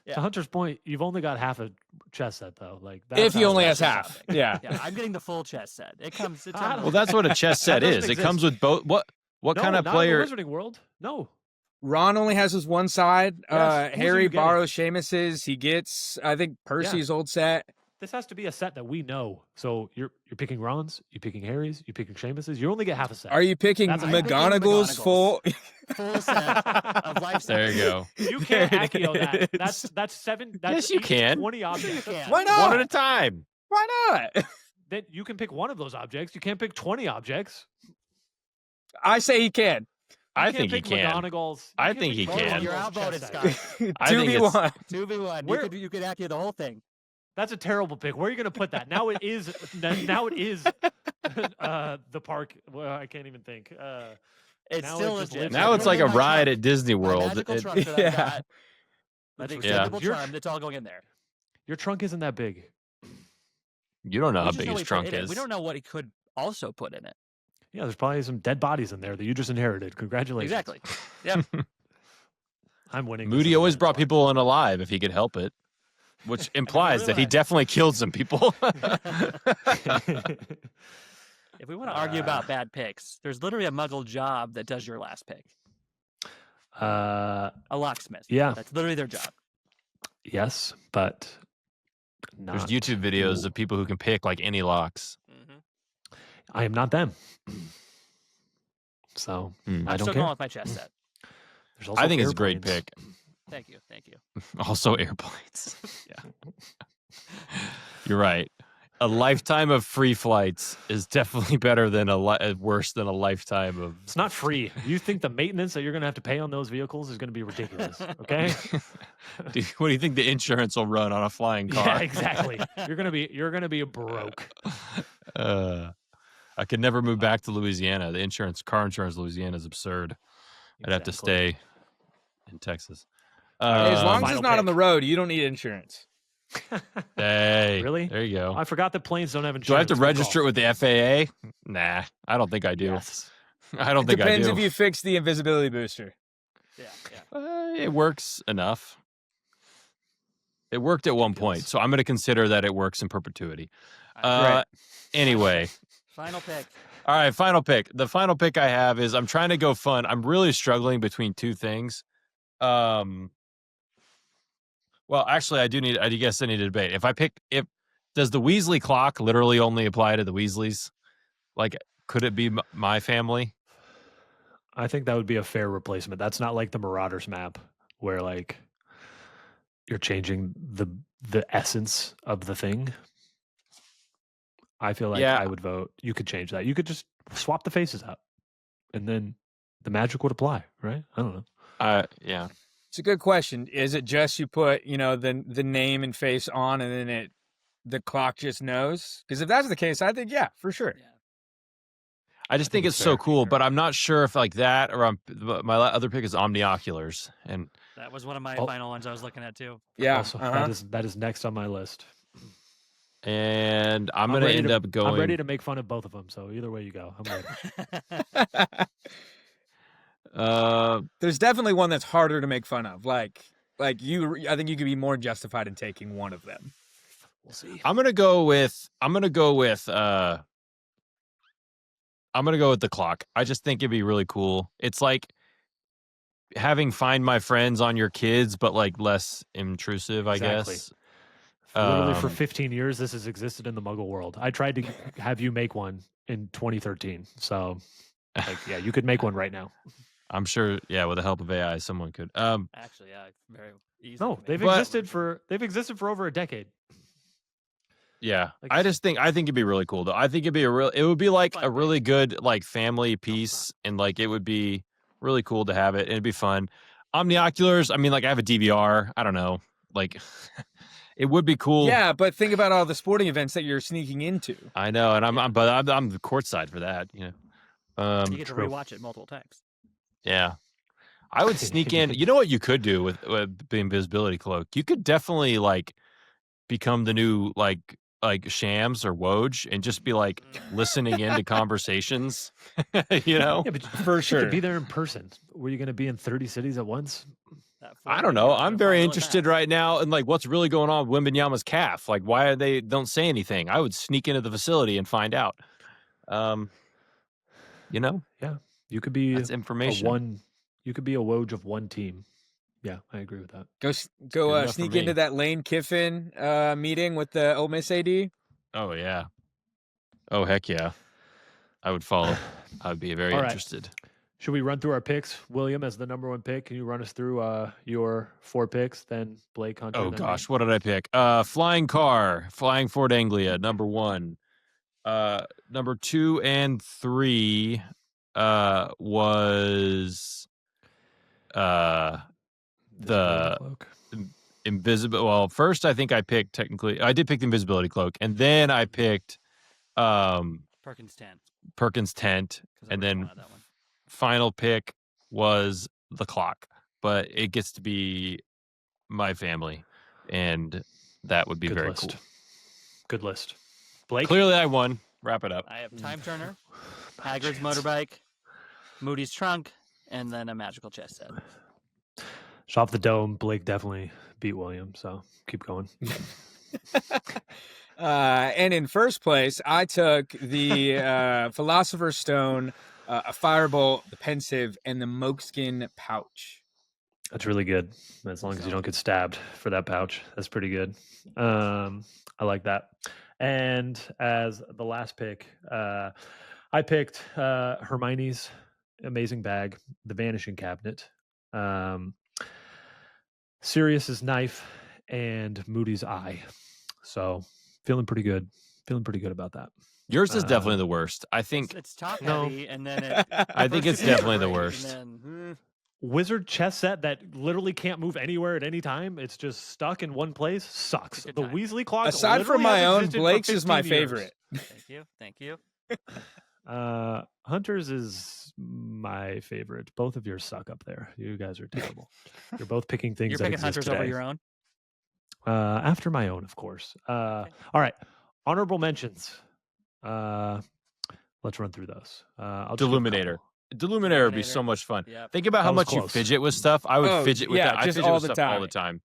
[SPEAKER 2] Yeah.
[SPEAKER 1] to Hunter's point, you've only got half a chess set though. Like
[SPEAKER 4] If he
[SPEAKER 1] that's
[SPEAKER 4] only
[SPEAKER 1] not
[SPEAKER 4] has
[SPEAKER 1] just
[SPEAKER 4] half.
[SPEAKER 1] something.
[SPEAKER 4] Yeah.
[SPEAKER 2] Yeah, I'm getting the full chess set. It comes. It's
[SPEAKER 1] I don't-
[SPEAKER 3] Well, that's what a chess set
[SPEAKER 1] That
[SPEAKER 3] is.
[SPEAKER 1] doesn't
[SPEAKER 3] It comes with both. What
[SPEAKER 1] No,
[SPEAKER 3] kind of
[SPEAKER 1] not
[SPEAKER 3] player?
[SPEAKER 1] in the Wizarding world? No.
[SPEAKER 4] Ron only has his one side.
[SPEAKER 1] Yes. Whose are
[SPEAKER 4] Harry
[SPEAKER 1] you getting?
[SPEAKER 4] borrows Seamus's. He gets, I think, Percy's old set.
[SPEAKER 1] This has to be a set that we know. So you're picking Ron's, you're picking Harry's, you're picking Seamus's. You only get half a set.
[SPEAKER 4] Are you picking
[SPEAKER 1] That's- I'm
[SPEAKER 2] picking
[SPEAKER 4] McGonagall's
[SPEAKER 2] McGonagall's.
[SPEAKER 4] full?
[SPEAKER 2] full set of life
[SPEAKER 3] There you go.
[SPEAKER 1] You can't
[SPEAKER 4] There it
[SPEAKER 1] Accio that.
[SPEAKER 4] is.
[SPEAKER 1] That's seven. That's
[SPEAKER 3] Yes, you
[SPEAKER 1] eight,
[SPEAKER 3] can.
[SPEAKER 1] 20 objects.
[SPEAKER 2] can.
[SPEAKER 4] Why not?
[SPEAKER 3] One at a time.
[SPEAKER 4] Why not?
[SPEAKER 1] Then you can pick one of those objects. You can't pick 20 objects.
[SPEAKER 4] I say he can.
[SPEAKER 1] You
[SPEAKER 3] I
[SPEAKER 1] can't
[SPEAKER 3] think he
[SPEAKER 1] pick
[SPEAKER 3] can.
[SPEAKER 1] McGonagall's.
[SPEAKER 3] I
[SPEAKER 1] You can't
[SPEAKER 3] think
[SPEAKER 1] pick
[SPEAKER 3] he can.
[SPEAKER 2] You're
[SPEAKER 1] McGonagall's
[SPEAKER 2] outvoted,
[SPEAKER 1] chess
[SPEAKER 2] Scott.
[SPEAKER 1] set.
[SPEAKER 3] I think it's-
[SPEAKER 4] 2v1.
[SPEAKER 2] 2v1.
[SPEAKER 1] Where-
[SPEAKER 2] You could Accio the whole thing.
[SPEAKER 1] That's a terrible pick. Where are you going to put that? Now it is. Now it is the park. Well, I can't even think.
[SPEAKER 2] It's
[SPEAKER 1] Now
[SPEAKER 2] still
[SPEAKER 1] it just
[SPEAKER 2] legit.
[SPEAKER 1] lives
[SPEAKER 3] Now
[SPEAKER 1] in
[SPEAKER 3] it's like a
[SPEAKER 2] My
[SPEAKER 3] ride
[SPEAKER 2] trunk-
[SPEAKER 3] at Disney
[SPEAKER 2] my
[SPEAKER 3] World.
[SPEAKER 2] magical
[SPEAKER 3] It-
[SPEAKER 2] trunk that
[SPEAKER 4] Yeah.
[SPEAKER 2] I've got. My
[SPEAKER 3] Yeah.
[SPEAKER 2] extendable
[SPEAKER 1] Your-
[SPEAKER 2] charm that's all going in there.
[SPEAKER 1] Your trunk isn't that big.
[SPEAKER 3] you don't know
[SPEAKER 2] We
[SPEAKER 3] how
[SPEAKER 2] just
[SPEAKER 3] big
[SPEAKER 2] know
[SPEAKER 3] his
[SPEAKER 2] he put
[SPEAKER 3] trunk
[SPEAKER 2] in it.
[SPEAKER 3] is.
[SPEAKER 2] We don't know what he could also put in it.
[SPEAKER 1] Yeah, there's probably some dead bodies in there that you just inherited. Congratulations.
[SPEAKER 2] Exactly. Yep.
[SPEAKER 1] I'm winning.
[SPEAKER 3] Moody always brought people in alive if he could help it, which implies that he
[SPEAKER 2] realize-
[SPEAKER 3] definitely killed some people.
[SPEAKER 2] If we want to argue about bad picks, there's literally a Muggle job that does your last pick.
[SPEAKER 1] Uh,
[SPEAKER 2] A locksmith.
[SPEAKER 1] Yeah.
[SPEAKER 2] That's literally their job.
[SPEAKER 1] yes, but
[SPEAKER 3] There's
[SPEAKER 1] not
[SPEAKER 3] YouTube videos
[SPEAKER 1] cool.
[SPEAKER 3] of people who can pick like any locks.
[SPEAKER 1] I am not them. So I
[SPEAKER 2] I'm
[SPEAKER 1] don't
[SPEAKER 2] still
[SPEAKER 1] care.
[SPEAKER 2] going with my chess set.
[SPEAKER 1] There's also
[SPEAKER 3] I think it's a great
[SPEAKER 1] airplanes.
[SPEAKER 3] pick.
[SPEAKER 2] Thank you. Thank you.
[SPEAKER 3] Also airplanes. Yeah. You're right. A lifetime of free flights is definitely better than worse than a lifetime of.
[SPEAKER 1] It's not free. You think the maintenance that you're going to have to pay on those vehicles is going to be ridiculous? Okay.
[SPEAKER 3] What do you think the insurance will run on a flying car?
[SPEAKER 1] Yeah, exactly. You're gonna be broke.
[SPEAKER 3] I could never move back to Louisiana. The car insurance in Louisiana is absurd. I'd have to
[SPEAKER 1] Exactly.
[SPEAKER 3] stay in Texas.
[SPEAKER 4] As long as
[SPEAKER 1] Final
[SPEAKER 4] it's not on
[SPEAKER 1] pick.
[SPEAKER 4] the road, you don't need insurance.
[SPEAKER 3] Hey,
[SPEAKER 1] Really?
[SPEAKER 3] there you go.
[SPEAKER 1] I forgot that planes don't have insurance.
[SPEAKER 3] Do I have to
[SPEAKER 1] for
[SPEAKER 3] register it
[SPEAKER 1] golf.
[SPEAKER 3] with the FAA? Nah, I don't think I do.
[SPEAKER 1] Yes.
[SPEAKER 3] I don't think I
[SPEAKER 4] Depends
[SPEAKER 3] do.
[SPEAKER 4] if you fix the invisibility booster.
[SPEAKER 2] Yeah. Yeah.
[SPEAKER 3] It works enough. It worked at one point,
[SPEAKER 1] Ridiculous.
[SPEAKER 3] so I'm going to consider that it works in perpetuity.
[SPEAKER 4] Right.
[SPEAKER 3] Anyway,
[SPEAKER 2] Final pick.
[SPEAKER 3] all right, final pick. The final pick I have is I'm trying to go fun. I'm really struggling between two things. Well, actually, I guess I need to debate. Does the Weasley clock literally only apply to the Weasleys? Like, could it be my family?
[SPEAKER 1] I think that would be a fair replacement. That's not like the Marauders map where like you're changing the essence of the thing. I feel like
[SPEAKER 3] Yeah.
[SPEAKER 1] I would vote. You could change that. You could just swap the faces out, and then the magic would apply, right? I don't know.
[SPEAKER 3] Yeah.
[SPEAKER 4] It's a good question. Is it just you put, the name and face on and then the clock just knows? Because if that's the case, I think, yeah, for sure.
[SPEAKER 2] Yeah.
[SPEAKER 3] I just think it's
[SPEAKER 1] it's
[SPEAKER 3] so
[SPEAKER 1] fair.
[SPEAKER 3] cool, but I'm not sure if like that or my other pick is omnioculars. And
[SPEAKER 2] That was one of my
[SPEAKER 1] Oh.
[SPEAKER 2] final ones I was looking at too.
[SPEAKER 4] Yeah.
[SPEAKER 1] Also,
[SPEAKER 4] uh-huh.
[SPEAKER 1] that is next on my list.
[SPEAKER 3] I'm going to
[SPEAKER 1] ready
[SPEAKER 3] end
[SPEAKER 1] to-
[SPEAKER 3] up going.
[SPEAKER 1] I'm ready to make fun of both of them. So either way you go, I'm ready.
[SPEAKER 4] There's definitely one that's harder to make fun of. Like I think you could be more justified in taking one of them.
[SPEAKER 1] We'll see.
[SPEAKER 3] I'm gonna go with the clock. I just think it'd be really cool. It's like having Find My Friends on your kids, but like less intrusive, I
[SPEAKER 1] Exactly.
[SPEAKER 3] guess.
[SPEAKER 1] Literally for 15 years, this has existed in the Muggle world. I tried to have you make one in 2013. So, like, yeah, you could make one right now.
[SPEAKER 3] I'm sure, yeah, with the help of AI, someone could.
[SPEAKER 2] Actually, yeah, very easy.
[SPEAKER 1] No, they've existed for over a decade.
[SPEAKER 3] Yeah,
[SPEAKER 1] Like,
[SPEAKER 3] I think it'd be really cool though. I think it would be like
[SPEAKER 2] Fun
[SPEAKER 3] a
[SPEAKER 2] thing.
[SPEAKER 3] really good like family piece, and like it would be really cool to have it. And it'd be fun. Omnioculars. I mean, like I have a DVR. I don't know, like it would be cool.
[SPEAKER 4] Yeah, but think about all the sporting events that you're sneaking into.
[SPEAKER 3] I know, and I'm the courtside for that. You know,
[SPEAKER 2] You get to rewatch it multiple times.
[SPEAKER 3] yeah. I would sneak in. You know what you could do with the invisibility cloak? You could definitely like become the new like Shams or Woj and just be like listening into conversations. You know?
[SPEAKER 1] Yeah, but
[SPEAKER 4] For
[SPEAKER 1] you
[SPEAKER 4] sure.
[SPEAKER 1] could be there in person. Were you going to be in 30 cities at once?
[SPEAKER 3] I don't know. I'm very interested right now in like what's really going on with Wimbenyama's calf. Like, why are they don't say anything? I would sneak into the facility and find out. You know?
[SPEAKER 1] Yeah, you could be
[SPEAKER 3] That's information.
[SPEAKER 1] You could be a Woj of one team. Yeah, I agree with that.
[SPEAKER 4] Go
[SPEAKER 3] good enough
[SPEAKER 4] sneak
[SPEAKER 3] for me.
[SPEAKER 4] into that Lane Kiffin meeting with the Ole Miss AD.
[SPEAKER 3] Oh yeah. Oh heck yeah. I would follow. I would be very
[SPEAKER 1] All right.
[SPEAKER 3] interested.
[SPEAKER 1] Should we run through our picks? William, as the number one pick, can you run us through your 4 picks? Then Blake, Hunter.
[SPEAKER 3] Oh
[SPEAKER 1] then
[SPEAKER 3] gosh,
[SPEAKER 1] me?
[SPEAKER 3] what did I pick? Flying car, Flying Fort Anglia, number 1. Number 2 and 3 was the
[SPEAKER 1] Cloak.
[SPEAKER 3] invisible. Well, first I think I did pick the invisibility cloak, and then I picked
[SPEAKER 2] Perkins tent.
[SPEAKER 3] Perkins tent,
[SPEAKER 2] 'Cause I
[SPEAKER 3] and
[SPEAKER 2] really
[SPEAKER 3] then
[SPEAKER 2] wanted that one.
[SPEAKER 3] final pick was the clock. But it gets to be my family, and that would be
[SPEAKER 1] Good
[SPEAKER 3] very
[SPEAKER 1] list.
[SPEAKER 3] cool.
[SPEAKER 1] Good list. Blake.
[SPEAKER 3] Clearly, I won. Wrap it up.
[SPEAKER 2] I have Time Turner,
[SPEAKER 1] Not a
[SPEAKER 2] Hagrid's
[SPEAKER 1] chance.
[SPEAKER 2] motorbike, Moody's trunk, and then a magical chess set.
[SPEAKER 1] So off the dome, Blake definitely beat William. So keep going.
[SPEAKER 4] And in first place, I took the Philosopher's Stone, a Firebolt, the Pensive, and the Mokeskin pouch.
[SPEAKER 1] That's really good. As long as you don't get stabbed for that pouch, that's pretty good. I like that. And as the last pick, I picked Hermione's amazing bag, the Vanishing Cabinet, Sirius's knife, and Moody's eye. So feeling pretty good. Feeling pretty good about that.
[SPEAKER 3] Yours is definitely the worst. I think.
[SPEAKER 2] It's top
[SPEAKER 1] No.
[SPEAKER 2] heavy, and then it,
[SPEAKER 3] I think it's definitely the worst.
[SPEAKER 2] And then,
[SPEAKER 1] Wizard chess set that literally can't move anywhere at any time. It's just stuck in one place. Sucks.
[SPEAKER 2] Good
[SPEAKER 1] The
[SPEAKER 2] time.
[SPEAKER 1] Weasley clock.
[SPEAKER 4] Aside from
[SPEAKER 1] literally
[SPEAKER 4] my
[SPEAKER 1] has
[SPEAKER 4] own,
[SPEAKER 1] existed for
[SPEAKER 4] Blake's is my
[SPEAKER 1] 15 years.
[SPEAKER 4] favorite.
[SPEAKER 2] thank you.
[SPEAKER 1] Hunter's is my favorite. Both of yours suck up there. You guys are terrible. You're both picking things.
[SPEAKER 2] You're
[SPEAKER 1] that
[SPEAKER 2] picking
[SPEAKER 1] exist
[SPEAKER 2] Hunters
[SPEAKER 1] today.
[SPEAKER 2] over your own.
[SPEAKER 1] After my own, of course.
[SPEAKER 2] Okay.
[SPEAKER 1] All right. Honorable mentions. Let's run through those. I'll just give a
[SPEAKER 3] Deluminator.
[SPEAKER 1] couple.
[SPEAKER 3] Deluminator would be
[SPEAKER 2] Deluminator.
[SPEAKER 3] so much fun.
[SPEAKER 2] Yep.
[SPEAKER 3] Think about how
[SPEAKER 1] That was
[SPEAKER 3] much you
[SPEAKER 1] close.
[SPEAKER 3] fidget with stuff. I would
[SPEAKER 4] Oh,
[SPEAKER 3] fidget with
[SPEAKER 4] yeah,
[SPEAKER 3] that. I
[SPEAKER 4] just
[SPEAKER 3] fidget
[SPEAKER 4] all
[SPEAKER 3] with
[SPEAKER 4] the
[SPEAKER 3] stuff all
[SPEAKER 4] time.
[SPEAKER 3] the time.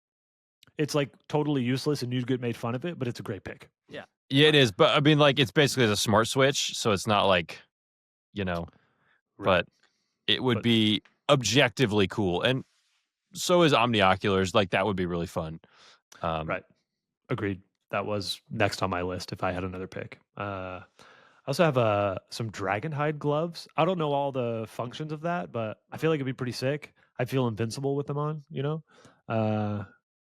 [SPEAKER 1] It's like totally useless and you get made fun of it, but it's a great pick.
[SPEAKER 3] Yeah, it is. But I mean, like, it's basically a smart switch, so it's not like,
[SPEAKER 1] Right.
[SPEAKER 3] but it would
[SPEAKER 1] But-
[SPEAKER 3] be objectively cool. And so is Omnioculars. Like, that would be really fun.
[SPEAKER 1] Right. Agreed. That was next on my list if I had another pick. I also have some dragonhide gloves. I don't know all the functions of that, but I feel like it'd be pretty sick. I feel invincible with them on, you know?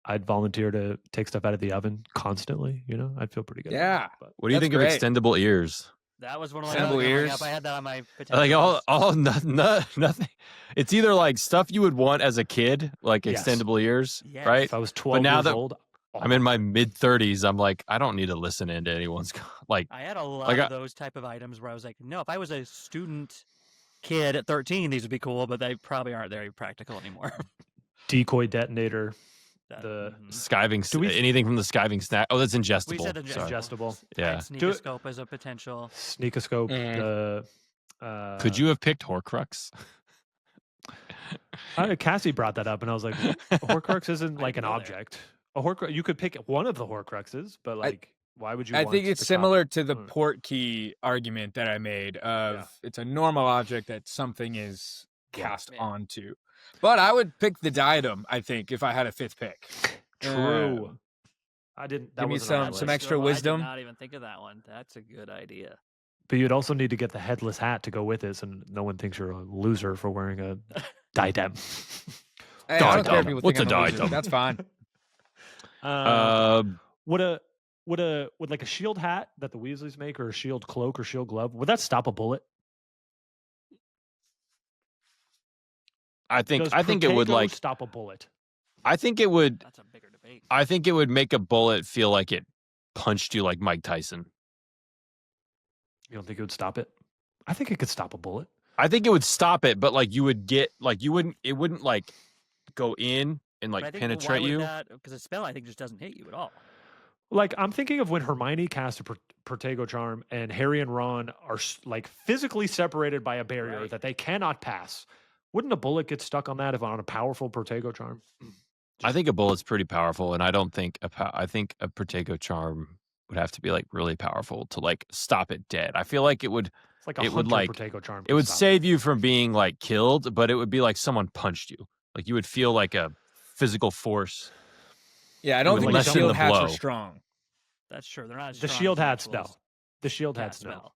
[SPEAKER 1] I'd volunteer to take stuff out of the oven constantly, you know? I'd feel pretty good. about
[SPEAKER 4] Yeah.
[SPEAKER 1] it, but
[SPEAKER 3] What do you
[SPEAKER 4] That's
[SPEAKER 3] think
[SPEAKER 4] great.
[SPEAKER 3] of extendable ears?
[SPEAKER 2] That was one of my
[SPEAKER 4] Assemble
[SPEAKER 2] other coming
[SPEAKER 4] ears.
[SPEAKER 2] up. I had that on my potential
[SPEAKER 3] Like
[SPEAKER 2] list.
[SPEAKER 3] nothing. It's either like stuff you would want as a kid, like
[SPEAKER 1] Yes.
[SPEAKER 3] extendable ears,
[SPEAKER 2] Yes.
[SPEAKER 3] right?
[SPEAKER 1] if I was 12
[SPEAKER 3] now
[SPEAKER 1] years
[SPEAKER 3] that
[SPEAKER 1] old,
[SPEAKER 3] I'm in my mid 30s. I'm like, I don't need to listen into anyone's like.
[SPEAKER 2] I had a lot
[SPEAKER 3] Like
[SPEAKER 2] of those type of items where I was like, no, if I was a student kid at 13, these would be cool, but they probably aren't very practical anymore.
[SPEAKER 1] decoy detonator,
[SPEAKER 2] That-
[SPEAKER 1] the
[SPEAKER 2] mhm.
[SPEAKER 3] Skiving,
[SPEAKER 1] Do we-
[SPEAKER 3] anything from the skiving snack. Oh, that's ingestible.
[SPEAKER 2] We said
[SPEAKER 3] Sorry.
[SPEAKER 1] ingestible.
[SPEAKER 3] Yeah.
[SPEAKER 1] Do it-
[SPEAKER 2] Sneakoscope as a potential.
[SPEAKER 1] sneakoscope,
[SPEAKER 4] Mhm.
[SPEAKER 1] the
[SPEAKER 3] Could you have picked Horcrux?
[SPEAKER 1] Cassie brought that up, and I was like, Horcrux isn't
[SPEAKER 2] I
[SPEAKER 1] like an
[SPEAKER 2] didn't go there.
[SPEAKER 1] object. A Horcrux. You could pick one of the Horcruxes, but like, why would you?
[SPEAKER 4] I
[SPEAKER 1] want
[SPEAKER 4] think it's
[SPEAKER 1] the
[SPEAKER 4] similar
[SPEAKER 1] cop-
[SPEAKER 4] to the
[SPEAKER 1] Mm.
[SPEAKER 4] port key argument that I made of it's a normal object that something is cast
[SPEAKER 2] Yeah.
[SPEAKER 4] onto. But I would pick the diadem, I think, if I had a fifth pick.
[SPEAKER 1] True. I didn't. That
[SPEAKER 4] give me
[SPEAKER 1] wasn't on my
[SPEAKER 4] some
[SPEAKER 1] list.
[SPEAKER 4] extra
[SPEAKER 2] I
[SPEAKER 4] wisdom.
[SPEAKER 2] did not even think of that one. That's a good idea.
[SPEAKER 1] But you'd also need to get the headless hat to go with it, so no one thinks you're a loser for wearing a diadem.
[SPEAKER 4] Hey, I don't care if
[SPEAKER 3] Diadem.
[SPEAKER 4] people
[SPEAKER 3] What's
[SPEAKER 4] think
[SPEAKER 3] a
[SPEAKER 4] I'm a loser.
[SPEAKER 3] diadem?
[SPEAKER 4] That's fine.
[SPEAKER 1] Would like a shield hat that the Weasleys make, or a shield cloak or shield glove, would that stop a bullet?
[SPEAKER 3] I think
[SPEAKER 1] Does
[SPEAKER 3] it would
[SPEAKER 1] Protego
[SPEAKER 3] like.
[SPEAKER 1] stop a bullet.
[SPEAKER 3] I think it would.
[SPEAKER 2] That's a bigger debate.
[SPEAKER 3] I think it would make a bullet feel like it punched you like Mike Tyson.
[SPEAKER 1] You don't think it would stop it? I think it could stop a bullet.
[SPEAKER 3] I think it would stop it, but like you would get like you wouldn't. It wouldn't like go in and
[SPEAKER 2] But I
[SPEAKER 3] like
[SPEAKER 2] think,
[SPEAKER 3] penetrate you.
[SPEAKER 2] Because a spell, I think, just doesn't hit you at all.
[SPEAKER 1] Like, I'm thinking of when Hermione cast a Protego charm and Harry and Ron are like physically separated by a barrier
[SPEAKER 2] Right.
[SPEAKER 1] that they cannot pass. Wouldn't a bullet get stuck on that if on a powerful Protego charm?
[SPEAKER 3] I think a bullet's pretty powerful, and I don't think I think a Protego charm would have to be like really powerful to like stop it dead. I feel like it would
[SPEAKER 1] It's like a
[SPEAKER 3] It would,
[SPEAKER 1] Hunter
[SPEAKER 3] like-
[SPEAKER 1] Protego charm.
[SPEAKER 3] it
[SPEAKER 1] could
[SPEAKER 3] would
[SPEAKER 1] stop
[SPEAKER 3] save you from being like killed, but it would be like someone punched you. Like you would feel like a physical force.
[SPEAKER 4] Yeah, I don't
[SPEAKER 1] would
[SPEAKER 4] think the
[SPEAKER 1] lessen
[SPEAKER 4] shield
[SPEAKER 3] the
[SPEAKER 4] hats are
[SPEAKER 3] blow.
[SPEAKER 4] strong.
[SPEAKER 2] That's true. They're not as
[SPEAKER 1] The
[SPEAKER 2] strong
[SPEAKER 1] shield
[SPEAKER 2] as
[SPEAKER 1] hats,
[SPEAKER 2] actual
[SPEAKER 1] no. The shield hats,
[SPEAKER 2] cast
[SPEAKER 1] no.
[SPEAKER 2] spell.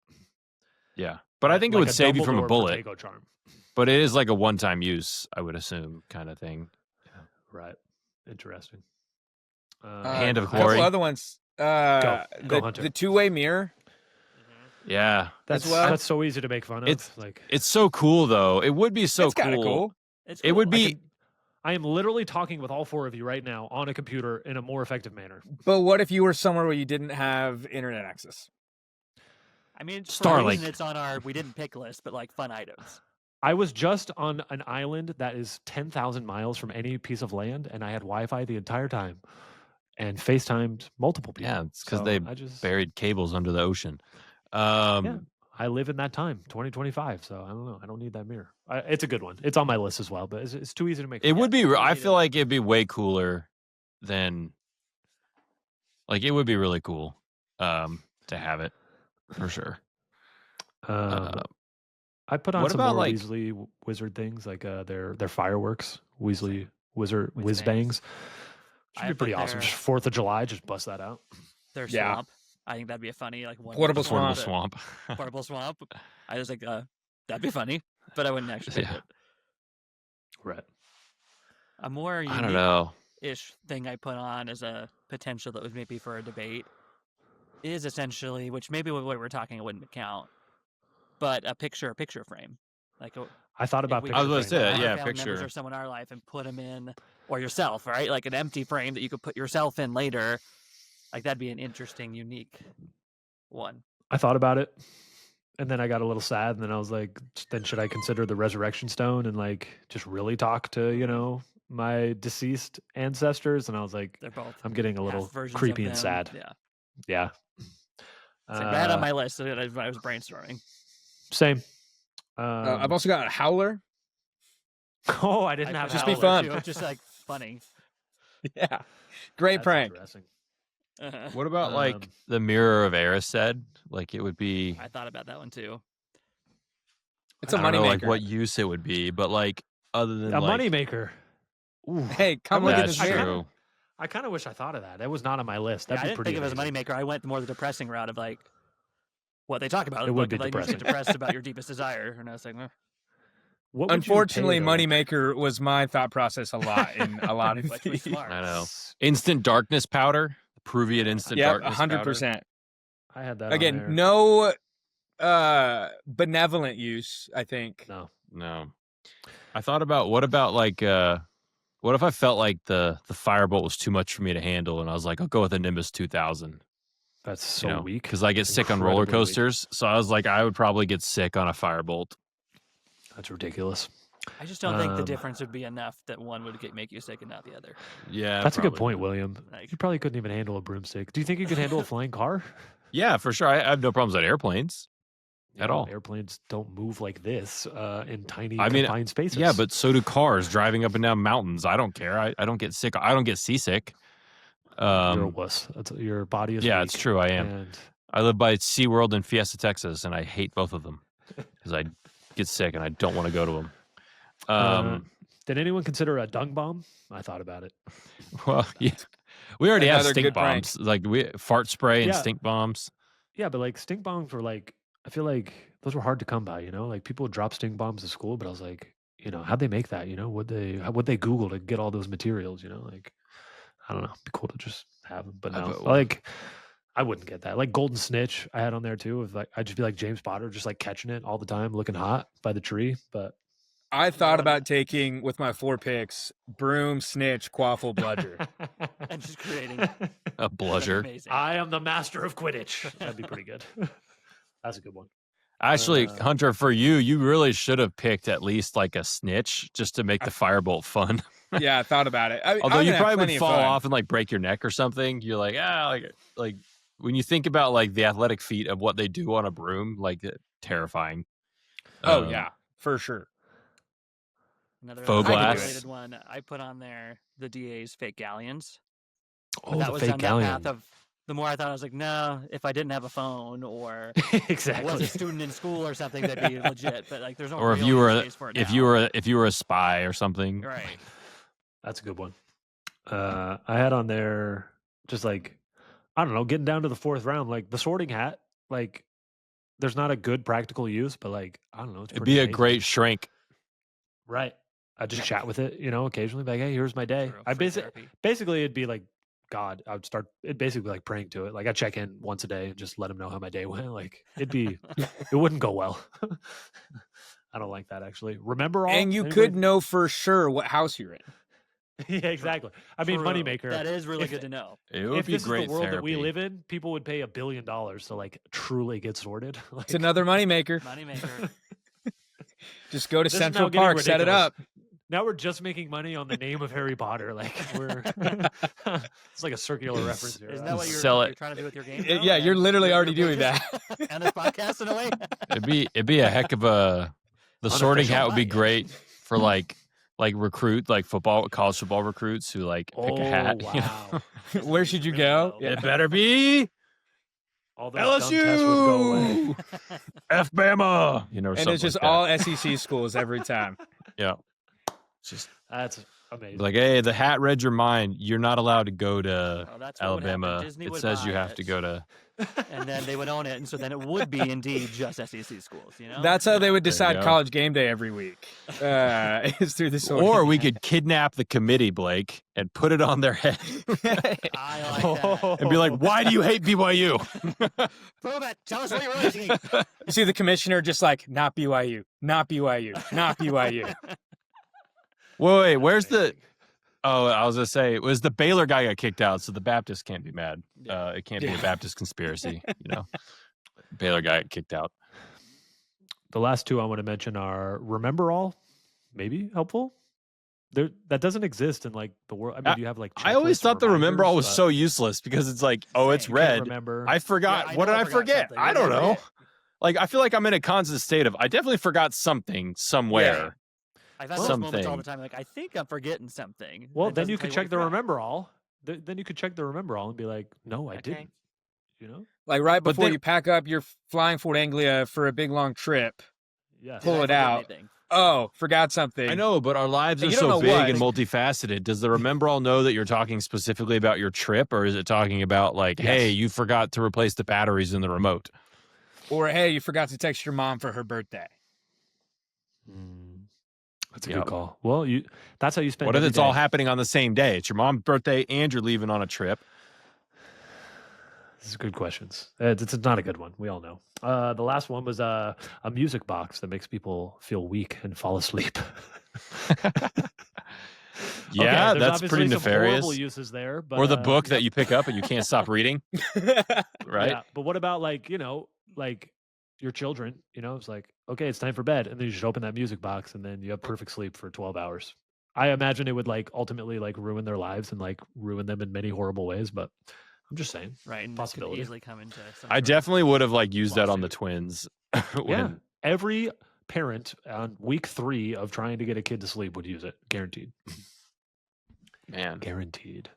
[SPEAKER 3] Yeah, but I think it
[SPEAKER 1] Like
[SPEAKER 3] would
[SPEAKER 1] a
[SPEAKER 3] save you from a
[SPEAKER 1] Dumbledore
[SPEAKER 3] bullet.
[SPEAKER 1] Protego charm.
[SPEAKER 3] But it is like a one-time use, I would assume, kind of thing.
[SPEAKER 1] Right. Interesting.
[SPEAKER 3] Hand of
[SPEAKER 4] A couple
[SPEAKER 3] Glory.
[SPEAKER 4] other ones.
[SPEAKER 1] Go, Hunter.
[SPEAKER 4] The two-way mirror.
[SPEAKER 3] Yeah,
[SPEAKER 1] That's
[SPEAKER 4] as well.
[SPEAKER 1] that's so easy to make fun of.
[SPEAKER 3] It's-
[SPEAKER 1] like
[SPEAKER 3] it's so cool though. It would be so
[SPEAKER 4] it's kind of cool.
[SPEAKER 2] It's
[SPEAKER 3] It would
[SPEAKER 2] cool.
[SPEAKER 3] be.
[SPEAKER 1] I am literally talking with all four of you right now on a computer in a more effective manner.
[SPEAKER 4] But what if you were somewhere where you didn't have internet access?
[SPEAKER 2] I mean, for a
[SPEAKER 3] Starlink.
[SPEAKER 2] reason it's on our we didn't pick list, but like fun items.
[SPEAKER 1] I was just on an island that is 10,000 miles from any piece of land, and I had Wi-Fi the entire time, and FaceTimed multiple people.
[SPEAKER 3] Yeah, it's because
[SPEAKER 1] So
[SPEAKER 3] they
[SPEAKER 1] I just
[SPEAKER 3] buried cables under the ocean.
[SPEAKER 1] Yeah, I live in that time, 2025. So I don't know. I don't need that mirror. It's a good one. It's on my list as well, but it's too easy to make.
[SPEAKER 3] It would be. I
[SPEAKER 2] easy
[SPEAKER 3] feel
[SPEAKER 2] to-
[SPEAKER 3] like it'd be way cooler than. Like it would be really cool, to have it, for sure.
[SPEAKER 1] I put on
[SPEAKER 3] what
[SPEAKER 1] some
[SPEAKER 3] about,
[SPEAKER 1] more
[SPEAKER 3] like-
[SPEAKER 1] Weasley wizard things, like their fireworks, Weasley wizard
[SPEAKER 2] Whiz
[SPEAKER 1] whiz bangs.
[SPEAKER 2] I
[SPEAKER 1] Should be
[SPEAKER 2] have,
[SPEAKER 1] pretty
[SPEAKER 2] like,
[SPEAKER 1] awesome.
[SPEAKER 2] their-
[SPEAKER 1] Just 4th of July, just bust that out.
[SPEAKER 2] Their
[SPEAKER 4] Yeah.
[SPEAKER 2] swamp. I think that'd be a funny like one
[SPEAKER 4] Portable
[SPEAKER 3] Portable
[SPEAKER 4] swamp.
[SPEAKER 3] swamp.
[SPEAKER 2] Portable swamp. I was like, that'd be funny, but I wouldn't actually pick
[SPEAKER 3] Yeah.
[SPEAKER 2] it.
[SPEAKER 1] Right.
[SPEAKER 2] A more
[SPEAKER 3] I don't know.
[SPEAKER 2] ish thing I put on as a potential that was maybe for a debate is essentially, which maybe what we were talking it wouldn't count, but a picture frame. Like
[SPEAKER 1] I thought about.
[SPEAKER 2] we
[SPEAKER 3] I was
[SPEAKER 1] picture
[SPEAKER 3] gonna
[SPEAKER 1] frames.
[SPEAKER 3] say,
[SPEAKER 2] our
[SPEAKER 3] yeah,
[SPEAKER 2] family members
[SPEAKER 3] picture.
[SPEAKER 2] or someone in our life and put them in, or yourself, right? Like an empty frame that you could put yourself in later. Like that'd be an interesting, unique one.
[SPEAKER 1] I thought about it, and then I got a little sad, and then I was like, then should I consider the resurrection stone and like just really talk to my deceased ancestors? And I was like,
[SPEAKER 2] They're both.
[SPEAKER 1] I'm getting a little
[SPEAKER 2] half versions of
[SPEAKER 1] creepy and
[SPEAKER 2] them.
[SPEAKER 1] sad.
[SPEAKER 2] Yeah,
[SPEAKER 1] Yeah.
[SPEAKER 2] it's like that on my list when I was brainstorming.
[SPEAKER 1] Same.
[SPEAKER 4] I've also got a howler.
[SPEAKER 1] Oh, I didn't
[SPEAKER 2] I
[SPEAKER 1] have
[SPEAKER 2] put
[SPEAKER 4] Just be
[SPEAKER 1] Howler.
[SPEAKER 4] fun.
[SPEAKER 2] too, just like funny.
[SPEAKER 4] Yeah, great
[SPEAKER 1] That's
[SPEAKER 4] prank.
[SPEAKER 1] interesting.
[SPEAKER 3] What about like
[SPEAKER 1] Um,
[SPEAKER 3] the Mirror of Erised? Like it would be.
[SPEAKER 2] I thought about that one too.
[SPEAKER 4] It's a
[SPEAKER 3] I don't know, like
[SPEAKER 4] moneymaker.
[SPEAKER 3] what use it would be, but like other than
[SPEAKER 1] A
[SPEAKER 3] like,
[SPEAKER 1] moneymaker. Ooh.
[SPEAKER 4] Hey, come look at
[SPEAKER 3] that's
[SPEAKER 4] this mirror.
[SPEAKER 3] true.
[SPEAKER 1] I kind of wish I thought of that. That was not on my list.
[SPEAKER 2] Yeah,
[SPEAKER 1] That'd
[SPEAKER 2] I
[SPEAKER 1] be
[SPEAKER 2] didn't
[SPEAKER 1] pretty
[SPEAKER 2] think of it as a
[SPEAKER 1] amazing.
[SPEAKER 2] moneymaker. I went more the depressing route of like what they talk about. in
[SPEAKER 1] It
[SPEAKER 2] the
[SPEAKER 1] would
[SPEAKER 2] book,
[SPEAKER 1] be
[SPEAKER 2] of, like, you get
[SPEAKER 1] depressing.
[SPEAKER 2] depressed about your deepest desire, and I was like,
[SPEAKER 1] What would you pay,
[SPEAKER 4] Unfortunately,
[SPEAKER 1] though?
[SPEAKER 4] moneymaker was my thought process a lot in a lot of
[SPEAKER 2] which was
[SPEAKER 4] the.
[SPEAKER 2] smart.
[SPEAKER 3] I know. Instant darkness powder. Peruvian instant
[SPEAKER 4] Yep,
[SPEAKER 3] darkness powder.
[SPEAKER 4] 100%.
[SPEAKER 1] I had that on there.
[SPEAKER 4] Again, no benevolent use. I think.
[SPEAKER 1] No.
[SPEAKER 3] No. I thought about what about like what if I felt like the firebolt was too much for me to handle and I was like, I'll go with a Nimbus 2000.
[SPEAKER 1] That's so weak.
[SPEAKER 3] Because I get sick on roller
[SPEAKER 1] Incredibly weak.
[SPEAKER 3] coasters. So I was like, I would probably get sick on a firebolt.
[SPEAKER 1] That's ridiculous.
[SPEAKER 2] I just don't think the
[SPEAKER 1] Um,
[SPEAKER 2] difference would be enough that one would make you sick and not the other.
[SPEAKER 3] Yeah.
[SPEAKER 1] That's a good
[SPEAKER 3] probably
[SPEAKER 1] point,
[SPEAKER 3] would.
[SPEAKER 1] William.
[SPEAKER 2] Like,
[SPEAKER 1] You probably couldn't even handle a broomstick. Do you think you could handle a flying car?
[SPEAKER 3] Yeah, for sure. I have no problems at airplanes.
[SPEAKER 1] You
[SPEAKER 3] At
[SPEAKER 1] know,
[SPEAKER 3] all.
[SPEAKER 1] Airplanes don't move like this in tiny
[SPEAKER 3] I mean,
[SPEAKER 1] confined spaces.
[SPEAKER 3] Yeah, but so do cars driving up and down mountains. I don't care. I don't get sick. I don't get seasick.
[SPEAKER 1] You're a wuss. Your body is
[SPEAKER 3] Yeah,
[SPEAKER 1] weak,
[SPEAKER 3] it's true. I am.
[SPEAKER 1] And
[SPEAKER 3] I live by SeaWorld and Fiesta, Texas, and I hate both of them because I get sick and I don't want to go to them.
[SPEAKER 1] did anyone consider a dung bomb? I thought about it.
[SPEAKER 3] Well, yeah, we already have
[SPEAKER 4] Another
[SPEAKER 3] stink
[SPEAKER 4] good prank.
[SPEAKER 3] bombs, like we fart spray and
[SPEAKER 1] Yeah.
[SPEAKER 3] stink bombs.
[SPEAKER 1] Yeah, but like stink bombs were like, I feel like those were hard to come by. Like people would drop stink bombs at school, but I was like, how'd they make that? Would they Google to get all those materials? Like I don't know. It'd be cool to just have them, but no, like I wouldn't get that. Like golden snitch, I had on there too. Of like I'd just be like James Potter, just like catching it all the time, looking hot by the tree. But
[SPEAKER 4] I thought about taking with my 4 picks broom, snitch, quaffle, bludger.
[SPEAKER 2] And just creating
[SPEAKER 3] A bludger.
[SPEAKER 2] amazing.
[SPEAKER 1] I am the master of Quidditch. That'd be pretty good. That's a good one.
[SPEAKER 3] Actually, Hunter, for you really should have picked at least like a snitch just to make the firebolt fun.
[SPEAKER 4] Yeah, I thought about it.
[SPEAKER 3] Although you probably would fall off and like break your neck or something. You're like, like when you think about like the athletic feat of what they do on a broom, like terrifying.
[SPEAKER 4] Oh yeah, for sure.
[SPEAKER 2] Another
[SPEAKER 3] faux glass.
[SPEAKER 2] related one. I put on there the DA's fake galleons.
[SPEAKER 1] Oh,
[SPEAKER 2] that
[SPEAKER 1] the
[SPEAKER 2] was
[SPEAKER 1] fake
[SPEAKER 2] on
[SPEAKER 1] galleon.
[SPEAKER 2] that path of. The more I thought, I was like, no. If I didn't have a phone or
[SPEAKER 1] Exactly.
[SPEAKER 2] was a student in school or something, that'd be legit. But like, there's no.
[SPEAKER 3] Or if
[SPEAKER 2] real
[SPEAKER 3] you were
[SPEAKER 2] use case for it
[SPEAKER 3] if
[SPEAKER 2] now.
[SPEAKER 3] you were a spy or something.
[SPEAKER 2] right.
[SPEAKER 1] That's a good one. I had on there just like, I don't know, getting down to the 4th round, like the sorting hat, like there's not a good practical use, but like, I don't know. It's
[SPEAKER 3] It'd
[SPEAKER 1] pretty
[SPEAKER 3] be a
[SPEAKER 1] amazing.
[SPEAKER 3] great shrink.
[SPEAKER 1] Right. I just chat with it, occasionally. Like, hey, here's my day.
[SPEAKER 2] True,
[SPEAKER 1] I
[SPEAKER 2] free therapy.
[SPEAKER 1] basically it'd be like God. I would start it basically like praying to it. Like I check in once a day and just let him know how my day went. Like it wouldn't go well. I don't like that actually. Remember all?
[SPEAKER 4] And you
[SPEAKER 1] Anybody?
[SPEAKER 4] could know for sure what house you're in.
[SPEAKER 1] Yeah, exactly. I mean,
[SPEAKER 2] True.
[SPEAKER 1] moneymaker.
[SPEAKER 2] That is really
[SPEAKER 1] If-
[SPEAKER 2] good to know.
[SPEAKER 3] It would
[SPEAKER 1] If
[SPEAKER 3] be
[SPEAKER 1] this
[SPEAKER 3] great
[SPEAKER 1] is the world that we
[SPEAKER 3] therapy.
[SPEAKER 1] live in, people would pay $1 billion to like truly get sorted. Like,
[SPEAKER 4] It's another moneymaker.
[SPEAKER 2] Moneymaker.
[SPEAKER 4] Just go to
[SPEAKER 1] This is now
[SPEAKER 4] Central
[SPEAKER 1] getting
[SPEAKER 4] Park, set it
[SPEAKER 1] ridiculous.
[SPEAKER 4] up.
[SPEAKER 1] Now we're just making money on the name of Harry Potter. Like we're, it's like a circular reference here.
[SPEAKER 2] Isn't that what
[SPEAKER 3] Sell
[SPEAKER 2] you're
[SPEAKER 3] it.
[SPEAKER 2] trying to do with your game?
[SPEAKER 4] Yeah, you're literally already doing that.
[SPEAKER 2] And this podcast in a way.
[SPEAKER 3] It'd be a heck of a. The sorting
[SPEAKER 1] Unofficial
[SPEAKER 3] hat would be
[SPEAKER 2] bias.
[SPEAKER 3] great for like college football recruits who like pick a hat.
[SPEAKER 1] Oh,
[SPEAKER 3] you know?
[SPEAKER 1] wow.
[SPEAKER 4] Where should you
[SPEAKER 2] Really
[SPEAKER 4] go?
[SPEAKER 2] low.
[SPEAKER 3] It better be
[SPEAKER 1] All those dumb tests would go away.
[SPEAKER 3] LSU, F Bama, or
[SPEAKER 4] And
[SPEAKER 3] something
[SPEAKER 4] it's just
[SPEAKER 3] like that.
[SPEAKER 4] all SEC schools every time.
[SPEAKER 3] Yeah. It's just
[SPEAKER 1] That's amazing.
[SPEAKER 3] like, hey, the hat read your mind. You're not allowed to go to
[SPEAKER 2] Oh, that's what would happen.
[SPEAKER 3] Alabama.
[SPEAKER 2] Disney
[SPEAKER 3] It
[SPEAKER 2] would
[SPEAKER 3] says you
[SPEAKER 2] buy
[SPEAKER 3] have
[SPEAKER 2] it.
[SPEAKER 3] to go to.
[SPEAKER 2] And then they would own it, and so then it would be indeed just SEC schools.
[SPEAKER 4] That's how they would
[SPEAKER 3] There you
[SPEAKER 4] decide
[SPEAKER 3] go.
[SPEAKER 4] college game day every week. Is through the sorting.
[SPEAKER 3] Or we could kidnap the committee, Blake, and put it on their head
[SPEAKER 2] I like that.
[SPEAKER 3] and be like, "Why do you hate BYU?"
[SPEAKER 2] Prove it. Tell us what you really think.
[SPEAKER 4] You see the commissioner just like, not BYU, not BYU, not BYU.
[SPEAKER 3] Wait, where's the? Oh, I was gonna say, it was the Baylor guy got kicked out, so the Baptists can't be mad. It can't be a Baptist conspiracy, Baylor guy got kicked out.
[SPEAKER 1] The last two I want to mention are Remember All, maybe helpful. That doesn't exist in like the world. I mean, you have like.
[SPEAKER 3] I always
[SPEAKER 1] checklists
[SPEAKER 3] thought the
[SPEAKER 1] and
[SPEAKER 3] Remember All was
[SPEAKER 1] reminders,
[SPEAKER 3] so useless because it's like, oh, it's
[SPEAKER 2] Same.
[SPEAKER 1] but you can't
[SPEAKER 3] red.
[SPEAKER 1] Remember.
[SPEAKER 3] I forgot.
[SPEAKER 2] Yeah, I
[SPEAKER 3] What
[SPEAKER 2] know
[SPEAKER 3] did
[SPEAKER 2] I
[SPEAKER 3] I
[SPEAKER 2] forgot
[SPEAKER 3] forget?
[SPEAKER 2] something.
[SPEAKER 3] I
[SPEAKER 2] What
[SPEAKER 3] don't
[SPEAKER 2] did I
[SPEAKER 3] know.
[SPEAKER 2] forget?
[SPEAKER 3] Like, I feel like I'm in a constant state of I definitely forgot something somewhere.
[SPEAKER 2] I've had those moments all
[SPEAKER 3] Something.
[SPEAKER 2] the time. Like, I think I'm forgetting something.
[SPEAKER 1] Well,
[SPEAKER 2] It
[SPEAKER 1] then
[SPEAKER 2] doesn't
[SPEAKER 1] you
[SPEAKER 2] tell
[SPEAKER 1] could
[SPEAKER 2] what
[SPEAKER 1] check the
[SPEAKER 2] forgot.
[SPEAKER 1] Remember All. Then you could check the Remember All and be like, no, I
[SPEAKER 2] Okay.
[SPEAKER 1] didn't.
[SPEAKER 4] Like right
[SPEAKER 3] But
[SPEAKER 4] before
[SPEAKER 3] then-
[SPEAKER 4] you pack up, you're flying Fort Anglia for a big long trip.
[SPEAKER 1] Yeah.
[SPEAKER 2] Did
[SPEAKER 4] Pull
[SPEAKER 2] I
[SPEAKER 4] it
[SPEAKER 2] forget
[SPEAKER 4] out.
[SPEAKER 2] anything?
[SPEAKER 4] Oh, forgot something.
[SPEAKER 3] I know, but our lives
[SPEAKER 4] And
[SPEAKER 3] are
[SPEAKER 4] you don't
[SPEAKER 3] so
[SPEAKER 4] know
[SPEAKER 3] big
[SPEAKER 4] what.
[SPEAKER 3] and multifaceted. Does the Remember All know that you're talking specifically about your trip, or is it talking about like, hey,
[SPEAKER 1] Yes.
[SPEAKER 3] you forgot to replace the batteries in the remote?
[SPEAKER 4] Or hey, you forgot to text your mom for her birthday.
[SPEAKER 1] That's a
[SPEAKER 3] Yep.
[SPEAKER 1] good call. Well, that's how you spend
[SPEAKER 3] What if
[SPEAKER 1] every
[SPEAKER 3] it's all
[SPEAKER 1] day.
[SPEAKER 3] happening on the same day? It's your mom's birthday and you're leaving on a trip.
[SPEAKER 1] This is good questions. It's not a good one. We all know. The last one was a music box that makes people feel weak and fall asleep.
[SPEAKER 3] Yeah,
[SPEAKER 1] there's
[SPEAKER 3] that's pretty
[SPEAKER 1] obviously some horrible
[SPEAKER 3] nefarious.
[SPEAKER 1] uses there. But,
[SPEAKER 3] Or the book that you pick up and you can't stop reading, right?
[SPEAKER 1] Yeah, but what about like your children? It's like, okay, it's time for bed, and then you just open that music box, and then you have perfect sleep for 12 hours. I imagine it would like ultimately like ruin their lives and like ruin them in many horrible ways. But I'm just saying,
[SPEAKER 2] Right, and this could
[SPEAKER 1] Possibility.
[SPEAKER 2] easily come into. Some
[SPEAKER 3] I
[SPEAKER 2] sort of-
[SPEAKER 3] definitely would have like used that on the
[SPEAKER 2] Lawsuit.
[SPEAKER 3] twins.
[SPEAKER 1] yeah,
[SPEAKER 3] when,
[SPEAKER 1] every parent on week 3 of trying to get a kid to sleep would use it, guaranteed.
[SPEAKER 3] man.
[SPEAKER 1] Guaranteed.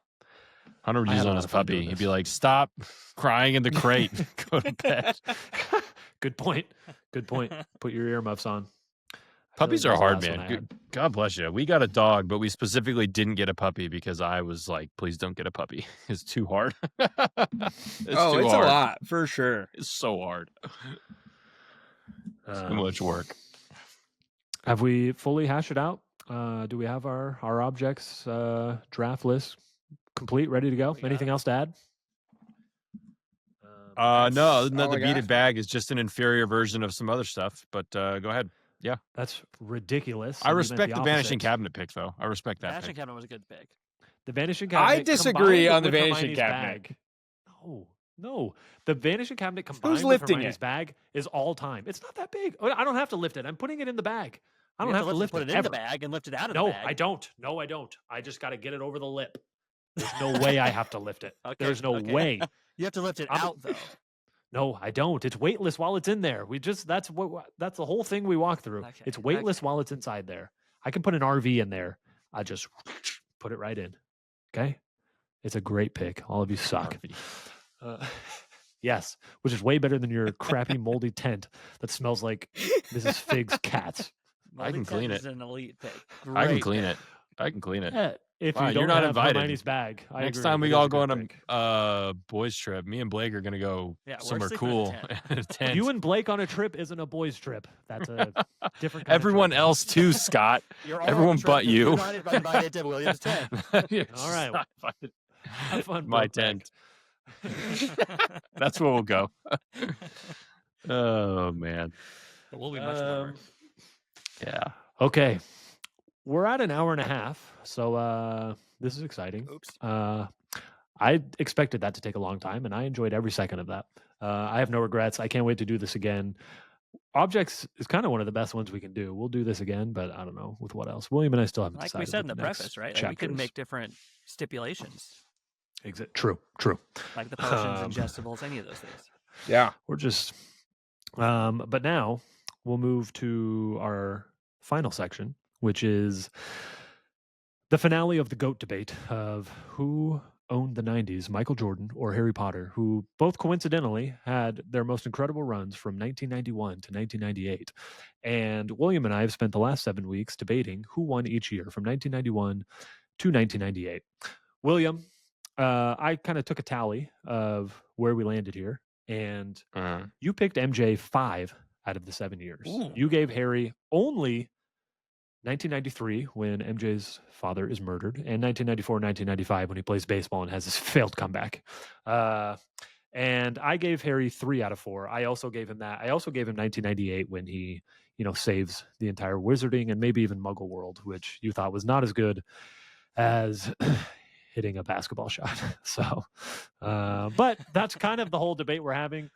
[SPEAKER 3] Hunter would
[SPEAKER 1] I
[SPEAKER 3] use
[SPEAKER 1] had
[SPEAKER 3] it
[SPEAKER 1] a
[SPEAKER 3] on
[SPEAKER 1] lot
[SPEAKER 3] his
[SPEAKER 1] of fun
[SPEAKER 3] puppy.
[SPEAKER 1] doing
[SPEAKER 3] He'd
[SPEAKER 1] this.
[SPEAKER 3] be like, "Stop crying in the crate. Go to bed."
[SPEAKER 1] Good point. Good point. Put your earmuffs on. I feel
[SPEAKER 3] Puppies
[SPEAKER 1] like
[SPEAKER 3] are
[SPEAKER 1] that was the
[SPEAKER 3] hard,
[SPEAKER 1] last one
[SPEAKER 3] man.
[SPEAKER 1] I had.
[SPEAKER 3] God bless you. We got a dog, but we specifically didn't get a puppy because I was like, "Please don't get a puppy. It's too hard." It's
[SPEAKER 4] it's
[SPEAKER 3] too
[SPEAKER 4] a
[SPEAKER 3] hard.
[SPEAKER 4] lot for sure.
[SPEAKER 3] It's so hard. Too
[SPEAKER 1] Um,
[SPEAKER 3] much work.
[SPEAKER 1] Have we fully hashed it out? Do we have our objects draft list complete, ready to go?
[SPEAKER 2] We got
[SPEAKER 1] Anything
[SPEAKER 2] it.
[SPEAKER 1] else to add?
[SPEAKER 3] No,
[SPEAKER 4] That's
[SPEAKER 3] no,
[SPEAKER 4] all
[SPEAKER 3] the
[SPEAKER 4] I got.
[SPEAKER 3] beaded bag is just an inferior version of some other stuff. But go ahead.
[SPEAKER 1] That's ridiculous.
[SPEAKER 3] I
[SPEAKER 1] and you meant
[SPEAKER 3] respect the vanishing
[SPEAKER 1] opposite.
[SPEAKER 3] cabinet pick, though. I respect that
[SPEAKER 2] Vanishing
[SPEAKER 3] pick.
[SPEAKER 2] Cabinet was a good pick.
[SPEAKER 1] The vanishing
[SPEAKER 4] I
[SPEAKER 1] cabinet.
[SPEAKER 4] disagree
[SPEAKER 1] combined
[SPEAKER 4] on the
[SPEAKER 1] with
[SPEAKER 4] vanishing
[SPEAKER 1] Hermione's
[SPEAKER 4] cabinet.
[SPEAKER 1] bag. No. The vanishing cabinet combined with
[SPEAKER 4] lifting
[SPEAKER 1] Hermione's
[SPEAKER 4] it?
[SPEAKER 1] bag is all time. It's not that big. I don't have to lift it. I'm putting it in the bag. I don't have to lift
[SPEAKER 2] put
[SPEAKER 1] it.
[SPEAKER 2] it in
[SPEAKER 1] ever.
[SPEAKER 2] the bag and lift it out of
[SPEAKER 1] No,
[SPEAKER 2] the bag.
[SPEAKER 1] I don't. No, I don't. I just got to get it over the lip. There's no way I have to lift it.
[SPEAKER 2] Okay,
[SPEAKER 1] There's no
[SPEAKER 2] okay.
[SPEAKER 1] way.
[SPEAKER 2] You have to lift it
[SPEAKER 1] I'm-
[SPEAKER 2] out though.
[SPEAKER 1] No, I don't. It's weightless while it's in there. That's the whole thing we walk through.
[SPEAKER 2] Okay,
[SPEAKER 1] It's weightless
[SPEAKER 2] okay.
[SPEAKER 1] while it's inside there. I can put an RV in there. I just put it right in. Okay? It's a great pick. All of you suck. Yes, which is way better than your crappy moldy tent that smells like Mrs. Fig's cats.
[SPEAKER 3] I can
[SPEAKER 2] Moldy
[SPEAKER 3] clean
[SPEAKER 2] Tent
[SPEAKER 3] it.
[SPEAKER 2] is an elite pick.
[SPEAKER 3] I can
[SPEAKER 2] Great
[SPEAKER 3] clean
[SPEAKER 2] pick.
[SPEAKER 3] it. I can clean it.
[SPEAKER 1] Yeah, if
[SPEAKER 3] Wow,
[SPEAKER 1] you
[SPEAKER 3] you're
[SPEAKER 1] don't
[SPEAKER 3] not
[SPEAKER 1] have
[SPEAKER 3] invited.
[SPEAKER 1] Hermione's bag, I
[SPEAKER 3] Next
[SPEAKER 1] agree.
[SPEAKER 3] time we
[SPEAKER 1] It is
[SPEAKER 3] all
[SPEAKER 1] a
[SPEAKER 3] go
[SPEAKER 1] good
[SPEAKER 3] on
[SPEAKER 1] pick.
[SPEAKER 3] a boys trip, me and Blake are gonna go
[SPEAKER 2] Yeah, we're
[SPEAKER 3] somewhere
[SPEAKER 2] sleeping in a
[SPEAKER 3] cool.
[SPEAKER 2] tent.
[SPEAKER 3] in a tent.
[SPEAKER 1] You and Blake on a trip isn't a boys' trip. That's a different. Kind
[SPEAKER 3] Everyone
[SPEAKER 1] of trip.
[SPEAKER 3] else too, Scott.
[SPEAKER 2] You're all
[SPEAKER 3] Everyone
[SPEAKER 2] on the trip,
[SPEAKER 3] but you.
[SPEAKER 2] You're not invited to Williams' tent.
[SPEAKER 3] You're
[SPEAKER 1] All right.
[SPEAKER 3] not invited.
[SPEAKER 1] Have fun.
[SPEAKER 3] My
[SPEAKER 1] Brokeback.
[SPEAKER 3] tent. That's where we'll go. Oh man.
[SPEAKER 2] But we'll be much warmer.
[SPEAKER 3] Yeah.
[SPEAKER 1] Okay, we're at an hour and a half, so this is exciting.
[SPEAKER 2] Oops.
[SPEAKER 1] I expected that to take a long time, and I enjoyed every second of that. I have no regrets. I can't wait to do this again. Objects is kind of one of the best ones we can do. We'll do this again, but I don't know with what else. William and I still haven't
[SPEAKER 2] Like
[SPEAKER 1] decided.
[SPEAKER 2] we said in
[SPEAKER 1] what
[SPEAKER 2] the
[SPEAKER 1] next
[SPEAKER 2] preface, right? Like we can
[SPEAKER 1] chapter is.
[SPEAKER 2] make different stipulations,
[SPEAKER 1] True.
[SPEAKER 2] like the potions, ingestibles, any of those things.
[SPEAKER 4] Yeah.
[SPEAKER 1] We're just, but now we'll move to our final section, which is the finale of the GOAT debate of who owned the 90s, Michael Jordan or Harry Potter, who both coincidentally had their most incredible runs from 1991 to 1998. And William and I have spent the last 7 weeks debating who won each year from 1991 to 1998. William, I kind of took a tally of where we landed here, and you picked MJ 5 out of the 7 years.
[SPEAKER 2] Ooh.
[SPEAKER 1] You gave Harry only 1993 when MJ's father is murdered, and 1994, 1995 when he plays baseball and has his failed comeback. And I gave Harry 3 out of 4. I also gave him that. I also gave him 1998 when he, saves the entire Wizarding and maybe even Muggle world, which you thought was not as good as hitting a basketball shot. So, but that's kind of the whole debate we're having.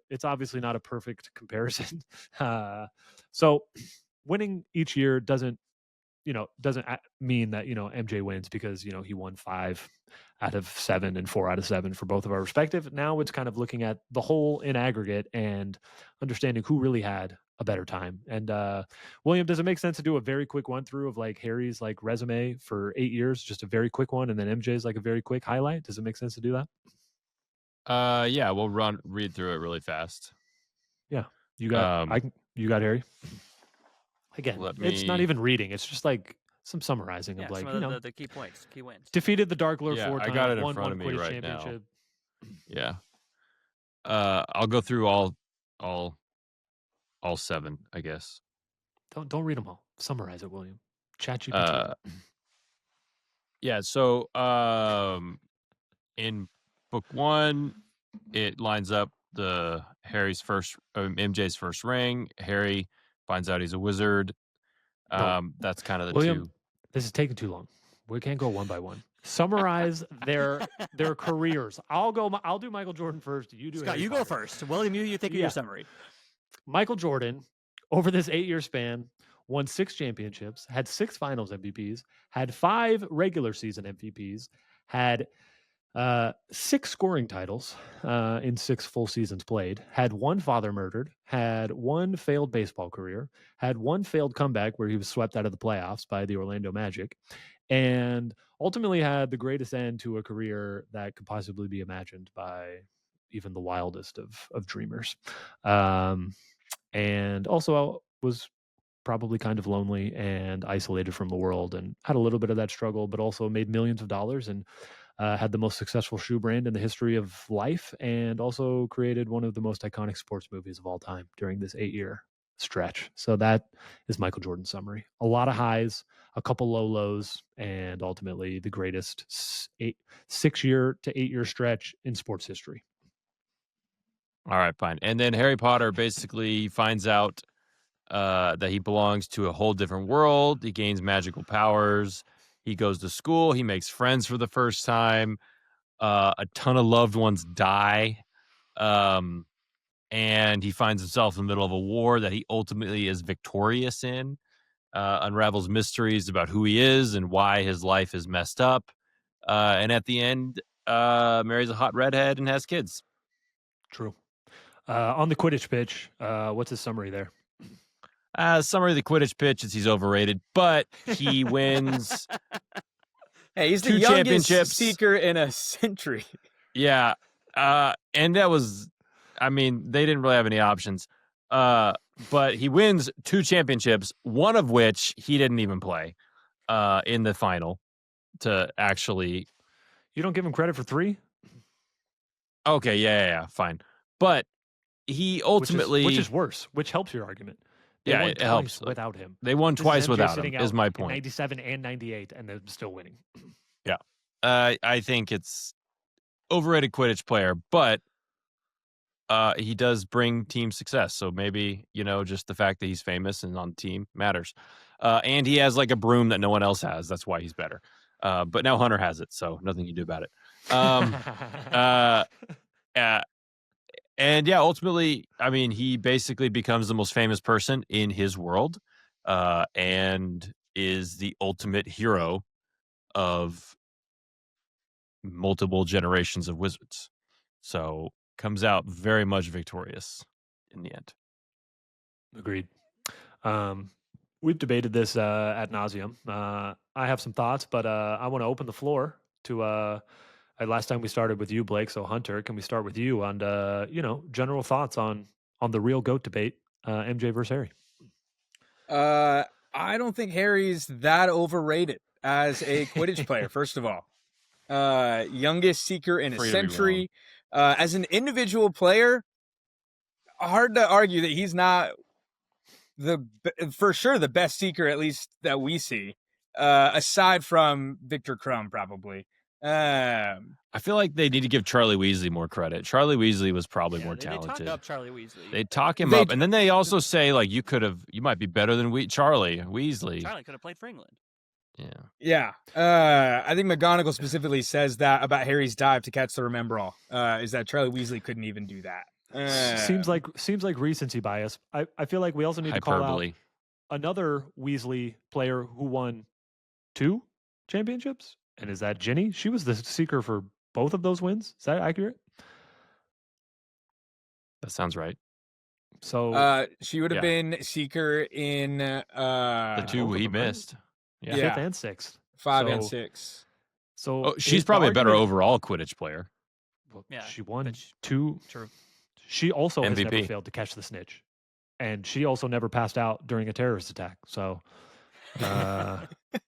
[SPEAKER 1] It's obviously not a perfect comparison. So winning each year doesn't mean that, MJ wins because, he won 5 out of 7 and 4 out of 7 for both of our respective. Now it's kind of looking at the whole in aggregate and understanding who really had a better time. And William, does it make sense to do a very quick run through of like Harry's like resume for 8 years, just a very quick one, and then MJ's like a very quick highlight? Does it make sense to do that?
[SPEAKER 3] Yeah, we'll read through it really fast.
[SPEAKER 1] You got you got Harry. Again, it's not even reading. It's just like some summarizing
[SPEAKER 2] Yeah,
[SPEAKER 1] of like,
[SPEAKER 2] some of the key points, key wins.
[SPEAKER 1] defeated the Dark Lord
[SPEAKER 3] Yeah,
[SPEAKER 1] 4
[SPEAKER 3] I
[SPEAKER 1] times,
[SPEAKER 3] got it in
[SPEAKER 1] won
[SPEAKER 3] front
[SPEAKER 1] one
[SPEAKER 3] of me
[SPEAKER 1] Quidditch
[SPEAKER 3] right now.
[SPEAKER 1] championship.
[SPEAKER 3] Yeah. I'll go through all 7, I guess.
[SPEAKER 1] Don't read them all. Summarize it, William. ChatGPT.
[SPEAKER 3] Yeah, so in book 1, it lines up the MJ's first ring. Harry finds out he's a wizard.
[SPEAKER 1] No.
[SPEAKER 3] That's kind of the
[SPEAKER 1] William,
[SPEAKER 3] 2.
[SPEAKER 1] this is taking too long. We can't go one by one. Summarize their careers. I'll do Michael Jordan first. You do
[SPEAKER 2] Scott,
[SPEAKER 1] Harry
[SPEAKER 2] you
[SPEAKER 1] Potter.
[SPEAKER 2] go first. William, you think of
[SPEAKER 1] Yeah.
[SPEAKER 2] your summary.
[SPEAKER 1] Michael Jordan, over this 8-year span, won 6 championships, had 6 finals MVPs, had 5 regular season MVPs, had 6 scoring titles in 6 full seasons played, had 1 father murdered, had 1 failed baseball career, had 1 failed comeback where he was swept out of the playoffs by the Orlando Magic, and ultimately had the greatest end to a career that could possibly be imagined by even the wildest of dreamers. And also was probably kind of lonely and isolated from the world, and had a little bit of that struggle, but also made millions of dollars, and had the most successful shoe brand in the history of life, and also created one of the most iconic sports movies of all time during this 8-year stretch. So that is Michael Jordan's summary. A lot of highs, a couple low lows, and ultimately the greatest 6-year to 8-year stretch in sports history.
[SPEAKER 3] All right, fine. And then Harry Potter basically finds out that he belongs to a whole different world. He gains magical powers. He goes to school. He makes friends for the first time. A ton of loved ones die. And he finds himself in the middle of a war that he ultimately is victorious in. Unravels mysteries about who he is and why his life is messed up. And at the end, marries a hot redhead and has kids.
[SPEAKER 1] True. On the Quidditch pitch, what's his summary there?
[SPEAKER 3] Summary of the Quidditch pitch is he's overrated, but he wins.
[SPEAKER 4] Hey, he's the
[SPEAKER 3] 2
[SPEAKER 4] youngest
[SPEAKER 3] championships.
[SPEAKER 4] seeker in a century.
[SPEAKER 3] Yeah. And that was, I mean, they didn't really have any options. But he wins 2 championships, one of which he didn't even play in the final to actually.
[SPEAKER 1] You don't give him credit for 3?
[SPEAKER 3] Okay, yeah, fine. But he ultimately.
[SPEAKER 1] Which is worse, which helps your argument. They
[SPEAKER 3] Yeah,
[SPEAKER 1] won
[SPEAKER 3] it
[SPEAKER 1] twice
[SPEAKER 3] helps.
[SPEAKER 1] without him.
[SPEAKER 3] They won
[SPEAKER 1] This is
[SPEAKER 3] twice
[SPEAKER 1] MJ
[SPEAKER 3] without him,
[SPEAKER 1] sitting
[SPEAKER 3] is
[SPEAKER 1] out
[SPEAKER 3] my
[SPEAKER 1] in
[SPEAKER 3] point.
[SPEAKER 1] 97 and 98, and they're still winning.
[SPEAKER 3] Yeah. I think it's overrated Quidditch player, but he does bring team success. So maybe, just the fact that he's famous and on the team matters. And he has like a broom that no one else has. That's why he's better. But now Hunter has it, so nothing you do about it. And yeah, ultimately, I mean, he basically becomes the most famous person in his world, and is the ultimate hero of multiple generations of wizards. So comes out very much victorious in the end.
[SPEAKER 1] Agreed. We've debated this ad nauseum. I have some thoughts, but I want to open the floor to. Last time we started with you, Blake. So Hunter, can we start with you on general thoughts on the real GOAT debate, MJ versus Harry?
[SPEAKER 4] I don't think Harry's that overrated as a Quidditch player. First of all, youngest seeker in a
[SPEAKER 3] Free to be
[SPEAKER 4] century. As an individual player, hard to argue that he's not for sure the best seeker, at least that we see, aside from Victor Crumb, probably.
[SPEAKER 3] I feel like they need to give Charlie Weasley more credit. Charlie Weasley was probably more
[SPEAKER 2] They
[SPEAKER 3] talented.
[SPEAKER 2] talk up Charlie Weasley.
[SPEAKER 3] They talk him up, and then they also say like you might be better than Charlie Weasley.
[SPEAKER 2] Charlie could have played for England.
[SPEAKER 3] Yeah.
[SPEAKER 4] I think McGonagall specifically says that about Harry's dive to catch the Remembrall. Is that Charlie Weasley couldn't even do that?
[SPEAKER 1] Seems like recency bias. I feel like we also need to call out another Weasley player who won 2 championships. And is that Ginny? She was the seeker for both of those wins. Is that accurate?
[SPEAKER 3] That sounds right.
[SPEAKER 1] So
[SPEAKER 4] she would have been seeker in
[SPEAKER 3] the 2 he missed.
[SPEAKER 1] Right? Yeah. 5th and 6th.
[SPEAKER 4] 5 and 6.
[SPEAKER 1] So
[SPEAKER 3] she's probably a better overall Quidditch player.
[SPEAKER 1] Well, she won 2.
[SPEAKER 2] True.
[SPEAKER 1] She also
[SPEAKER 3] MVP.
[SPEAKER 1] has never failed to catch the snitch, and she also never passed out during a terrorist attack. So,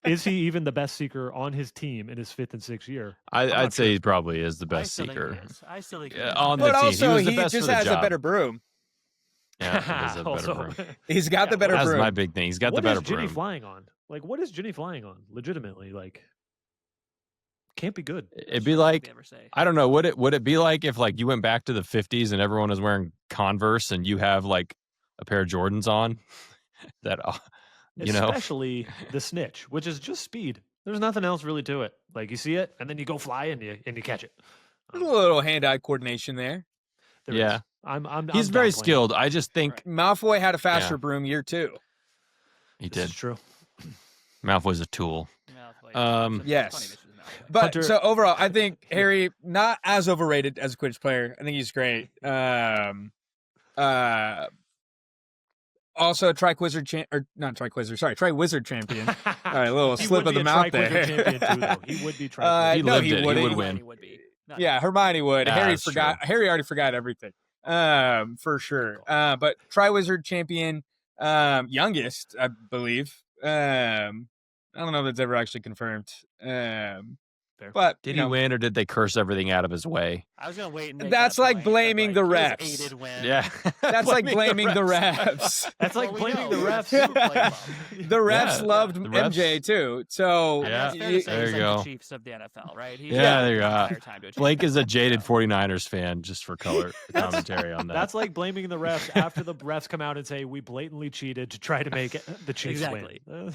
[SPEAKER 1] is he even the best seeker on his team in his 5th and 6th year?
[SPEAKER 3] I'd say he probably is the best
[SPEAKER 2] I still
[SPEAKER 3] seeker.
[SPEAKER 2] think he is. I still think
[SPEAKER 3] on the
[SPEAKER 4] but
[SPEAKER 3] team.
[SPEAKER 4] Also,
[SPEAKER 3] he was the
[SPEAKER 4] he
[SPEAKER 3] best
[SPEAKER 4] just
[SPEAKER 3] for the
[SPEAKER 4] has
[SPEAKER 3] job.
[SPEAKER 4] a better broom.
[SPEAKER 3] Yeah, he has a better broom.
[SPEAKER 4] He's got the better
[SPEAKER 3] That's
[SPEAKER 4] broom.
[SPEAKER 3] my big thing. He's got
[SPEAKER 1] What
[SPEAKER 3] the better
[SPEAKER 1] is Ginny
[SPEAKER 3] broom.
[SPEAKER 1] flying on? Like, what is Ginny flying on? Legitimately, like, can't be good.
[SPEAKER 3] It'd be like, I don't know. Would it be like if like you went back to the 50s and everyone was wearing Converse and you have like a pair of Jordans on? That
[SPEAKER 1] especially the snitch, which is just speed. There's nothing else really to it. Like you see it and then you go fly and you catch it.
[SPEAKER 4] There's a little hand-eye coordination there.
[SPEAKER 1] There is.
[SPEAKER 3] He's very skilled. I just think
[SPEAKER 4] Malfoy had a faster broom year 2.
[SPEAKER 3] He
[SPEAKER 1] this
[SPEAKER 3] did.
[SPEAKER 1] is true.
[SPEAKER 3] Malfoy's a tool.
[SPEAKER 4] Yes. But
[SPEAKER 1] Hunter,
[SPEAKER 4] so overall, I think Harry not as overrated as a Quidditch player. I think he's great. Also, Triwizard champion. All right, a little
[SPEAKER 1] He
[SPEAKER 4] slip
[SPEAKER 1] would
[SPEAKER 4] of the
[SPEAKER 1] be a
[SPEAKER 4] mouth
[SPEAKER 1] Triquizard
[SPEAKER 4] there.
[SPEAKER 1] champion too, though. He would be
[SPEAKER 4] Uh,
[SPEAKER 1] Triquizard.
[SPEAKER 3] He
[SPEAKER 4] no,
[SPEAKER 3] lived
[SPEAKER 4] he
[SPEAKER 3] it.
[SPEAKER 4] wouldn't.
[SPEAKER 3] He would
[SPEAKER 2] Hermione
[SPEAKER 3] win.
[SPEAKER 2] would be. Not
[SPEAKER 4] Yeah, Hermione would.
[SPEAKER 3] Yeah,
[SPEAKER 4] Harry
[SPEAKER 3] that's
[SPEAKER 4] forgot.
[SPEAKER 3] true.
[SPEAKER 4] Harry already forgot everything. For sure. But Triwizard champion, youngest, I believe. I don't know if that's ever actually confirmed. But
[SPEAKER 3] Did he win, or did they curse everything out of his way?
[SPEAKER 2] I was gonna wait and make
[SPEAKER 4] That's
[SPEAKER 2] that
[SPEAKER 4] like
[SPEAKER 2] point, but,
[SPEAKER 4] blaming the
[SPEAKER 2] he was
[SPEAKER 4] refs.
[SPEAKER 2] aided win.
[SPEAKER 3] Yeah,
[SPEAKER 4] that's like blaming the refs.
[SPEAKER 1] That's like
[SPEAKER 2] Well, we
[SPEAKER 1] blaming
[SPEAKER 2] know.
[SPEAKER 1] the
[SPEAKER 2] We
[SPEAKER 1] refs.
[SPEAKER 2] super blame them.
[SPEAKER 4] The refs
[SPEAKER 3] Yeah,
[SPEAKER 4] loved
[SPEAKER 3] the refs-
[SPEAKER 4] MJ too. So
[SPEAKER 2] I mean,
[SPEAKER 3] Yeah,
[SPEAKER 2] it's fair to say
[SPEAKER 3] there
[SPEAKER 2] he's
[SPEAKER 3] you
[SPEAKER 2] like
[SPEAKER 3] go.
[SPEAKER 2] the Chiefs of the NFL, right? He's
[SPEAKER 3] Yeah,
[SPEAKER 2] been
[SPEAKER 3] there you
[SPEAKER 2] the
[SPEAKER 3] go.
[SPEAKER 2] entire time to a
[SPEAKER 3] Blake is a
[SPEAKER 2] championship,
[SPEAKER 3] jaded
[SPEAKER 2] so.
[SPEAKER 3] 49ers fan, just for color commentary on that.
[SPEAKER 1] That's like blaming the refs after the refs come out and say we blatantly cheated to try to make the Chiefs
[SPEAKER 2] Exactly.
[SPEAKER 1] win.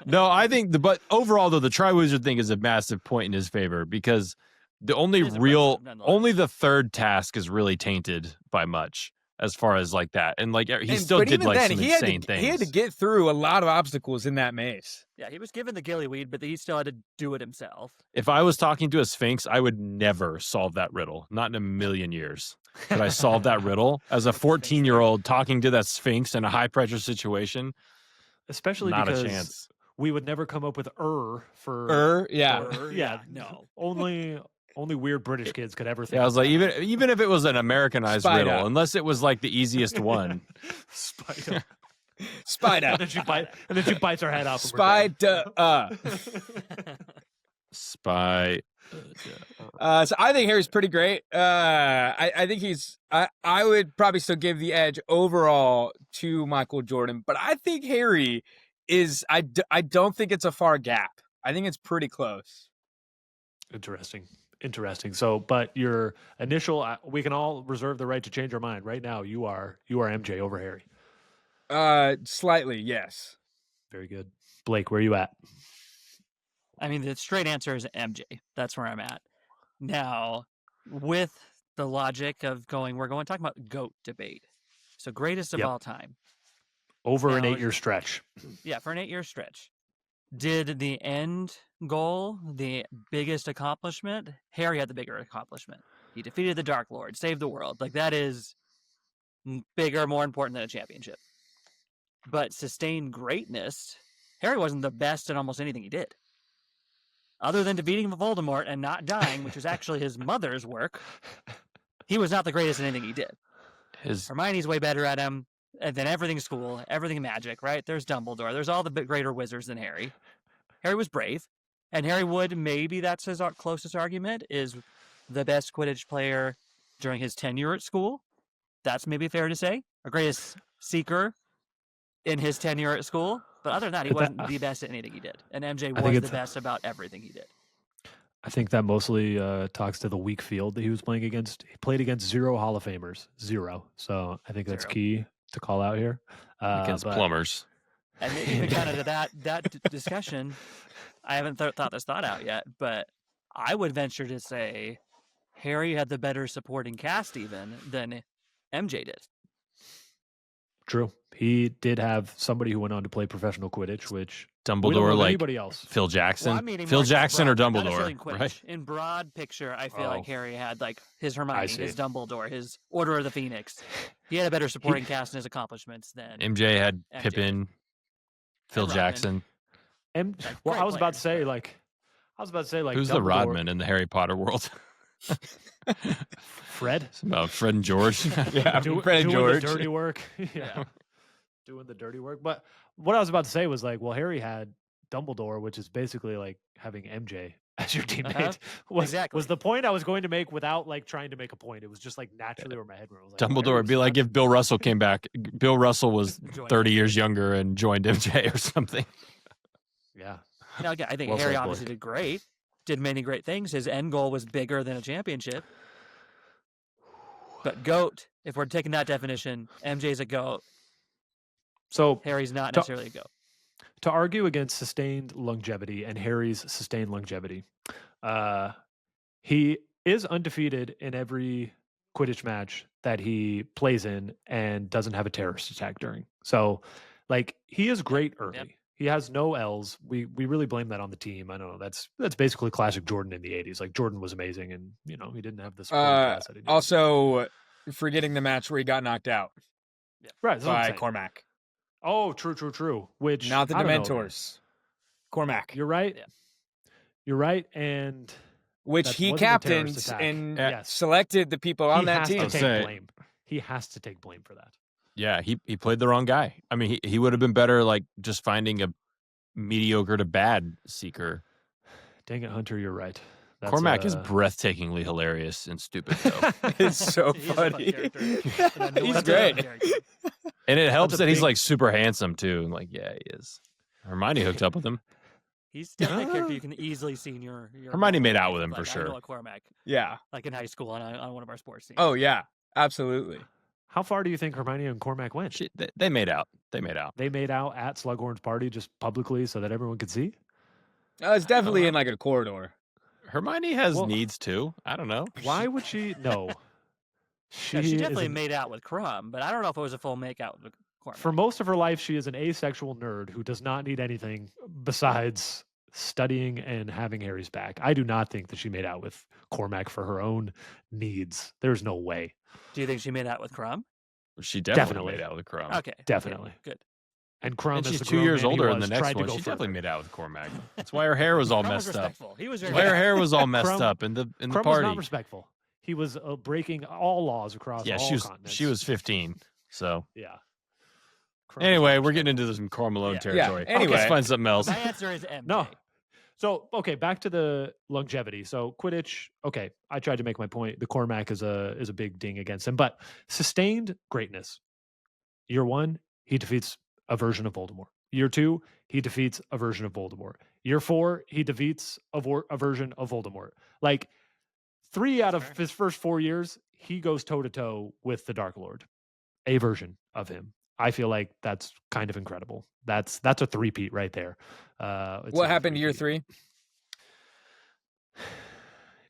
[SPEAKER 3] No, I think but overall though, the Triwizard thing is a massive point in his favor because the only
[SPEAKER 2] It is
[SPEAKER 3] real,
[SPEAKER 2] impressive, nonetheless.
[SPEAKER 3] only the third task is really tainted by much as far as like that, and like he still
[SPEAKER 4] but
[SPEAKER 3] did
[SPEAKER 4] even
[SPEAKER 3] like
[SPEAKER 4] then,
[SPEAKER 3] some
[SPEAKER 4] he had
[SPEAKER 3] insane
[SPEAKER 4] to,
[SPEAKER 3] things.
[SPEAKER 4] He had to get through a lot of obstacles in that maze.
[SPEAKER 2] Yeah, he was given the gillyweed, but he still had to do it himself.
[SPEAKER 3] If I was talking to a Sphinx, I would never solve that riddle, not in a million years. Could I solve that riddle as a 14-year-old talking to that Sphinx in a high pressure situation?
[SPEAKER 1] Especially
[SPEAKER 3] Not
[SPEAKER 1] because
[SPEAKER 3] a chance.
[SPEAKER 1] we would never come up with for
[SPEAKER 4] Yeah.
[SPEAKER 1] yeah,
[SPEAKER 2] no.
[SPEAKER 1] only weird British kids could ever think.
[SPEAKER 3] Yeah, I was
[SPEAKER 1] of
[SPEAKER 3] like,
[SPEAKER 1] that.
[SPEAKER 3] even if it was an Americanized
[SPEAKER 4] Spider.
[SPEAKER 3] riddle, unless it was like the easiest one.
[SPEAKER 1] Spider.
[SPEAKER 4] Spider.
[SPEAKER 1] and then she bites her head off. and we're done.
[SPEAKER 4] Spider.
[SPEAKER 3] Spy.
[SPEAKER 4] So I think Harry's pretty great. I think he's. I would probably still give the edge overall to Michael Jordan, but I think Harry is. I don't think it's a far gap. I think it's pretty close.
[SPEAKER 1] Interesting. So, but your initial, we can all reserve the right to change our mind. Right now, you are MJ over Harry.
[SPEAKER 4] Slightly, yes.
[SPEAKER 1] Very good. Blake, where are you at?
[SPEAKER 2] I mean, the straight answer is MJ. That's where I'm at. Now, with the logic of we're talking about GOAT debate. So greatest of
[SPEAKER 1] Yep.
[SPEAKER 2] all time.
[SPEAKER 1] Over an
[SPEAKER 2] Now,
[SPEAKER 1] 8-year stretch.
[SPEAKER 2] Yeah, for an 8-year stretch. Did the end goal, the biggest accomplishment, Harry had the bigger accomplishment. He defeated the Dark Lord, saved the world. Like, that is bigger, more important than a championship. But sustained greatness, Harry wasn't the best at almost anything he did. Other than defeating Voldemort and not dying, which was actually his mother's work, he was not the greatest at anything he did. Hermione's way better at him. And then everything's school, everything magic, right? There's Dumbledore. There's all the greater wizards than Harry. Harry was brave. And Harry Wood, maybe that's his closest argument, is the best Quidditch player during his tenure at school. That's maybe fair to say. Our greatest seeker in his tenure at school. But other than that, he wasn't the best at anything he did. And MJ was the best about everything he did.
[SPEAKER 1] I think that mostly talks to the weak field that he was playing against. He played against 0 Hall of Famers. 0. So I think that's
[SPEAKER 2] 0.
[SPEAKER 1] key to call out here.
[SPEAKER 3] Against plumbers.
[SPEAKER 2] And even kind of to that discussion, I haven't thought this thought out yet, but I would venture to say Harry had the better supporting cast even than MJ did.
[SPEAKER 1] True. He did have somebody who went on to play professional Quidditch, which
[SPEAKER 3] Dumbledore, like
[SPEAKER 1] anybody else.
[SPEAKER 3] Phil Jackson.
[SPEAKER 2] Well, I mean,
[SPEAKER 3] Phil Jackson or
[SPEAKER 2] not necessarily
[SPEAKER 3] Dumbledore,
[SPEAKER 2] in Quidditch.
[SPEAKER 3] right?
[SPEAKER 2] In broad picture, I feel like Harry had like his Hermione,
[SPEAKER 1] see.
[SPEAKER 2] his Dumbledore, his Order of the Phoenix. He had a better supporting cast in his accomplishments than
[SPEAKER 3] MJ had
[SPEAKER 2] MJ
[SPEAKER 3] Pippin, Phil
[SPEAKER 2] Rodman.
[SPEAKER 3] Jackson.
[SPEAKER 1] And well,
[SPEAKER 2] great
[SPEAKER 1] I was about to
[SPEAKER 2] players,
[SPEAKER 1] say
[SPEAKER 2] but-
[SPEAKER 1] like
[SPEAKER 3] Who's the
[SPEAKER 1] Dumbledore-
[SPEAKER 3] Rodman in the Harry Potter world?
[SPEAKER 1] Fred.
[SPEAKER 3] About Fred and George.
[SPEAKER 4] Yeah, Fred and
[SPEAKER 1] doing
[SPEAKER 4] George.
[SPEAKER 1] the dirty work. yeah. Doing the dirty work. But what I was about to say was like, well, Harry had Dumbledore, which is basically like having MJ as your teammate.
[SPEAKER 2] Exactly.
[SPEAKER 1] Was the point I was going to make without like trying to make a point. It was just like naturally where my head went. I was like,
[SPEAKER 3] Dumbledore would be like if Bill Russell came back. Bill Russell was
[SPEAKER 2] Joined
[SPEAKER 3] 30 years younger and joined MJ or something.
[SPEAKER 1] yeah.
[SPEAKER 2] Now, again, I think
[SPEAKER 1] Well
[SPEAKER 2] Harry
[SPEAKER 1] said,
[SPEAKER 2] obviously
[SPEAKER 1] Blake.
[SPEAKER 2] did great, did many great things. His end goal was bigger than a championship. But GOAT, if we're taking that definition, MJ's a GOAT.
[SPEAKER 1] So
[SPEAKER 2] Harry's not necessarily a GOAT.
[SPEAKER 1] to argue against sustained longevity and Harry's sustained longevity, he is undefeated in every Quidditch match that he plays in and doesn't have a terrorist attack during. So, like, he is great early.
[SPEAKER 2] Yep.
[SPEAKER 1] He has no L's. We really blame that on the team. I don't know. That's basically classic Jordan in the 80s. Like, Jordan was amazing, and he didn't have this.
[SPEAKER 4] Also, forgetting the match where he got knocked out.
[SPEAKER 1] Right. That's what I'm
[SPEAKER 4] by
[SPEAKER 1] saying.
[SPEAKER 4] Cormac.
[SPEAKER 1] Oh, true. Which
[SPEAKER 4] Not the
[SPEAKER 1] I don't know,
[SPEAKER 4] Dementors. Cormac.
[SPEAKER 1] You're right.
[SPEAKER 2] Yeah.
[SPEAKER 1] You're right, and
[SPEAKER 4] Which
[SPEAKER 1] that
[SPEAKER 4] he
[SPEAKER 1] wasn't a terrorist
[SPEAKER 4] captained
[SPEAKER 1] attack.
[SPEAKER 4] and
[SPEAKER 1] Yes.
[SPEAKER 4] selected the people on
[SPEAKER 1] he
[SPEAKER 4] that
[SPEAKER 1] has
[SPEAKER 4] team.
[SPEAKER 1] to take
[SPEAKER 3] Say-
[SPEAKER 1] blame. He has to take blame for that.
[SPEAKER 3] Yeah, he played the wrong guy. I mean, he would have been better like just finding a mediocre to bad seeker.
[SPEAKER 1] Dang it, Hunter, you're right. That's,
[SPEAKER 3] Cormac is breathtakingly hilarious and stupid though.
[SPEAKER 4] It's so
[SPEAKER 2] He's a fun
[SPEAKER 4] funny.
[SPEAKER 2] character. And then
[SPEAKER 4] He's
[SPEAKER 2] Noah's a fun
[SPEAKER 4] great.
[SPEAKER 2] character.
[SPEAKER 3] And it helps
[SPEAKER 1] That's a
[SPEAKER 3] that he's
[SPEAKER 1] big-
[SPEAKER 3] like super handsome too. And like, yeah, he is. Hermione hooked up with him.
[SPEAKER 2] He's definitely a character you can easily see in your
[SPEAKER 3] Hermione made out
[SPEAKER 2] life.
[SPEAKER 3] with him for
[SPEAKER 2] Like, I
[SPEAKER 3] sure.
[SPEAKER 2] know a Cormac,
[SPEAKER 4] Yeah.
[SPEAKER 2] like in high school on one of our sports teams.
[SPEAKER 4] Oh, yeah. Absolutely.
[SPEAKER 1] How far do you think Hermione and Cormac went?
[SPEAKER 3] They made out. They made out.
[SPEAKER 1] They made out at Slughorn's party just publicly so that everyone could see?
[SPEAKER 4] It's definitely in like a corridor.
[SPEAKER 3] Hermione has
[SPEAKER 1] Well-
[SPEAKER 3] needs too. I don't know.
[SPEAKER 1] Why would she? No.
[SPEAKER 2] No, she definitely
[SPEAKER 1] is
[SPEAKER 2] made out with Crumb, but I don't know if it was a full make out with Cormac.
[SPEAKER 1] for most of her life, she is an asexual nerd who does not need anything besides studying and having Harry's back. I do not think that she made out with Cormac for her own needs. There's no way.
[SPEAKER 2] Do you think she made out with Crumb?
[SPEAKER 3] She definitely
[SPEAKER 1] Definitely.
[SPEAKER 3] made out with Crumb.
[SPEAKER 2] Okay,
[SPEAKER 1] Definitely.
[SPEAKER 2] good.
[SPEAKER 1] And Crumb,
[SPEAKER 3] And
[SPEAKER 1] as
[SPEAKER 3] she's
[SPEAKER 1] the
[SPEAKER 3] 2
[SPEAKER 1] grown
[SPEAKER 3] years
[SPEAKER 1] man he
[SPEAKER 3] older in
[SPEAKER 1] was,
[SPEAKER 3] the
[SPEAKER 1] tried
[SPEAKER 3] next
[SPEAKER 1] to
[SPEAKER 3] one.
[SPEAKER 1] go
[SPEAKER 3] She definitely
[SPEAKER 1] further.
[SPEAKER 3] made out with Cormac. That's why her hair was all
[SPEAKER 2] Crumb was
[SPEAKER 3] messed up.
[SPEAKER 2] respectful. He was very
[SPEAKER 3] Why her hair was all messed
[SPEAKER 1] Crumb-
[SPEAKER 3] up in the
[SPEAKER 1] Crumb was
[SPEAKER 3] party.
[SPEAKER 1] not respectful. He was breaking all laws across
[SPEAKER 3] Yeah,
[SPEAKER 1] all
[SPEAKER 3] she was
[SPEAKER 1] continents.
[SPEAKER 3] 15. So
[SPEAKER 1] Yeah. Crumb was
[SPEAKER 3] anyway,
[SPEAKER 1] not
[SPEAKER 3] we're getting
[SPEAKER 1] respectful.
[SPEAKER 3] into some Karl Malone
[SPEAKER 2] Yeah.
[SPEAKER 3] territory.
[SPEAKER 4] Yeah, anyway.
[SPEAKER 3] Let's find something else.
[SPEAKER 2] My answer is MJ.
[SPEAKER 1] No. So, okay, back to the longevity. So, Quidditch, okay, I tried to make my point. The Cormac is a big ding against him, but sustained greatness. Year 1, he defeats a version of Voldemort. Year 2, he defeats a version of Voldemort. Year 4, he defeats a version of Voldemort. Like 3 out of
[SPEAKER 2] fair.
[SPEAKER 1] his first 4 years, he goes toe to toe with the Dark Lord, a version of him. I feel like that's kind of incredible. That's a three-peat right there. It's
[SPEAKER 4] What
[SPEAKER 1] not a
[SPEAKER 4] happened to year
[SPEAKER 1] three-peat.
[SPEAKER 4] 3?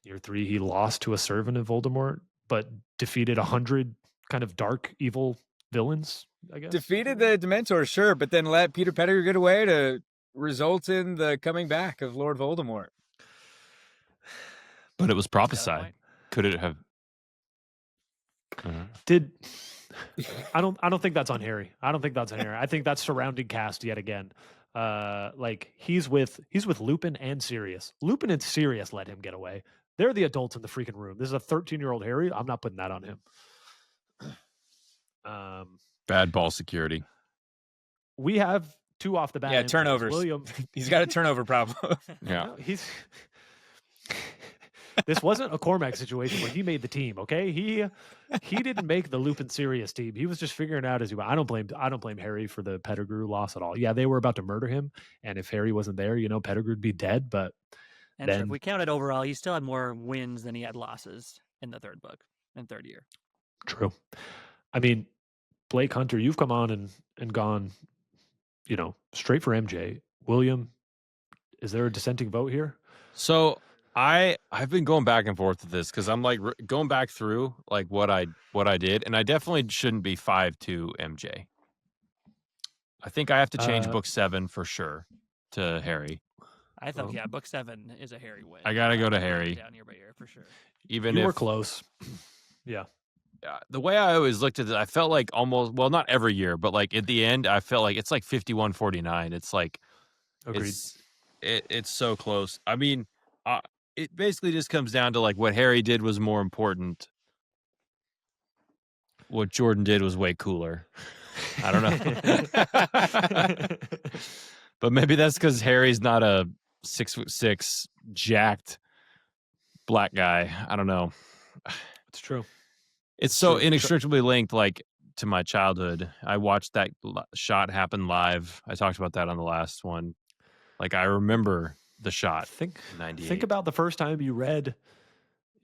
[SPEAKER 1] Year 3, he lost to a servant of Voldemort, but defeated 100 kind of dark, evil villains, I guess.
[SPEAKER 4] Defeated the Dementors, sure, but then let Peter Pettigrew get away to result in the coming back of Lord Voldemort.
[SPEAKER 3] But it was
[SPEAKER 2] Got a
[SPEAKER 3] prophesied.
[SPEAKER 2] point.
[SPEAKER 3] Could it have?
[SPEAKER 1] Did I don't think that's on Harry. I don't think that's on Harry. I think that's surrounding cast yet again. Like he's with Lupin and Sirius. Lupin and Sirius let him get away. They're the adults in the freaking room. This is a 13-year-old Harry. I'm not putting that on him.
[SPEAKER 3] Bad ball security.
[SPEAKER 1] We have 2 off the bat.
[SPEAKER 4] Yeah,
[SPEAKER 1] MJs.
[SPEAKER 4] turnovers.
[SPEAKER 1] William,
[SPEAKER 4] He's got a turnover problem.
[SPEAKER 3] Yeah.
[SPEAKER 1] no, he's. This wasn't a Cormac situation where he made the team. Okay, he didn't make the Lupin Sirius team. He was just figuring it out as he went. I don't blame Harry for the Pettigrew loss at all. Yeah, they were about to murder him, and if Harry wasn't there, Pettigrew would be dead. But
[SPEAKER 2] And sure,
[SPEAKER 1] then
[SPEAKER 2] if we counted overall, he still had more wins than he had losses in the third book and third year.
[SPEAKER 1] true. I mean, Blake Hunter, you've come on and gone, straight for MJ. William, is there a dissenting vote here?
[SPEAKER 3] So I've been going back and forth with this because I'm like going back through like what I did, and I definitely shouldn't be 5-2 MJ. I think I have to change book 7 for sure to Harry.
[SPEAKER 2] I thought,
[SPEAKER 1] Oh.
[SPEAKER 2] yeah, book 7 is a Harry win.
[SPEAKER 3] I gotta go to
[SPEAKER 2] I'd write it
[SPEAKER 3] Harry.
[SPEAKER 2] down year by year for sure.
[SPEAKER 3] Even
[SPEAKER 1] You
[SPEAKER 3] if
[SPEAKER 1] were close. Yeah.
[SPEAKER 3] the way I always looked at it, I felt like almost not every year, but like at the end, I felt like it's like 51-49. It's like
[SPEAKER 1] Agreed.
[SPEAKER 3] it's so close. I mean, it basically just comes down to like what Harry did was more important. What Jordan did was way cooler. I don't know. But maybe that's because Harry's not a 6'6" jacked black guy. I don't know.
[SPEAKER 1] It's true.
[SPEAKER 3] It's so
[SPEAKER 1] True.
[SPEAKER 3] inextricably linked, like to my childhood. I watched that shot happen live. I talked about that on the last one. Like I remember the shot.
[SPEAKER 1] Think
[SPEAKER 3] in 98.
[SPEAKER 1] Think about the first time you read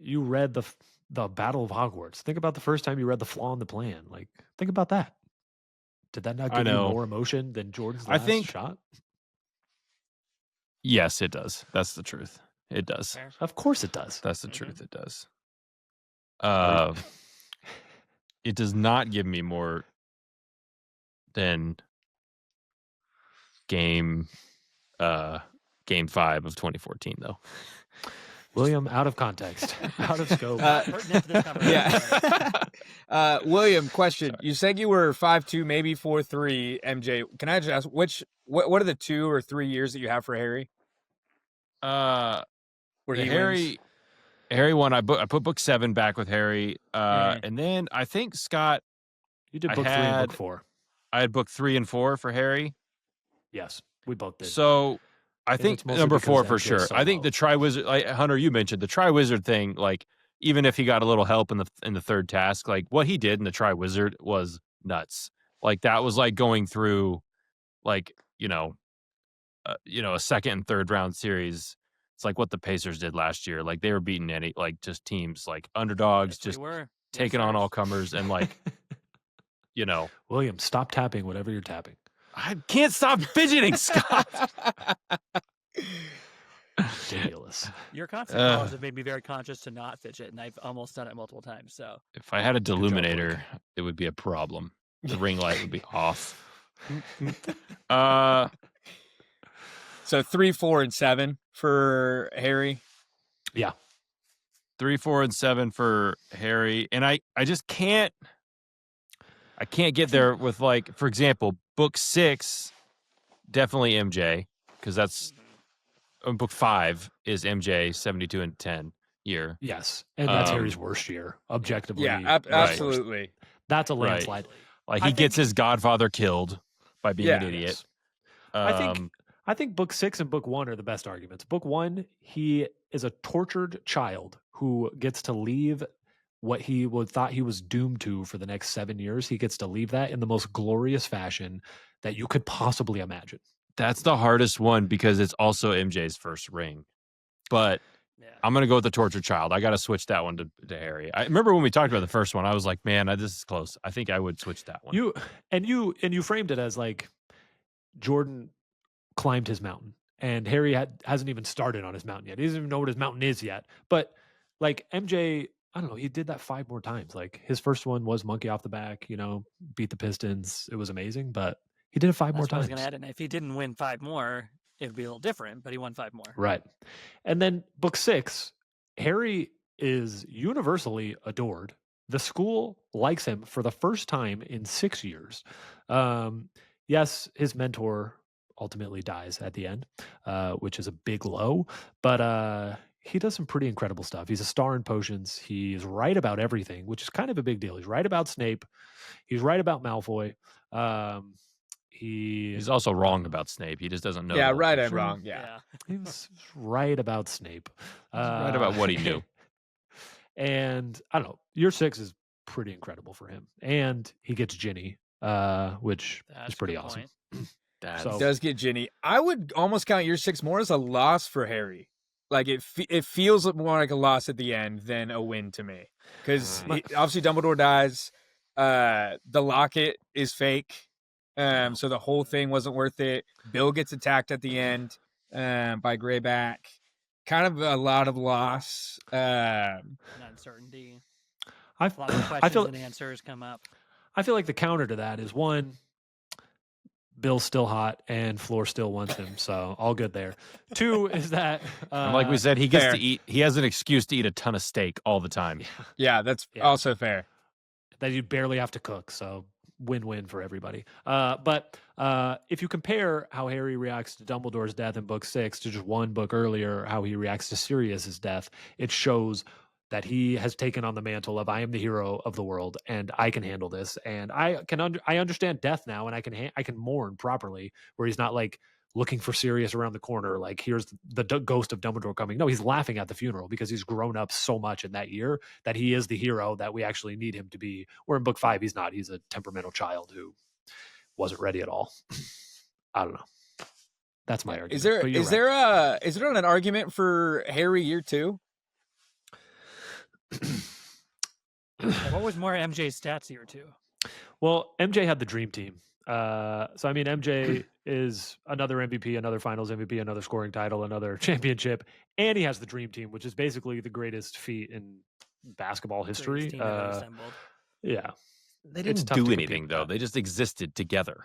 [SPEAKER 1] the Battle of Hogwarts. Think about the first time you read The Flaw in the Plan. Like, think about that. Did that not
[SPEAKER 3] I
[SPEAKER 1] give you
[SPEAKER 3] know.
[SPEAKER 1] more emotion than Jordan's
[SPEAKER 3] I
[SPEAKER 1] last
[SPEAKER 3] think-
[SPEAKER 1] shot?
[SPEAKER 3] Yes, it does. That's the truth. It does.
[SPEAKER 2] Fair.
[SPEAKER 1] Of course it does.
[SPEAKER 3] That's the
[SPEAKER 2] Mhm.
[SPEAKER 3] truth. It does.
[SPEAKER 1] Agreed.
[SPEAKER 3] It does not give me more than game 5 of 2014 though.
[SPEAKER 1] William, out of context, out of scope.
[SPEAKER 2] Pertinent to this conversation.
[SPEAKER 4] Yeah. William, question. You said you were 5'2", maybe 4'3", MJ. Can I just ask, what are the 2 or 3 years that you have for Harry? Where
[SPEAKER 3] the
[SPEAKER 4] he
[SPEAKER 3] Harry one, I put book 7 back with Harry. And then I think Scott,
[SPEAKER 1] You did book 3 and book 4.
[SPEAKER 3] I had book 3 and 4 for Harry.
[SPEAKER 1] Yes, we both did.
[SPEAKER 3] So I think
[SPEAKER 1] it's mostly
[SPEAKER 3] number
[SPEAKER 1] because
[SPEAKER 3] 4 for
[SPEAKER 1] MJ is
[SPEAKER 3] sure.
[SPEAKER 1] so
[SPEAKER 3] I think
[SPEAKER 1] low.
[SPEAKER 3] the Triwizard, like Hunter, you mentioned the Triwizard thing. Like, even if he got a little help in the third task, like what he did in the Triwizard was nuts. Like that was like going through, like a second and third round series. It's like what the Pacers did last year. Like they were beating just teams like underdogs,
[SPEAKER 2] Yes, we
[SPEAKER 3] just
[SPEAKER 2] were.
[SPEAKER 3] taking on all comers, and like
[SPEAKER 1] William, stop tapping whatever you're tapping.
[SPEAKER 3] I can't stop fidgeting, Scott.
[SPEAKER 1] Ridiculous.
[SPEAKER 2] Your constant calls have made me very conscious to not fidget, and I've almost done it multiple times. So
[SPEAKER 3] If I had a
[SPEAKER 1] job,
[SPEAKER 3] deluminator, it would be a problem. The ring light would be off.
[SPEAKER 4] So 3, 4, and 7 for Harry.
[SPEAKER 1] Yeah.
[SPEAKER 3] 3, 4, and 7 for Harry, and I just can't. I can't get there with, like, for example, book 6, definitely MJ, because that's book 5 is MJ 72 and 10 year.
[SPEAKER 1] Yes, and that's Harry's worst year, objectively.
[SPEAKER 4] Yeah, absolutely.
[SPEAKER 1] That's a
[SPEAKER 3] Right.
[SPEAKER 1] landslide.
[SPEAKER 3] Like
[SPEAKER 1] I
[SPEAKER 3] he gets
[SPEAKER 1] think-
[SPEAKER 3] his godfather killed by being an idiot.
[SPEAKER 1] Yes. I think book 6 and book 1 are the best arguments. Book 1, he is a tortured child who gets to leave what he thought he was doomed to for the next 7 years. He gets to leave that in the most glorious fashion that you could possibly imagine.
[SPEAKER 3] That's the hardest one because it's also MJ's first ring. But
[SPEAKER 2] yeah,
[SPEAKER 3] I'm going to go with the tortured child. I got to switch that one to Harry. I remember when we talked about the first one, I was like, man, this is close. I think I would switch that one.
[SPEAKER 1] You framed it as like Jordan climbed his mountain and Harry hasn't even started on his mountain yet. He doesn't even know what his mountain is yet. But like MJ, I don't know, he did that 5 more times. Like his first one was monkey off the back, beat the Pistons. It was amazing, but he did it 5 more
[SPEAKER 2] that's what I was
[SPEAKER 1] times.
[SPEAKER 2] going to add. And if he didn't win 5 more, it would be a little different, but he won 5 more.
[SPEAKER 1] Right. And then book 6, Harry is universally adored. The school likes him for the first time in 6 years. Yes, his mentor ultimately dies at the end, which is a big low, but he does some pretty incredible stuff. He's a star in potions. He's right about everything, which is kind of a big deal. He's right about Snape. He's right about Malfoy.
[SPEAKER 3] He's also wrong about Snape. He just doesn't know.
[SPEAKER 4] Yeah,
[SPEAKER 3] the
[SPEAKER 4] right and
[SPEAKER 3] picture.
[SPEAKER 4] wrong. Yeah.
[SPEAKER 1] He was right about Snape.
[SPEAKER 3] Right about what he knew.
[SPEAKER 1] And I don't know, year 6 is pretty incredible for him. And he gets Ginny, which
[SPEAKER 2] That's
[SPEAKER 1] is pretty
[SPEAKER 2] a good
[SPEAKER 1] awesome.
[SPEAKER 2] point.
[SPEAKER 1] So-
[SPEAKER 4] He does get Ginny. I would almost count year 6 more as a loss for Harry. Like it feels more like a loss at the end than a win to me. Because obviously Dumbledore dies. The locket is fake. So the whole thing wasn't worth it. Bill gets attacked at the end by Greyback. Kind of a lot of loss.
[SPEAKER 2] And uncertainty.
[SPEAKER 1] I
[SPEAKER 2] A lot of questions
[SPEAKER 1] feel
[SPEAKER 2] and answers come up.
[SPEAKER 1] I feel like the counter to that is 1, Bill's still hot and Floor still wants him, so all good there. 2 is that
[SPEAKER 3] And like we said, he gets
[SPEAKER 4] fair.
[SPEAKER 3] to eat. He has an excuse to eat a ton of steak all the time.
[SPEAKER 4] Yeah, that's
[SPEAKER 1] Yeah.
[SPEAKER 4] also fair.
[SPEAKER 1] that you barely have to cook, so win-win for everybody. But if you compare how Harry reacts to Dumbledore's death in book 6 to just 1 book earlier, how he reacts to Sirius's death, it shows that he has taken on the mantle of I am the hero of the world and I can handle this, and I understand death now, and I can mourn properly, where he's not like looking for Sirius around the corner, like here's the ghost of Dumbledore coming. No, he's laughing at the funeral because he's grown up so much in that year that he is the hero that we actually need him to be. Where in book 5 he's not. He's a temperamental child who wasn't ready at all. I don't know. That's my argument.
[SPEAKER 4] Is there
[SPEAKER 1] But you're
[SPEAKER 4] is
[SPEAKER 1] right.
[SPEAKER 4] there an argument for Harry year 2?
[SPEAKER 2] Yeah, what was more MJ's stats year 2?
[SPEAKER 1] Well, MJ had the dream team. So I mean, MJ is another MVP, another Finals MVP, another scoring title, another championship, and he has the dream team, which is basically the greatest feat in basketball history.
[SPEAKER 2] Greatest team ever assembled.
[SPEAKER 1] Yeah,
[SPEAKER 3] They
[SPEAKER 1] It's
[SPEAKER 3] didn't
[SPEAKER 1] tough to
[SPEAKER 3] do
[SPEAKER 1] compete
[SPEAKER 3] anything
[SPEAKER 1] with
[SPEAKER 3] though.
[SPEAKER 1] that.
[SPEAKER 3] They just existed together.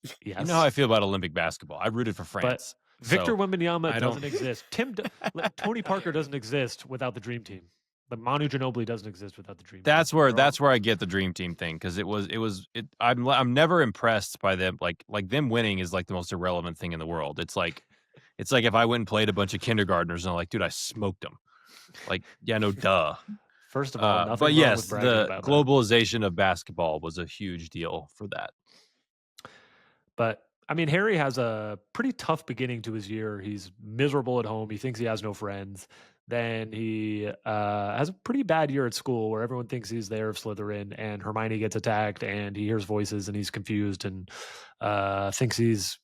[SPEAKER 1] yes.
[SPEAKER 3] You know how I feel about Olympic basketball. I rooted for France.
[SPEAKER 1] Victor
[SPEAKER 3] So,
[SPEAKER 1] Wembanyama
[SPEAKER 3] I don't-
[SPEAKER 1] doesn't exist. Tony Parker doesn't exist without the Dream Team. The Manu Ginobili doesn't exist without the Dream
[SPEAKER 3] That's
[SPEAKER 1] Team.
[SPEAKER 3] where
[SPEAKER 1] They're all-
[SPEAKER 3] that's where I get the dream team thing, because I'm never impressed by them, like them winning is like the most irrelevant thing in the world. It's like if I went and played a bunch of kindergartners and I'm like, dude, I smoked them. Like, yeah, no, duh.
[SPEAKER 1] First of all, nothing
[SPEAKER 3] But
[SPEAKER 1] wrong
[SPEAKER 3] yes,
[SPEAKER 1] with bragging
[SPEAKER 3] the
[SPEAKER 1] about that.
[SPEAKER 3] globalization of basketball was a huge deal for that.
[SPEAKER 1] But I mean, Harry has a pretty tough beginning to his year. He's miserable at home. He thinks he has no friends. Then he has a pretty bad year at school where everyone thinks he's there of Slytherin, and Hermione gets attacked, and he hears voices, and he's confused, and thinks he's.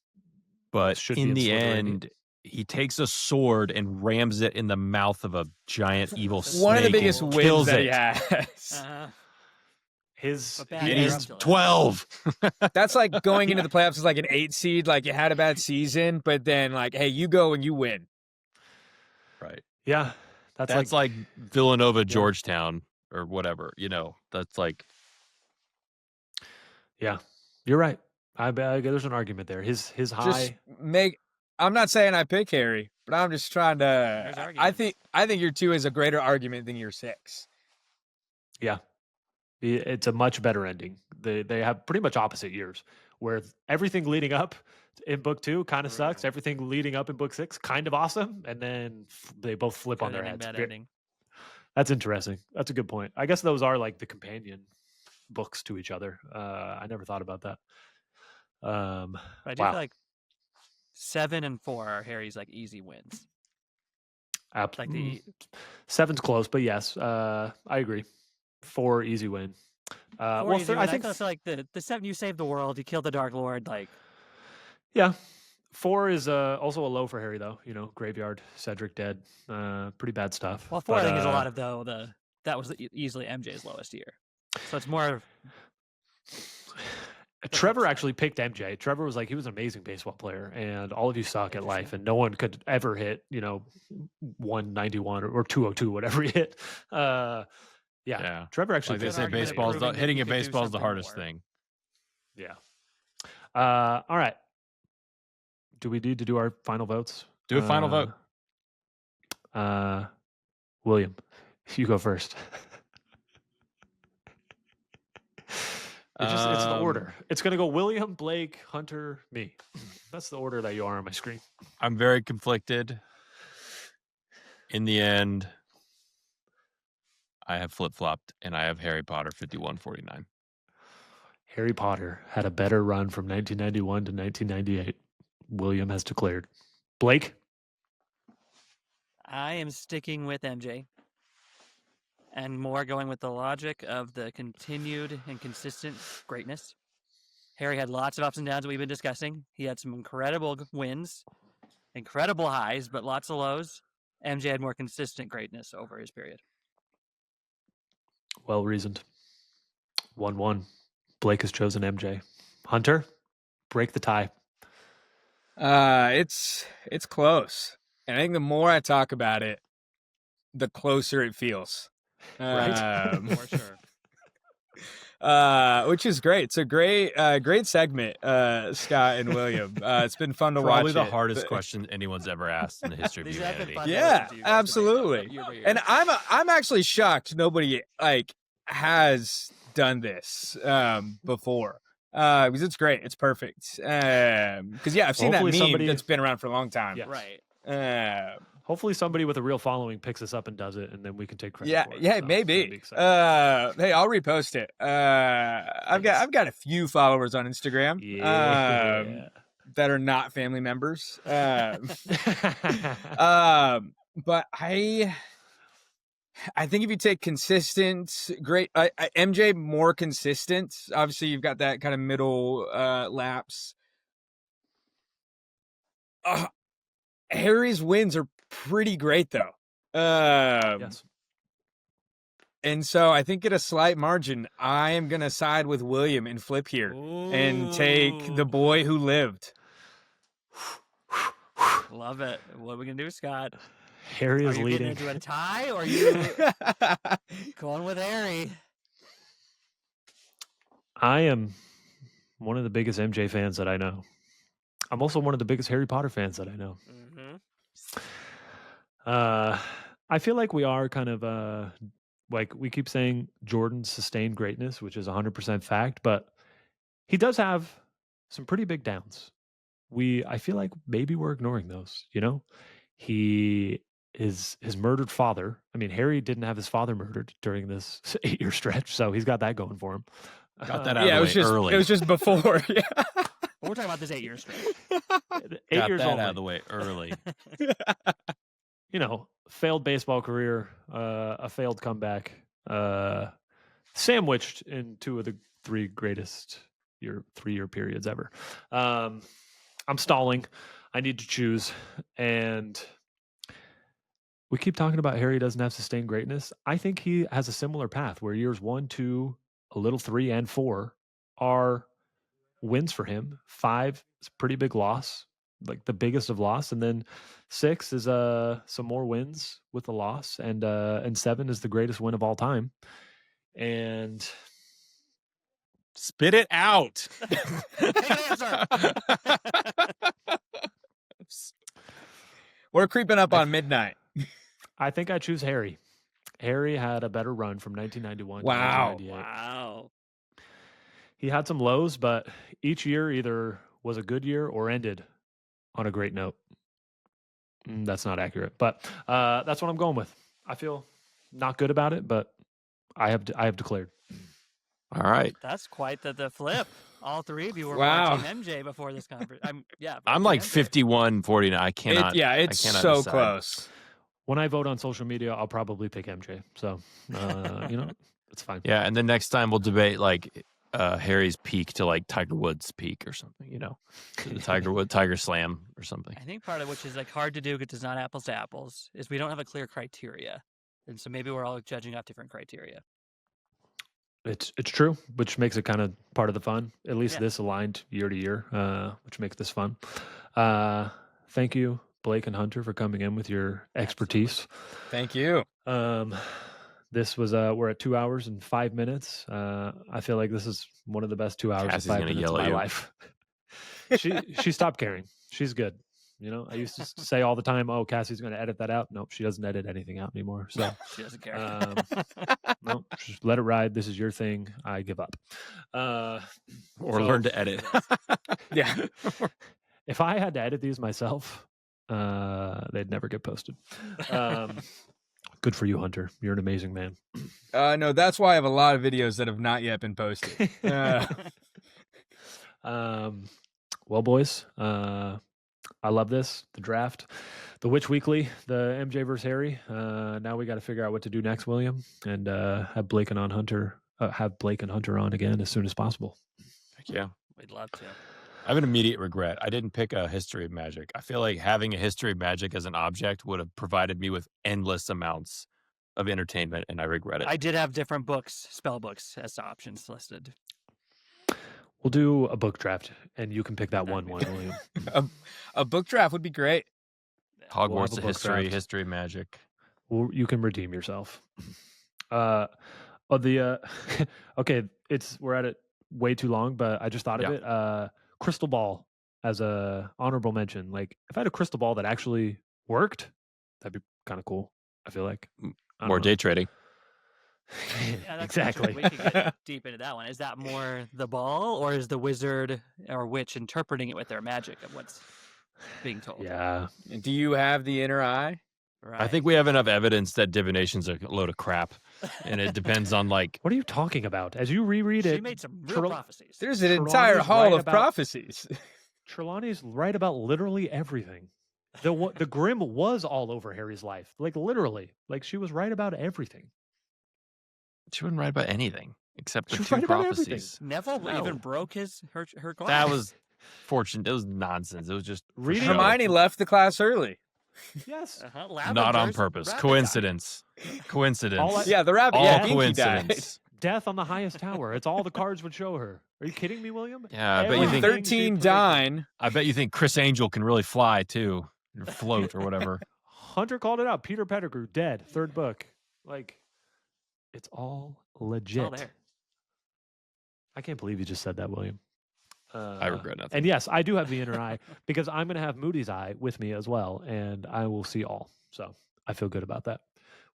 [SPEAKER 3] But
[SPEAKER 1] Should be
[SPEAKER 3] in
[SPEAKER 1] in
[SPEAKER 3] the
[SPEAKER 1] Slytherin.
[SPEAKER 3] end, he takes a sword and rams it in the mouth of a giant evil snake.
[SPEAKER 4] One of the
[SPEAKER 3] and
[SPEAKER 4] biggest wins
[SPEAKER 3] kills
[SPEAKER 4] that
[SPEAKER 3] it.
[SPEAKER 4] he has.
[SPEAKER 2] Uh-huh.
[SPEAKER 1] His
[SPEAKER 2] But bad
[SPEAKER 3] And
[SPEAKER 2] Yeah,
[SPEAKER 3] he's
[SPEAKER 2] up to that.
[SPEAKER 3] 12.
[SPEAKER 4] That's like going into the playoffs as like an 8 seed. Like you had a bad season, but then like, hey, you go and you win.
[SPEAKER 3] Right.
[SPEAKER 1] yeah,
[SPEAKER 3] That's like Villanova, Georgetown, or whatever. That's like.
[SPEAKER 1] yeah, you're right. There's an argument there. His
[SPEAKER 4] Just
[SPEAKER 1] high.
[SPEAKER 4] I'm not saying I pick Harry, but I'm just trying to.
[SPEAKER 2] There's arguments.
[SPEAKER 4] I think your 2 is a greater argument than your 6.
[SPEAKER 1] Yeah. It's a much better ending. They have pretty much opposite years where everything leading up in book 2 kind of sucks. Everything leading up in book 6 kind of awesome. And then they both flip on
[SPEAKER 2] Good
[SPEAKER 1] their
[SPEAKER 2] ending,
[SPEAKER 1] heads.
[SPEAKER 2] bad ending.
[SPEAKER 1] That's interesting. That's a good point. I guess those are like the companion books to each other. I never thought about that.
[SPEAKER 2] But I do
[SPEAKER 1] Wow.
[SPEAKER 2] feel like 7 and 4 are Harry's like easy wins. Like the
[SPEAKER 1] 7's close, but yes, I agree. 4 easy win.
[SPEAKER 2] 4
[SPEAKER 1] Well,
[SPEAKER 2] easy
[SPEAKER 1] I
[SPEAKER 2] win.
[SPEAKER 1] think
[SPEAKER 2] I feel like the 7 you saved the world, you killed the Dark Lord. Like
[SPEAKER 1] yeah. 4 is also a low for Harry, though. Graveyard, Cedric dead, pretty bad stuff.
[SPEAKER 2] well, 4
[SPEAKER 1] But,
[SPEAKER 2] I think is a lot of that was easily MJ's lowest year. So it's more.
[SPEAKER 1] Trevor
[SPEAKER 2] flip
[SPEAKER 1] actually picked MJ. Trevor was like, he was an amazing baseball player, and all of you suck at life, and no one could ever hit 191 or 202, whatever he hit. Yeah. Trevor actually
[SPEAKER 3] Like they
[SPEAKER 2] Good
[SPEAKER 3] say,
[SPEAKER 2] argument
[SPEAKER 3] baseball's
[SPEAKER 2] proving that
[SPEAKER 3] hitting
[SPEAKER 2] you
[SPEAKER 3] a
[SPEAKER 2] could do
[SPEAKER 3] baseball is the
[SPEAKER 2] something
[SPEAKER 3] hardest
[SPEAKER 2] more.
[SPEAKER 3] thing.
[SPEAKER 1] Yeah. All right. Do we need to do our final votes?
[SPEAKER 3] Do a final vote.
[SPEAKER 1] William, you go first. It's the order. It's going to go William, Blake, Hunter, me. That's the order that you are on my screen.
[SPEAKER 3] I'm very conflicted. In the end, I have flip-flopped, and I have Harry Potter 51-49.
[SPEAKER 1] Harry Potter had a better run from 1991 to 1998. William has declared. Blake?
[SPEAKER 2] I am sticking with MJ. And more going with the logic of the continued and consistent greatness. Harry had lots of ups and downs that we've been discussing. He had some incredible wins, incredible highs, but lots of lows. MJ had more consistent greatness over his period.
[SPEAKER 1] Well reasoned. 1-1. Blake has chosen MJ. Hunter, break the tie.
[SPEAKER 4] It's close, and I think the more I talk about it, the closer it feels.
[SPEAKER 1] Right.
[SPEAKER 2] For sure.
[SPEAKER 4] Which is great. It's a great segment, Scott and William. It's been fun to
[SPEAKER 3] Probably
[SPEAKER 4] watch.
[SPEAKER 3] the
[SPEAKER 4] it.
[SPEAKER 3] hardest question anyone's ever asked in the history of
[SPEAKER 2] These have been
[SPEAKER 3] humanity.
[SPEAKER 2] fun to
[SPEAKER 4] Yeah,
[SPEAKER 2] listen to you guys
[SPEAKER 4] absolutely.
[SPEAKER 2] debate about year by year.
[SPEAKER 4] And I'm actually shocked nobody has done this before. Because it's great. It's perfect. Because I've seen
[SPEAKER 1] Hopefully
[SPEAKER 4] that meme
[SPEAKER 1] somebody-
[SPEAKER 4] that's been around for a long time.
[SPEAKER 1] Yeah.
[SPEAKER 2] Right.
[SPEAKER 1] Hopefully somebody with a real following picks this up and does it, and then we can take credit for it.
[SPEAKER 4] Yeah,
[SPEAKER 1] So it's gonna be
[SPEAKER 4] maybe.
[SPEAKER 1] exciting.
[SPEAKER 4] Hey, I'll repost it. I've got a few followers on Instagram.
[SPEAKER 1] Yeah.
[SPEAKER 4] That are not family members. But I think if you take consistent, great MJ more consistent. Obviously, you've got that kind of middle lapse. Harry's wins are pretty great though.
[SPEAKER 1] Yes.
[SPEAKER 4] And so I think at a slight margin, I am gonna side with William and flip here and take the boy who lived.
[SPEAKER 2] Love it. What are we going to do, Scott?
[SPEAKER 1] Harry
[SPEAKER 2] Are
[SPEAKER 1] is
[SPEAKER 2] you
[SPEAKER 1] leading.
[SPEAKER 2] getting into a tie, or are you going with Harry?
[SPEAKER 1] I am one of the biggest MJ fans that I know. I'm also one of the biggest Harry Potter fans that I know.
[SPEAKER 2] Mm-hmm.
[SPEAKER 1] I feel like we are kind of like we keep saying Jordan's sustained greatness, which is 100% fact, but he does have some pretty big downs. I feel like maybe we're ignoring those, you know? He is his murdered father. I mean, Harry didn't have his father murdered during this 8-year stretch, so he's got that going for him.
[SPEAKER 3] Got that out
[SPEAKER 4] Yeah,
[SPEAKER 3] of the way early.
[SPEAKER 4] it was just before. Yeah.
[SPEAKER 2] We're talking about this 8 years straight.
[SPEAKER 1] 8
[SPEAKER 3] Got
[SPEAKER 1] years
[SPEAKER 3] that
[SPEAKER 1] only.
[SPEAKER 3] out of the way early.
[SPEAKER 1] You know, failed baseball career, a failed comeback, sandwiched in 2 of the 3 greatest 3-year periods ever. I'm stalling. I need to choose. And we keep talking about Harry doesn't have sustained greatness. I think he has a similar path where years 1, 2, a little 3, and 4 are wins for him. 5 is a pretty big loss, like the biggest of loss, and then 6 is some more wins with the loss, and 7 is the greatest win of all time. And
[SPEAKER 3] Spit it out.
[SPEAKER 4] We're creeping up on midnight.
[SPEAKER 1] I think I choose Harry. Harry had a better run from 1991 to
[SPEAKER 4] Wow.
[SPEAKER 1] 1998.
[SPEAKER 2] Wow.
[SPEAKER 1] He had some lows, but each year either was a good year or ended on a great note. That's not accurate, but that's what I'm going with. I feel not good about it, but I have declared.
[SPEAKER 3] All right.
[SPEAKER 2] That's quite the flip. All 3 of you were
[SPEAKER 4] Wow.
[SPEAKER 2] more Team MJ before this conference.
[SPEAKER 3] I'm like
[SPEAKER 2] Team MJ.
[SPEAKER 3] 51-49. I cannot.
[SPEAKER 4] It's
[SPEAKER 3] I cannot
[SPEAKER 4] so
[SPEAKER 3] decide.
[SPEAKER 4] close.
[SPEAKER 1] When I vote on social media, I'll probably pick MJ. So, you know, it's fine.
[SPEAKER 3] Yeah, and then next time we'll debate like Harry's peak to like Tiger Woods' peak or something. You know, to the Tiger Slam or something.
[SPEAKER 2] I think part of which is like hard to do because it's not apples to apples is we don't have a clear criteria, and so maybe we're all judging off different criteria.
[SPEAKER 1] It's true, which makes it kind of part of the fun. At least
[SPEAKER 2] Yeah.
[SPEAKER 1] this aligned year to year, which makes this fun. Thank you, Blake and Hunter, for coming in with your expertise.
[SPEAKER 4] Thank you.
[SPEAKER 1] This was we're at 2 hours and 5 minutes. I feel like this is one of the best 2 hours
[SPEAKER 3] Cassie's
[SPEAKER 1] and 5
[SPEAKER 3] gonna
[SPEAKER 1] minutes of
[SPEAKER 3] yell at
[SPEAKER 1] my
[SPEAKER 3] you.
[SPEAKER 1] life. She stopped caring. She's good. You know, I used to say all the time, "Oh, Cassie's going to edit that out." Nope, she doesn't edit anything out anymore. So
[SPEAKER 2] She doesn't care.
[SPEAKER 1] no, just let it ride. This is your thing. I give up.
[SPEAKER 3] Or
[SPEAKER 1] So-
[SPEAKER 3] learn to edit.
[SPEAKER 4] Yeah.
[SPEAKER 1] If I had to edit these myself, they'd never get posted. Good for you, Hunter. You're an amazing man.
[SPEAKER 4] No, that's why I have a lot of videos that have not yet been posted.
[SPEAKER 1] Well, boys, I love this. The draft, the Witch Weekly, the MJ versus Harry. Now we got to figure out what to do next, William, and have Blake and Hunter on again as soon as possible.
[SPEAKER 3] Heck yeah.
[SPEAKER 2] We'd love to.
[SPEAKER 3] I have an immediate regret. I didn't pick a history of magic. I feel like having a history of magic as an object would have provided me with endless amounts of entertainment, and I regret it.
[SPEAKER 2] I did have different books, spell books, as options listed.
[SPEAKER 1] We'll do a book draft, and you can pick that one, William.
[SPEAKER 4] A book draft would be great.
[SPEAKER 3] Hogwarts,
[SPEAKER 1] We'll have a
[SPEAKER 3] the
[SPEAKER 1] book
[SPEAKER 3] history,
[SPEAKER 1] draft.
[SPEAKER 3] history of magic.
[SPEAKER 1] Well, you can redeem yourself. Okay, we're at it way too long, but I just thought of it. Crystal ball as a honorable mention. Like, if I had a crystal ball that actually worked, that'd be kind of cool. I feel like
[SPEAKER 3] More day trading.
[SPEAKER 2] Yeah, that's
[SPEAKER 1] exactly.
[SPEAKER 2] We could get deep into that one. Is that more the ball, or is the wizard or witch interpreting it with their magic of what's being told?
[SPEAKER 1] Yeah.
[SPEAKER 4] Do you have the inner eye?
[SPEAKER 2] Right.
[SPEAKER 3] I think we have enough evidence that divination's a load of crap, and it depends on like.
[SPEAKER 1] What are you talking about? As you reread
[SPEAKER 2] she
[SPEAKER 1] it,
[SPEAKER 2] made some real prophecies.
[SPEAKER 4] There's an
[SPEAKER 1] Trelawney's
[SPEAKER 4] entire hall
[SPEAKER 1] right
[SPEAKER 4] of
[SPEAKER 1] about-
[SPEAKER 4] prophecies.
[SPEAKER 1] Trelawney's right about literally everything. The Grim was all over Harry's life, like literally. Like, she was right about everything.
[SPEAKER 3] She wouldn't write about anything except the
[SPEAKER 1] She was
[SPEAKER 3] two
[SPEAKER 1] right about
[SPEAKER 3] prophecies.
[SPEAKER 2] Neville
[SPEAKER 1] No.
[SPEAKER 2] even broke her glass.
[SPEAKER 3] That was fortune. It was nonsense. It was just for
[SPEAKER 1] Reading
[SPEAKER 3] show.
[SPEAKER 4] Hermione left the class early.
[SPEAKER 1] Yes.
[SPEAKER 3] Not on purpose. Coincidence. Coincidence.
[SPEAKER 4] Yeah, the rabbit.
[SPEAKER 3] All
[SPEAKER 4] Yeah, Pinky died.
[SPEAKER 3] coincidence.
[SPEAKER 1] Death on the highest tower. It's all the cards would show her. Are you kidding me, William?
[SPEAKER 3] Yeah, I bet you
[SPEAKER 1] Everything
[SPEAKER 3] think-
[SPEAKER 1] she
[SPEAKER 4] 13
[SPEAKER 1] predicted.
[SPEAKER 4] dine.
[SPEAKER 3] I bet you think Chris Angel can really fly too, or float or whatever.
[SPEAKER 1] Hunter called it out. Peter Pettigrew, dead. 3rd book. Like, it's all legit.
[SPEAKER 2] all there.
[SPEAKER 1] I can't believe you just said that, William.
[SPEAKER 3] I regret nothing.
[SPEAKER 1] And yes, I do have the inner eye because I'm going to have Moody's eye with me as well, and I will see all. So I feel good about that.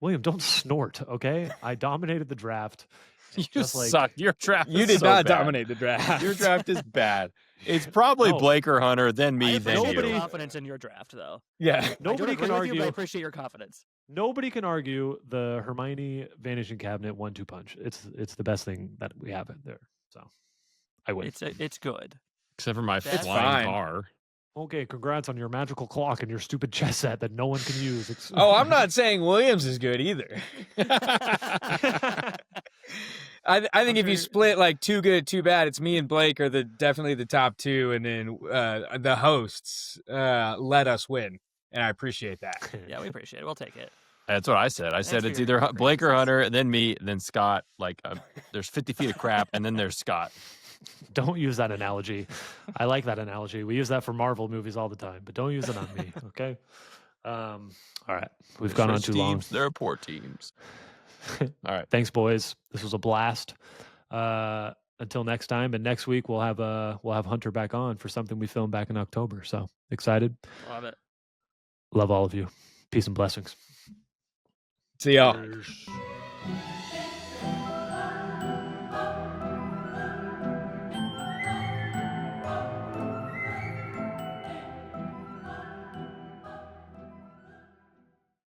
[SPEAKER 1] William, don't snort, okay? I dominated the draft.
[SPEAKER 3] You
[SPEAKER 1] just like
[SPEAKER 3] suck. Your draft
[SPEAKER 4] You
[SPEAKER 3] is
[SPEAKER 4] did
[SPEAKER 3] so
[SPEAKER 4] not
[SPEAKER 3] bad.
[SPEAKER 4] dominate the draft.
[SPEAKER 3] Your draft is bad. It's probably
[SPEAKER 1] No.
[SPEAKER 3] Blake or Hunter, then me,
[SPEAKER 2] I
[SPEAKER 3] then
[SPEAKER 2] appreciate
[SPEAKER 3] you.
[SPEAKER 2] your confidence in your draft, though.
[SPEAKER 4] Yeah.
[SPEAKER 2] I don't
[SPEAKER 1] nobody
[SPEAKER 2] agree
[SPEAKER 1] can
[SPEAKER 2] with you, but I
[SPEAKER 1] argue.
[SPEAKER 2] appreciate your confidence.
[SPEAKER 1] Nobody can argue the Hermione Vanishing Cabinet 1-2 punch. It's the best thing that we have in there. So I win.
[SPEAKER 2] It's good.
[SPEAKER 3] Except for my
[SPEAKER 2] That's
[SPEAKER 3] flying
[SPEAKER 4] fine.
[SPEAKER 3] car.
[SPEAKER 1] Okay, congrats on your magical clock and your stupid chess set that no one can use.
[SPEAKER 4] Oh, I'm not saying Williams is good either. I think if you split like too good, too bad, it's me and Blake are definitely the top two, and then the hosts let us win, and I appreciate that.
[SPEAKER 2] Yeah, we appreciate it. We'll take it.
[SPEAKER 3] That's what I said. I said
[SPEAKER 2] for
[SPEAKER 3] it's
[SPEAKER 2] your
[SPEAKER 3] either Blake or
[SPEAKER 2] grievances.
[SPEAKER 3] Hunter, then me, then Scott. Like there's 50 feet of crap, and then there's Scott.
[SPEAKER 1] Don't use that analogy. I like that analogy. We use that for Marvel movies all the time, but don't use it on me, okay? All right. We've gone on too long.
[SPEAKER 3] There are poor teams. All right.
[SPEAKER 1] Thanks, boys. This was a blast. Until next time, and next week we'll have Hunter back on for something we filmed back in October. So excited.
[SPEAKER 2] Love it.
[SPEAKER 1] Love all of you. Peace and blessings.
[SPEAKER 4] See y'all.
[SPEAKER 1] Cheers.